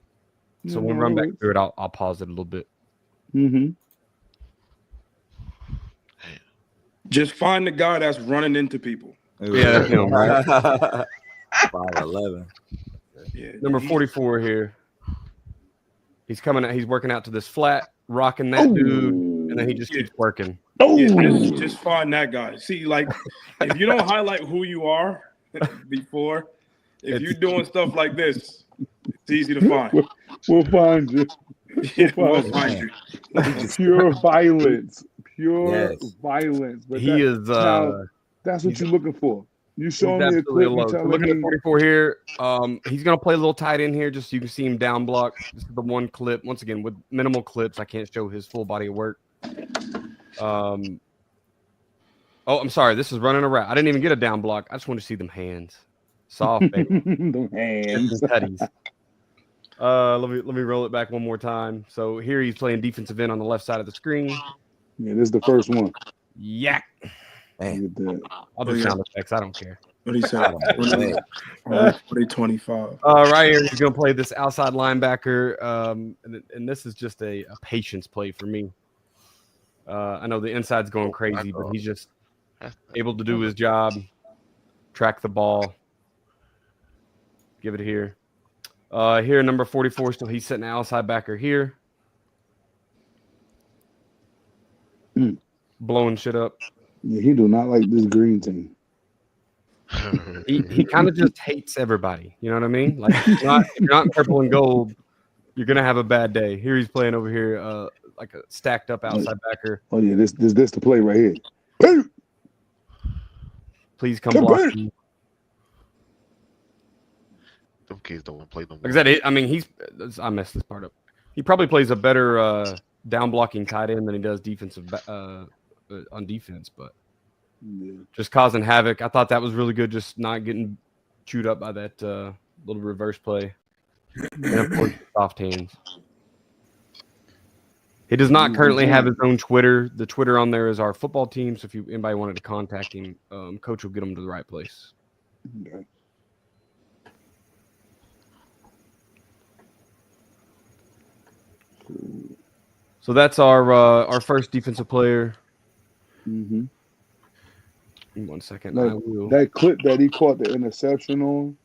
So when we run back through it, I'll pause it a little bit. Mm-hmm. Just find the guy that's running into people. Yeah, that's him, right? 5'11". Yeah, Number 44 here. He's coming out. He's working out to this flat, rocking that dude, and then he just keeps working. Yeah, just find that guy. See, like, if you don't highlight who you are before, if you're doing stuff like this, it's easy to find. We'll find you. Yeah, we'll find you. Pure violence. Yes. Violence. But He is. now, that's what you're looking for. You showing me a Absolutely clip. You low. So telling looking at me 44 here, he's going to play a little tight end here just so you can see him down block. This is the one clip. Once again, with minimal clips, I can't show his full body of work. I'm sorry. This is running a route. I didn't even get a down block. I just want to see them hands. Soft, baby. them hands. Let me roll it back one more time. So here he's playing defensive end on the left side of the screen. Yeah, this is the first one. Yak. Look at that. I'll do sound effects. I don't care. What he said? 2025. Right here, he's going to play this outside linebacker, and this is just a patience play for me. I know the inside's going crazy, but he's just able to do his job, track the ball, give it here. Here, number 44, so he's sitting outside backer here, blowing shit up. Yeah, he do not like this green team. He kind of just hates everybody. You know what I mean? Like if you're not in purple and gold, you're gonna have a bad day. Here he's playing over here, like a stacked up outside backer. Oh yeah, this the play right here. Please come block me. Them kids don't want to play them. Like that, I mean, I messed this part up. He probably plays a better down blocking tight end than he does defensive on defense, but just causing havoc. I thought that was really good, just not getting chewed up by that little reverse play. And of course, soft hands. He does not currently have his own Twitter. The Twitter on there is our football team. So if anybody wanted to contact him, Coach will get him to the right place. Okay. So that's our first defensive player. Mm-hmm. 1 second. That clip that he caught the interception on,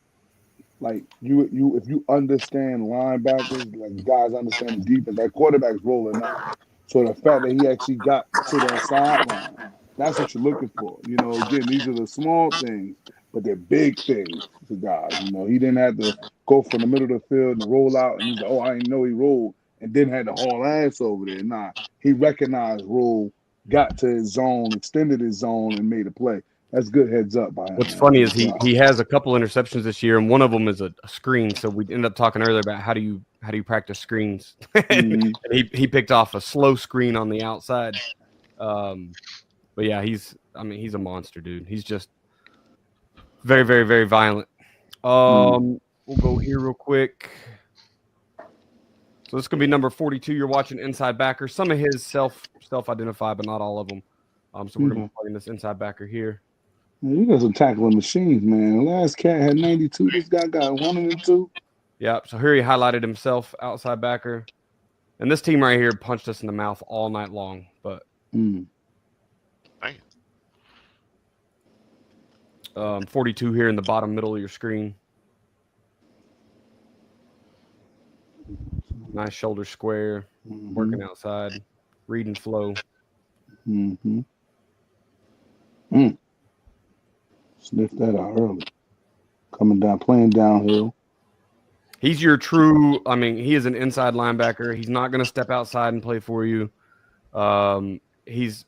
like you if you understand linebackers, like guys understand the defense, that quarterback's rolling out. So the fact that he actually got to that sideline, that's what you're looking for. You know, again, these are the small things, but they're big things for guys. You know, he didn't have to go from the middle of the field and roll out and he's like, oh, I didn't know he rolled, and then had to haul ass over there. Nah, he recognized roll, got to his zone, extended his zone, and made a play. That's good heads up by him. What's funny is he has a couple interceptions this year, and one of them is a screen. So we ended up talking earlier about how do you practice screens. And he picked off a slow screen on the outside. But yeah, he's a monster, dude. He's just very, very, very violent. We'll go here real quick. So this is gonna be number 42. You're watching inside backer. Some of his self-identified, but not all of them. So we're gonna be playing this inside backer here. Man, you got some tackling machines, man. The last cat had 92. This guy got 102. Yeah, so here he highlighted himself, outside backer. And this team right here punched us in the mouth all night long. But 42 here in the bottom middle of your screen. Nice shoulder square, working outside, reading flow. Sniff that out early. Coming down, playing downhill. He's your true, he is an inside linebacker. He's not going to step outside and play for you. he's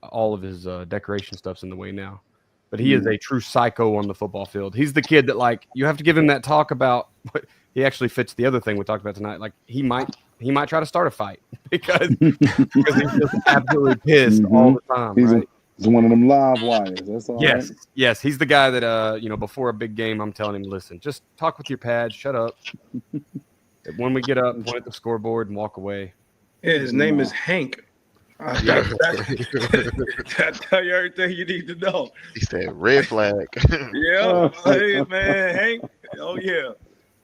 all of his decoration stuff's in the way now. But he is a true psycho on the football field. He's the kid that, like, you have to give him that talk about what he actually fits the other thing we talked about tonight. Like, he might try to start a fight because he's just absolutely pissed all the time. He's one of them live wires. That's all right. Yes. He's the guy that before a big game, I'm telling him, listen, just talk with your pad, shut up. When we get up, point at the scoreboard and walk away. Yeah, his name is Hank. That tell you everything you need to know. He said red flag. Yeah, hey man, Hank. Oh yeah.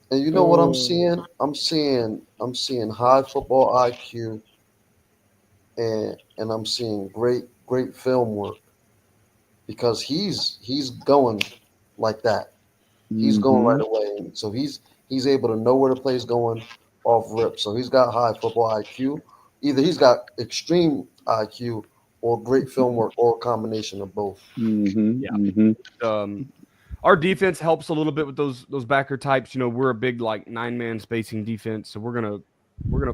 And you know what I'm seeing? I'm seeing high football IQ, and I'm seeing great film work, because he's going like that. He's going right away, so he's able to know where the play's going off rip. So he's got high football IQ. Either he's got extreme IQ or great film work, or a combination of both. Our defense helps a little bit with those backer types. We're a big, like, 9-man spacing defense, so we're gonna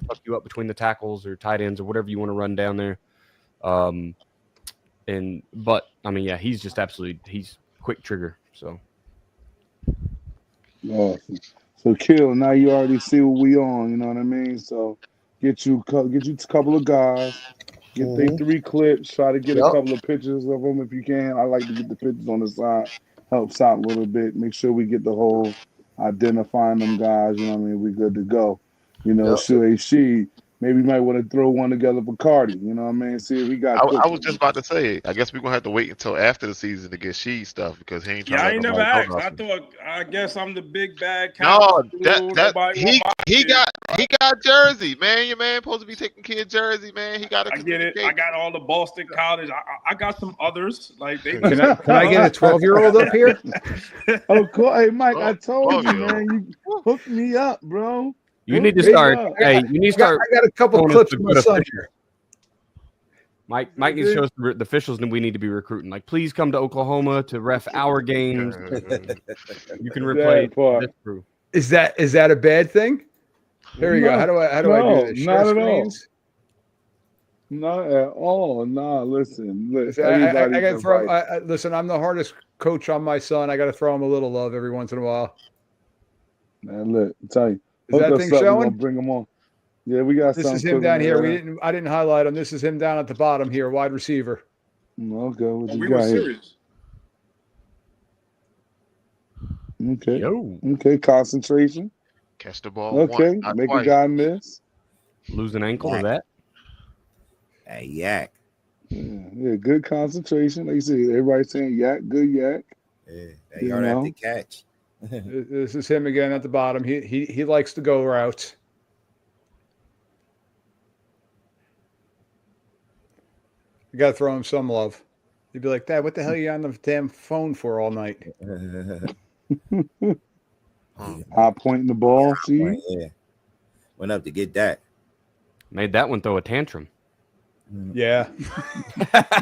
fuck you up between the tackles or tight ends or whatever you want to run down there. But I mean, yeah, he's just he's quick trigger. So. Awesome. So Kill, now you already see what we on. You know what I mean? So. Get you a couple of guys, get they 3 clips, try to get a couple of pictures of them if you can. I like to get the pictures on the side, helps out a little bit. Make sure we get the whole identifying them guys, you know what I mean? We good to go. Maybe you might want to throw one together for Cardi, you know what I mean? See if he got. I was just about to say, I guess we're gonna have to wait until after the season to get Sheed stuff, because he ain't trying to. I ain't never asked. I guess I'm the big bad. No, he got Jersey, man. Your man supposed to be taking care of Jersey, man. He got to. I get it. I got all the Boston College. I got some others like they. Can I get a 12-year-old up here? Of course, hey Mike, I told you, man. You hooked me up, bro. You need to start. Hey, you need to start. I got a couple of clips from my son here. Mike needs to show us the officials that we need to be recruiting. Like, please come to Oklahoma to ref our games. You can replace this crew. Is that a bad thing? Here we go. How do I do this? Not at all. Not at all. Nah, listen. I got to throw. Listen, I'm the hardest coach on my son. I got to throw him a little love every once in a while. Man, look, I'll tell you. Is that thing showing? Bring him on. Yeah, we got. This is him down here. I didn't highlight him. This is him down at the bottom here, wide receiver. Okay, what you we got were here? serious. Okay. Okay, concentration. Catch the ball. Okay, make a guy miss. Lose an ankle to that. Hey, yak. Yeah, good concentration. Like you said, everybody's saying yak, good yak. Yeah, that yard after catch. This is him again at the bottom. He likes to go routes. You got to throw him some love. You'd be like, Dad, what the hell are you on the damn phone for all night? High pointing the ball. See? Yeah. Went up to get that. Made that one throw a tantrum. Yeah.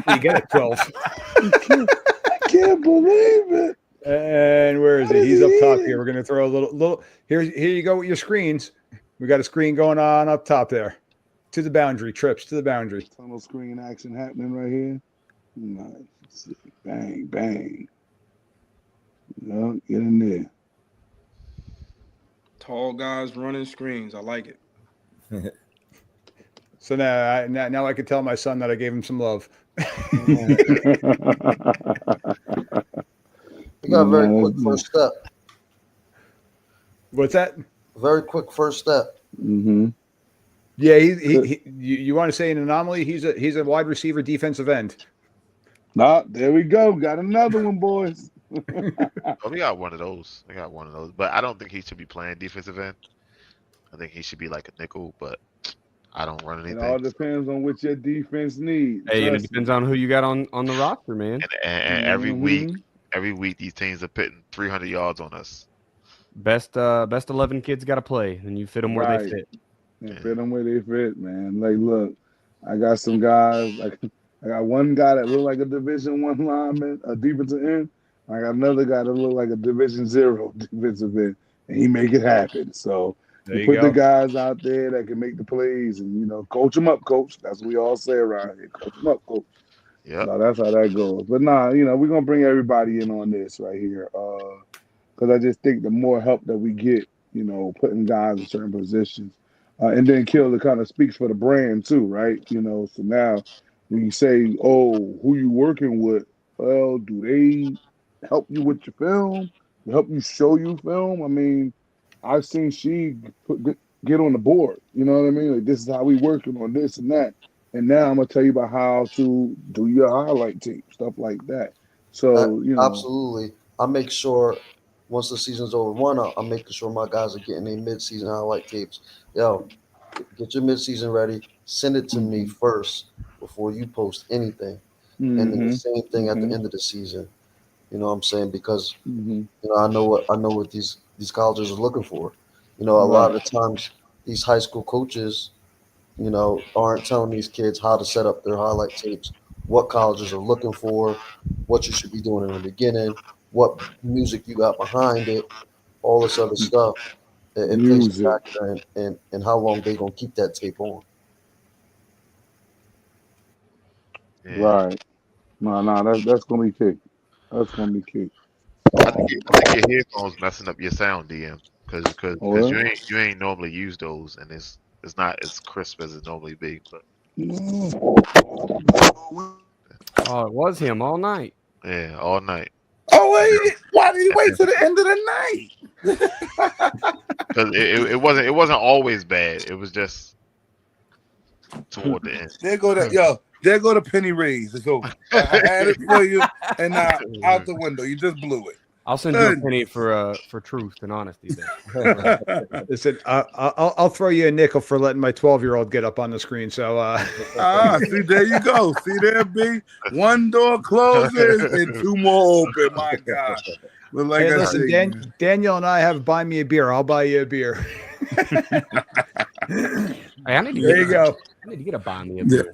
You get it 12. I can't believe it. And where is he? He's up top here. We're going to throw a little. Here you go with your screens. We got a screen going on up top there. To the boundary. Trips to the boundary. Tunnel screen action happening right here. Nice. Bang, bang. No, get in there. Tall guys running screens. I like it. So now I can tell my son that I gave him some love. You got a very quick first step. What's that? Very quick first step. Mm-hmm. Yeah, you want to say an anomaly? He's a wide receiver, defensive end. There we go. Got another one, boys. Oh, we got one of those. But I don't think he should be playing defensive end. I think he should be like a nickel, but I don't run anything. It all depends on what your defense needs. Hey, and it depends on who you got on the roster, man. And every week these teams are putting 300 yards on us. Best 11 kids got to play, and you fit them where they fit. And fit them where they fit, man. Like, look, I got some guys. I got one guy that look like a Division I lineman, a defensive end. I got another guy that look like a Division 0 defensive end, and he make it happen. So There you put the go. guys out there that can make the plays, and coach them up, coach. That's what we all say around here. Coach them up, coach. Yep. So that's how that goes. But nah, we're gonna bring everybody in on this right here. Because I just think the more help that we get, putting guys in certain positions, and then Kill, it kind of speaks for the brand too, right? So now when you say, "Oh, who you working with?" Well, do they help you with your film? Help you show you film? I mean, I've seen get on the board. You know what I mean? Like, this is how we working on this and that. And now I'm gonna tell you about how to do your highlight tape, stuff like that. So Absolutely. I make sure once the season's over, I'm making sure my guys are getting their mid-season highlight tapes. Yo, get your mid-season ready. Send it to me first before you post anything. And then the same thing at the end of the season. You know what I'm saying? Because I know what these colleges are looking for. A lot of the times these high school coaches, aren't telling these kids how to set up their highlight tapes, what colleges are looking for, what you should be doing in the beginning, what music you got behind it, all this other stuff. It plays a music, factor in how long they gonna keep that tape on. Yeah. right? No, that's gonna be key. That's gonna be key. I think your headphones messing up your sound, DM, because Well, you ain't normally use those, and it's not as crisp as it normally be. But Oh, it was him all night. yeah, all night. Oh wait, why did he wait till the end of the night? Because it wasn't always bad. It was just toward the end. there go the penny raise. It's over. I had it for you, and now out the window. You just blew it. I'll send you a penny for truth and honesty. Then. Listen, I'll throw you a nickel for letting my 12-year-old get up on the screen. So, see, there you go. See there, B. One door closes and two more open. My God. But like hey, I listen, said, Daniel and I have buy me a beer. I'll buy you a beer. Hey, I need to There you go. I need to get a buy me a beer.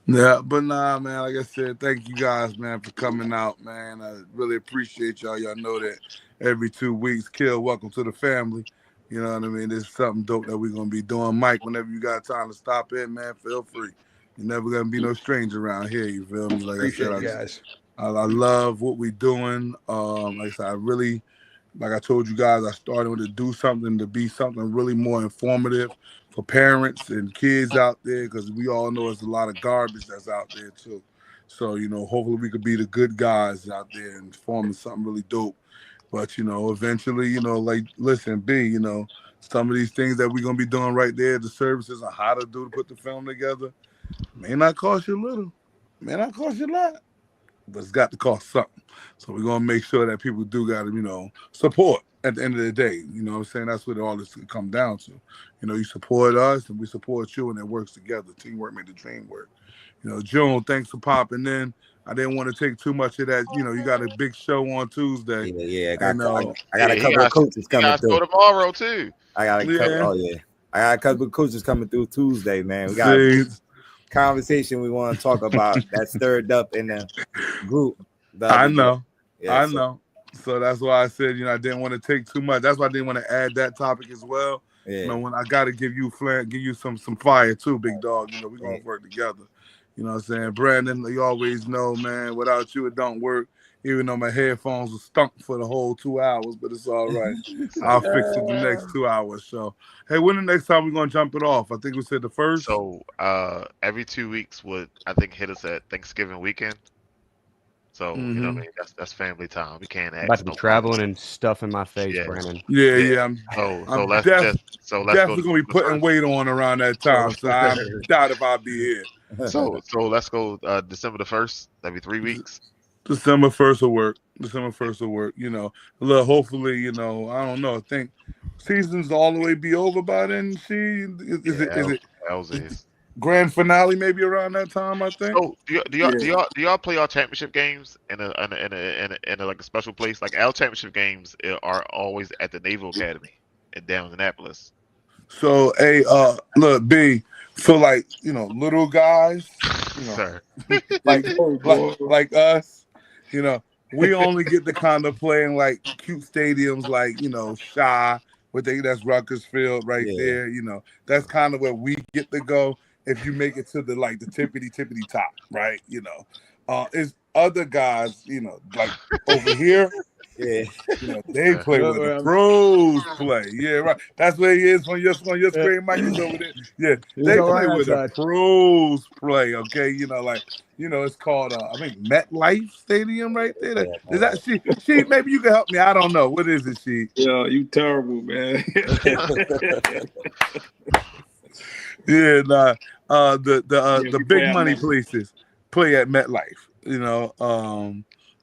Yeah, but nah, man. Like I said, thank you guys, man, for coming out, man. I really appreciate y'all. Y'all know that every 2 weeks, Kill, welcome to the family. You know what I mean? This is something dope that we're gonna be doing. Mike, whenever you got time to stop in, man, feel free. You're never gonna be no stranger around here. You feel me? Like Appreciate I said, you guys. I love what we're doing. Like I said, I really, like I told you guys, I started to do something to be something really more informative for parents and kids out there, because we all know there's a lot of garbage that's out there too. So, hopefully we could be the good guys out there and forming something really dope. But, eventually, like, listen, B, some of these things that we're going to be doing right there, the services on how to do to put the film together, may not cost you a little, may not cost you a lot, but it's got to cost something. So we're going to make sure that people do got to, support at the end of the day. You know what I'm saying? That's what all this can come down to. You support us and we support you, and it works together. Teamwork made the dream work. June, thanks for popping in. I didn't want to take too much of that. You got a big show on Tuesday. Yeah. I got a He couple of coaches coming through tomorrow too. I got a couple. Yeah. Oh yeah, I got a couple of coaches coming through Tuesday, man. We got See, a conversation we want to talk about that stirred up in the group. I know. Yeah, I know. So that's why I said, I didn't want to take too much. That's why I didn't want to add that topic as well. Yeah. When I got to give you some fire too, big dog. We're going to work together. You know what I'm saying? Brandon, you always know, man, without you, it don't work. Even though my headphones were stunk for the whole 2 hours, but it's all right. I'll fix it the next 2 hours. So, hey, when the next time we're going to jump it off? I think we said the first. So, every 2 weeks would, I think, hit us at Thanksgiving weekend. So, you know what I mean? That's family time. We can't act. I'm about to be traveling and stuff in my face, Brandon. Yeah. I'm let's definitely gonna be putting weight on around that time. So I doubt if I'll be here. So let's go December the 1st. That'd be 3 weeks. December 1st will work. Look, hopefully, I don't know. I think season's all the way be over by then. Is it grand finale maybe around that time? I think. So do y'all play our championship games in a like a special place? Like our championship games are always at the Naval Academy down in Annapolis. So look, B, for like little guys, Sir. like us, we only get to kind of play in like cute stadiums like Shy, that's Rutgers Field right there. You know, that's kind of where we get to go if you make it to the tippity top, right? You know, it's other guys, you know, like over here. Yeah. You know, they play where the pros play. Yeah, right. That's where he is on your screen, Mike. He's over there. Yeah, they play where the pros play. Okay, you know, like it's called I think MetLife Stadium right there. Is that she? Maybe you can help me. I don't know. What is it, she? Yo, you terrible, man. Yeah, nah. The big money places play at MetLife. You know,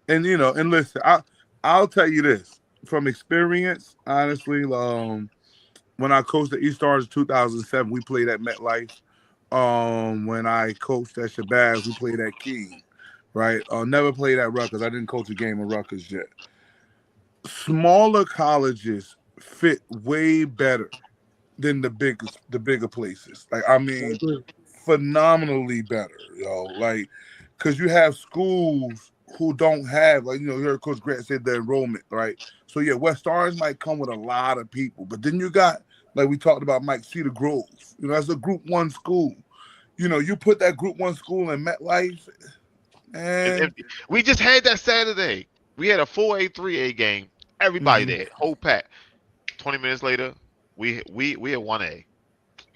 and listen, I'll tell you this from experience, honestly. When I coached the East Stars in 2007, we played at MetLife. When I coached at Shabazz, we played at King. Right? Never played at Rutgers. I didn't coach a game at Rutgers yet. Smaller colleges fit way better than the bigger places. Like, I mean, phenomenally better, like, because you have schools who don't have, like, you heard Coach Grant said the enrollment, right? So yeah, West Orange might come with a lot of people, but then you got, like we talked about, Mike, Cedar Grove, that's a Group 1 school. You put that Group 1 school in MetLife, and we just had that Saturday. We had a 4A, 3A game. Everybody there, whole pack. 20 minutes later, we at 1A.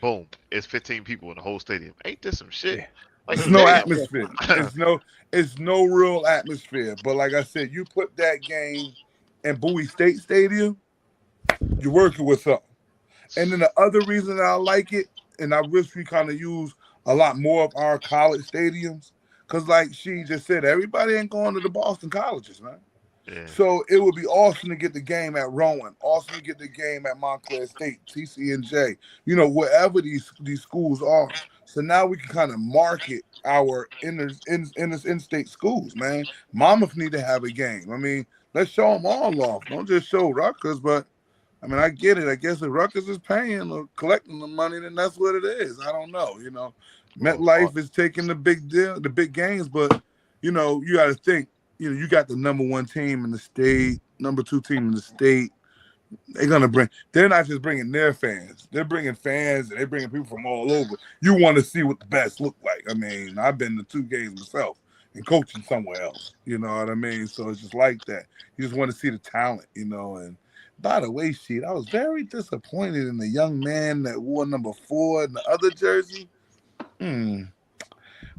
Boom! It's 15 people in the whole stadium. Ain't this some shit? Like, it's no atmosphere. It's no real atmosphere. But like I said, you put that game in Bowie State Stadium, you're working with something. And then the other reason that I like it, and I wish we kind of use a lot more of our college stadiums, because like she just said, everybody ain't going to the Boston colleges, man. Yeah. So it would be awesome to get the game at Rowan, awesome to get the game at Montclair State, TCNJ, wherever these schools are. So now we can kind of market our in-state schools, man. Monmouth need to have a game. I mean, let's show them all off. Don't just show Rutgers, but I mean, I get it. I guess if Rutgers is paying or collecting the money, then that's what it is. I don't know. MetLife is taking the big deal, the big games, but you got to think. You got the number 1 team in the state, number 2 team in the state. They're not just bringing their fans. They're bringing fans, and they're bringing people from all over. You want to see what the best look like. I mean, I've been to 2 games myself and coaching somewhere else. You know what I mean? So it's just like that. You just want to see the talent, And by the way, I was very disappointed in the young man that wore number 4 in the other jersey.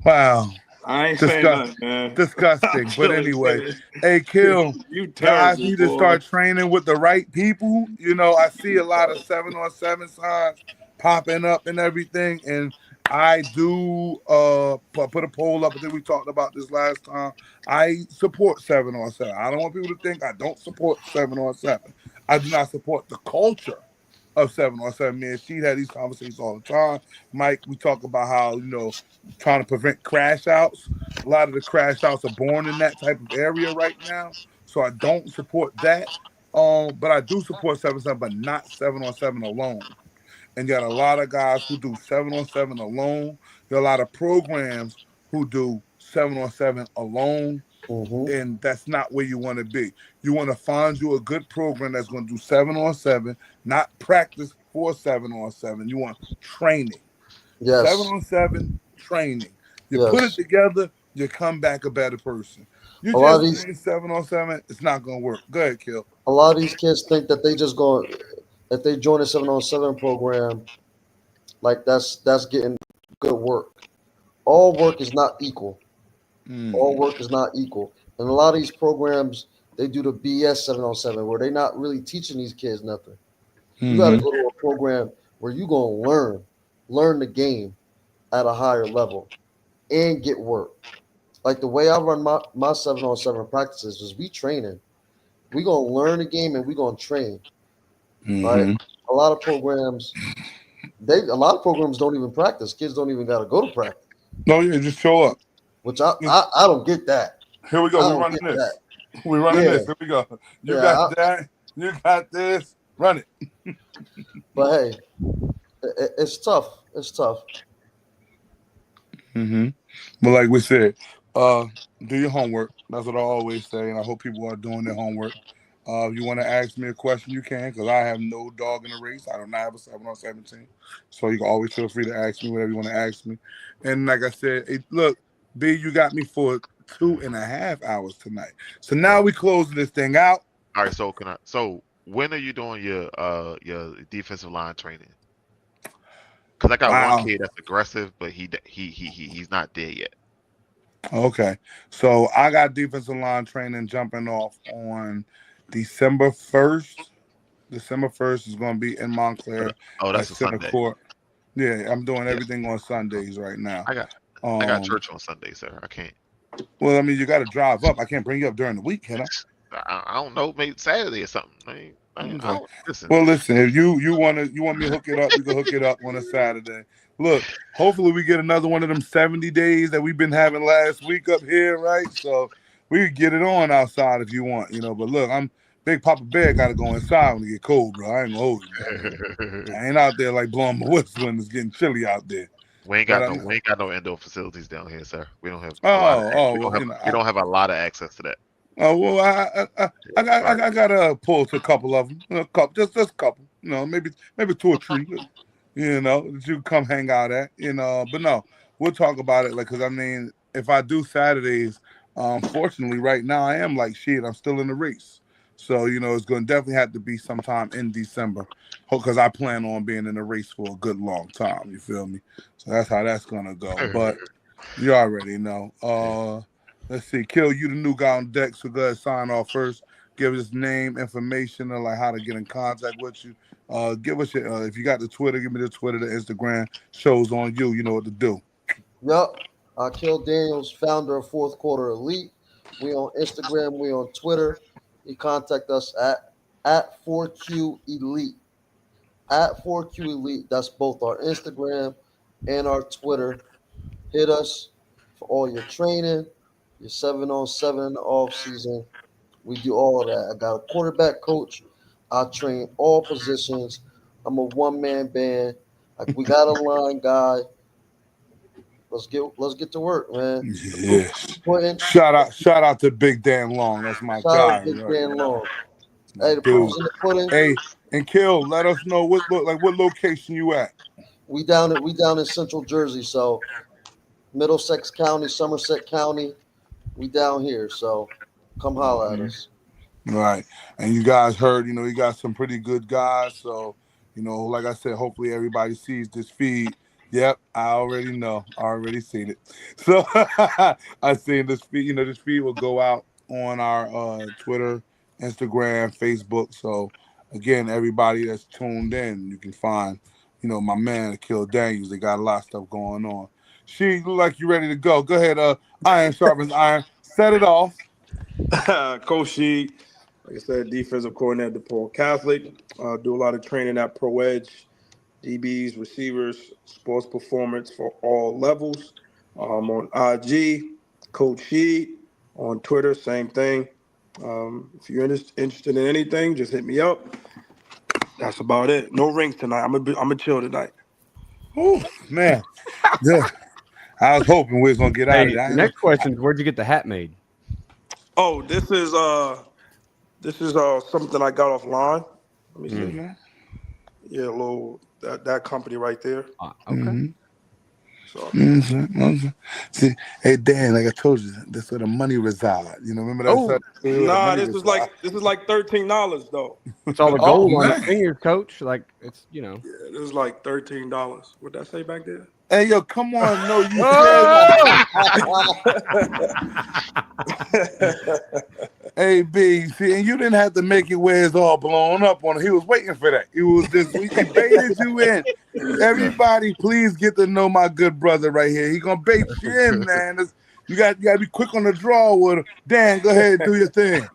Wow. I ain't saying nothing, man. Disgusting. But anyway, hey, Kill, guys need to start training with the right people. I see a lot of 7-on-7 signs popping up and everything. And I do put a poll up. I think we talked about this last time. I support 7-on-7. I don't want people to think I don't support 7-on-7. I do not support the culture of 7-on-7. Me and she had these conversations all the time. Mike, we talk about how, trying to prevent crash outs. A lot of the crash outs are born in that type of area right now. So I don't support that. But I do support 7-on-7, but not 7-on-7 alone. And you got a lot of guys who do 7-on-7 alone. There are a lot of programs who do 7-on-7 alone. And that's not where you want to be. You want to find you a good program that's going to do 7-on-7, not practice for 7-on-7. You want training. Yes. 7-on-7 training. You put it together, you come back a better person. You just doing 7-on-7, it's not going to work. Go ahead, Kill. A lot of these kids think that they just go, if they join a 7-on-7 program, like that's getting good work. All work is not equal. All work is not equal. And a lot of these programs, they do the BS 7-on-7 where they're not really teaching these kids nothing. You got to go to a program where you're going to learn the game at a higher level and get work. Like the way I run my 7-on-7 practices is we training. We're going to learn the game and we're going to train. Right? A lot of programs don't even practice. Kids don't even got to go to practice. No, yeah, just show up. Which I don't get that. Here we go. We're running this. We're running this. Here we go. You got that. You got this. Run it. But hey, it's tough. It's tough. But like we said, do your homework. That's what I always say, and I hope people are doing their homework. If you want to ask me a question, you can, because I have no dog in the race. I do not have a 7-on-17. So you can always feel free to ask me whatever you want to ask me. And like I said, look, B, you got me for 2.5 hours tonight. So now we closing this thing out. All right, so when are you doing your defensive line training? Because I got one kid that's aggressive, but he's not there yet. Okay, so I got defensive line training jumping off on December 1st. December 1st is going to be in Montclair. Oh, that's at a Center Sunday. Court. Yeah, I'm doing everything on Sundays right now. I got church on Sunday, sir. I can't. Well, I mean, you got to drive up. I can't bring you up during the week, can I? I don't know, maybe Saturday or something. I don't listen. Well, listen, if you want me to hook it up, you can hook it up on a Saturday. Look, hopefully we get another one of them 70 days that we've been having last week up here, right? So we could get it on outside if you want, But look, I'm Big Papa Bear got to go inside when it get cold, bro. I ain't gonna hold you, man. I ain't out there like blowing my whistle when it's getting chilly out there. We ain't got no indoor facilities down here, sir. We don't have. We don't have a lot of access to that. Oh well, I gotta pull to a couple of them, just a couple, maybe 2 or 3, that you come hang out at, But no, we'll talk about it, because I mean, if I do Saturdays, fortunately, right now I am like shit. I'm still in the race, so it's going to definitely have to be sometime in December, because I plan on being in the race for a good long time. You feel me? So that's how that's gonna go. But you already know. Let's see, Kill, you the new guy on deck, so go ahead, sign off first. Give us name, information, and like how to get in contact with you. Give us your, if you got the Twitter, give me the Twitter, the Instagram. Shows on you. You know what to do. Yup. Kill Daniels, founder of Fourth Quarter Elite. We on Instagram. We on Twitter. You contact us at 4Q Elite. At 4Q Elite. That's both our Instagram and our Twitter. Hit us for all your training, your 7-on-7 in the off season. We do all of that. I got a quarterback coach. I train all positions. I'm a one-man band. We got a line guy. Let's get to work, man. Yes. Shout out to Big Dan Long. That's my guy. Big Dan Long. Hey, the proof's in the pudding. Hey, and Kill, let us know what location you at. We down in Central Jersey, so Middlesex County, Somerset County. We down here, so come holler at us. Right. And you guys heard, you got some pretty good guys. So, like I said, hopefully everybody sees this feed. Yep, I already know. I already seen it. So I seen this feed. This feed will go out on our Twitter, Instagram, Facebook. So again, everybody that's tuned in, you can find, my man Kill Daniels. They got a lot of stuff going on. She look like you ready to go. Go ahead, iron sharpens iron. Set it off. Coach Sheed, like I said, defensive coordinator at DePaul Catholic. Do a lot of training at Pro Edge, DBs, receivers, sports performance for all levels. On IG, Coach Sheed. On Twitter, same thing. If you're interested in anything, just hit me up. That's about it. No rings tonight. I'm gonna chill tonight. Oh man, yeah. I was hoping we was gonna get out of that. Next question is, where'd you get the hat made? Oh, this is something I got offline. Let me see. Yeah, a little that company right there. Okay. Mm-hmm. So. See, hey Dan, like I told you, this is where the money reside. Remember that? Nah, this is like $13 though. It's all the gold on the fingers, Coach. Like it's Yeah, this is like $13. What did I say back there? Hey yo, come on, no, you said. Hey B, see, and you didn't have to make it where it's all blown up on him. He was waiting for that. It was just we baited you in. Everybody, please get to know my good brother right here. He gonna bait you in, man. You got to be quick on the draw with him. Dan, go ahead and do your thing.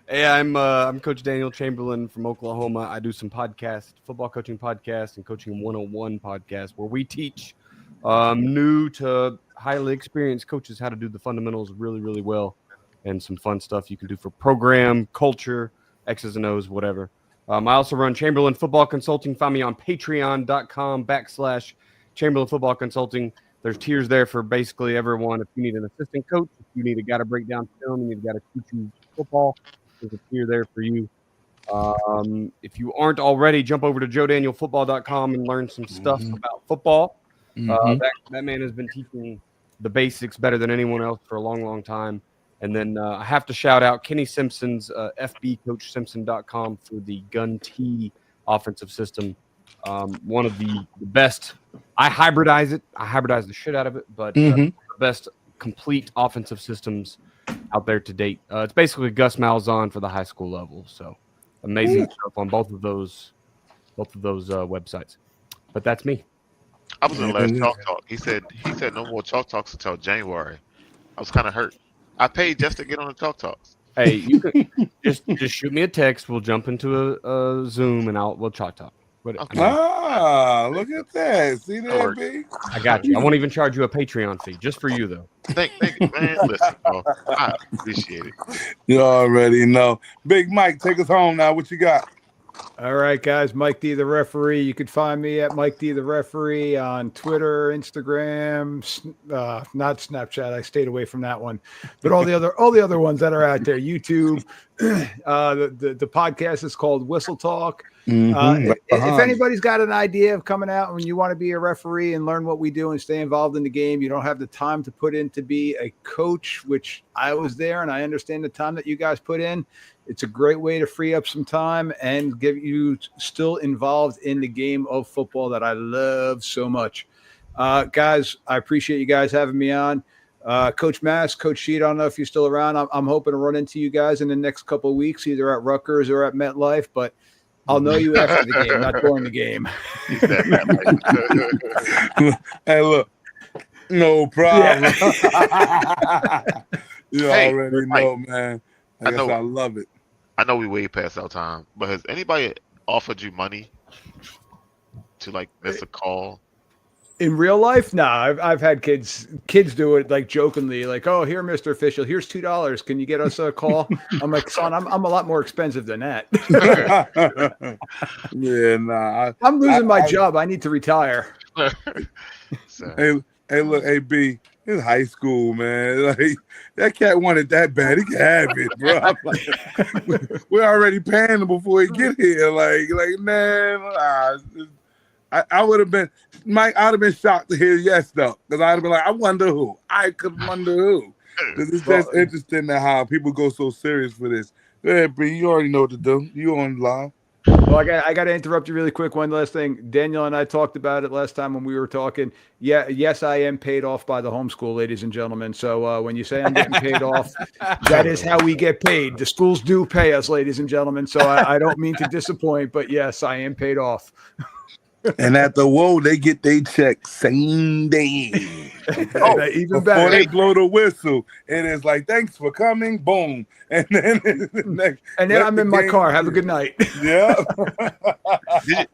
Hey, I'm Coach Daniel Chamberlain from Oklahoma. I do some podcasts, football coaching podcasts and coaching 101 podcasts, where we teach new to highly experienced coaches how to do the fundamentals really, really well, and some fun stuff you can do for program, culture, X's and O's, whatever. I also run Chamberlain Football Consulting. Find me on patreon.com/Chamberlain Football Consulting. There's tiers there for basically everyone. If you need an assistant coach, if you need a guy to break down film, you need a guy to teach you football, resources appear there for you. If you aren't already, jump over to joedanielfootball.com and learn some stuff about football. That man has been teaching the basics better than anyone else for a long, long time. And then I have to shout out Kenny Simpson's FBCoachSimpson.com for the Gun T offensive system. One of the best. I hybridize it. I hybridize the shit out of it, but the best complete offensive systems out there to date. It's basically Gus Malzahn for the high school level. So amazing stuff on both of those websites. But that's me. I was in the last Chalk Talk. He said no more Chalk Talks until January. I was kind of hurt. I paid just to get on the Chalk Talks. Hey, you can just shoot me a text. We'll jump into a Zoom and we'll Chalk Talk. Look at that. See that, B? I got you. I won't even charge you a Patreon fee just for you, though. Thank you, man. Listen, bro. I appreciate it. You already know. Big Mike, take us home now. What you got? All right, guys. Mike D, the referee. You can find me at Mike D, the referee on Twitter, Instagram, not Snapchat. I stayed away from that one, but all the other ones that are out there. YouTube. The podcast is called Whistle Talk. If anybody's got an idea of coming out and you want to be a referee and learn what we do and stay involved in the game, you don't have the time to put in to be a coach, which I was there and I understand the time that you guys put in. It's a great way to free up some time and get you still involved in the game of football that I love so much. Guys, I appreciate you guys having me on. Coach Mass, Coach Sheet, I don't know if you're still around. I'm hoping to run into you guys in the next couple of weeks, either at Rutgers or at MetLife, but I'll know you after the game, not during the game. Hey, look, no problem. You already know, man. I love it. I know we way past our time, but has anybody offered you money to like miss a call? In real life, nah. I've had kids do it like jokingly, like, "Oh, here, Mr. Official, here's $2. Can you get us a call?" I'm like, "Son, I'm a lot more expensive than that." Yeah, nah. I'm losing my job. I need to retire. Hey, look, B, it's high school, man. Like that cat wanted that bad. He can have it, bro. I'm like, we're already paying him before he get here. Like, man, I would have been, Mike. I'd have been shocked to hear yes though, because I'd have been like, I wonder who. I could wonder who. Because it's just interesting that how people go so serious for this. Go ahead, B. You already know what to do. You on live. Well, I got to interrupt you really quick. One last thing. Daniel and I talked about it last time when we were talking. Yeah, yes, I am paid off by the homeschool, ladies and gentlemen. So when you say I'm getting paid off, that is how we get paid. The schools do pay us, ladies and gentlemen. So I don't mean to disappoint, but yes, I am paid off. And at the they get their check same day. Even before better. They blow the whistle, and it's like, "Thanks for coming." Boom, and then I'm in my car. Have a good night. Yeah.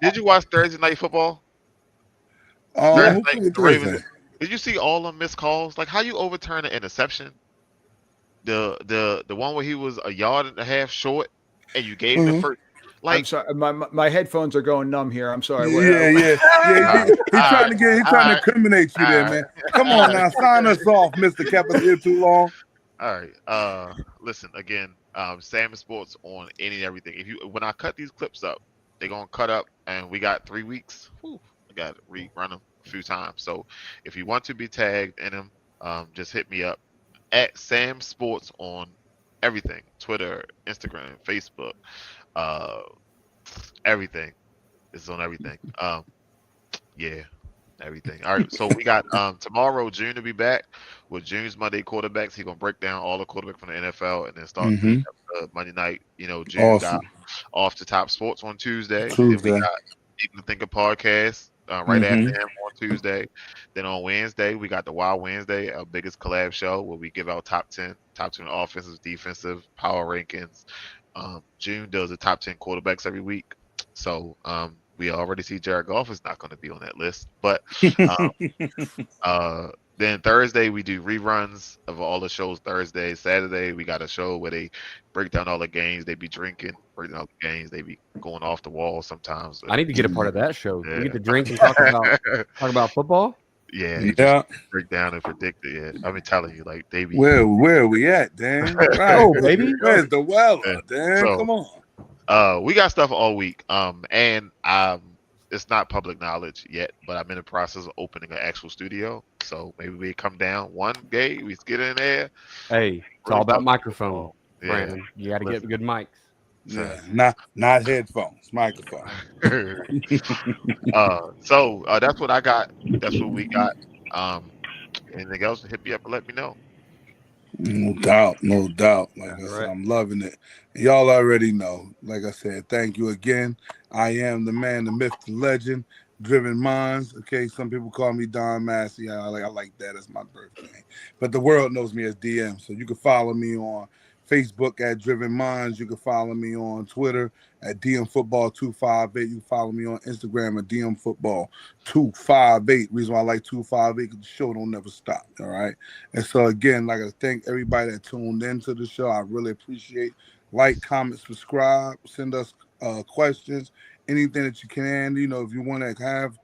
Did you watch Thursday Night Football? Thursday. Did you see all the missed calls? Like how you overturn an interception? The one where he was a yard and a half short, and you gave him the first. Like, I'm sorry, my headphones are going numb here. I'm sorry. Yeah. He's trying to incriminate you there, man. Come on now, sign us off, Mr. Kept us here too long. All right. Listen again. Salmon Sports on any and everything. When I cut these clips up, they're gonna cut up, and we got 3 weeks. I got to rerun them a few times. So if you want to be tagged in them, just hit me up at Sam Sports on everything: Twitter, Instagram, Facebook. Everything is on everything. Everything. All right, so we got tomorrow June to be back with June's Monday quarterbacks. He's gonna break down all the quarterbacks from the NFL and then start Monday night. June got off the top sports on Tuesday. Then we got Even Think a podcast right after him on Tuesday. Then on Wednesday we got the Wild Wednesday, our biggest collab show where we give out top 10 offensive, defensive power rankings. June does the top 10 quarterbacks every week. So we already see Jared Goff is not going to be on that list. But then Thursday we do reruns of all the shows Thursday. Saturday we got a show where they break down all the games. They be drinking, break down all the games. They be going off the wall sometimes. I need to get a part of that show. We get to drink and talk about football. Yeah, Yeah. break down and predict it. Yeah, I've been telling you, like they be. Where are we at, Dan? Right. Oh, baby. Where's the Weller, Yeah. Dan? Come on. We got stuff all week. And it's not public knowledge yet, but I'm in the process of opening an actual studio. So maybe we come down one day, we get in there. Hey, it's all about microphone, Yeah. Brandon. You got to get good mics. Yeah, not headphones, microphone. So that's what I got. That's what we got. Anything else? Hit me up and let me know. No doubt, no doubt. Like I said, I'm loving it. Y'all already know. Like I said, thank you again. I am the man, the myth, the legend, Driven Minds. Okay, some people call me Don Massey. I like that as my birthday. But the world knows me as DM. So you can follow me on Facebook at Driven Minds. You can follow me on Twitter at DM Football 258. You can follow me on Instagram at DM Football 258. Reason why I like 258 because the show don't never stop. All right. And so again, like I thank everybody that tuned into the show. I really appreciate. Like, comment, subscribe, send us questions, anything that you can. You know, if you want to have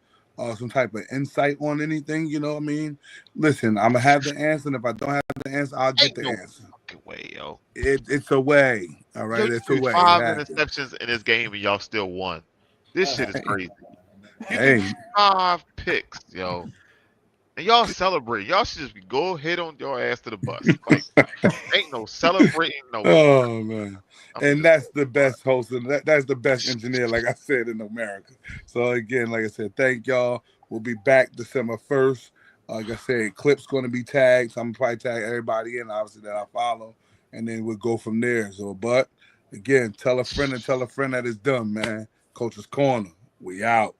some type of insight on anything, you know what I mean? Listen, I'm gonna have the answer, and if I don't have the answer, I'll get the answer. Way, yo. It's a way. All right, Yo, it's a way. 5 interceptions in this game, and y'all still won. This shit is crazy. You threw 5 picks, yo. And y'all celebrate. Y'all should just go ahead on your ass to the bus. Like, ain't no celebrating. No. Oh man, and that's the best host, and that's the best engineer, like I said, in America. So again, like I said, thank y'all. We'll be back December 1st. Like I said, clips going to be tagged. So I'm gonna probably tag everybody in, obviously, that I follow, and then we'll go from there. So, but again, tell a friend that it's done, man. Coach's Corner. We out.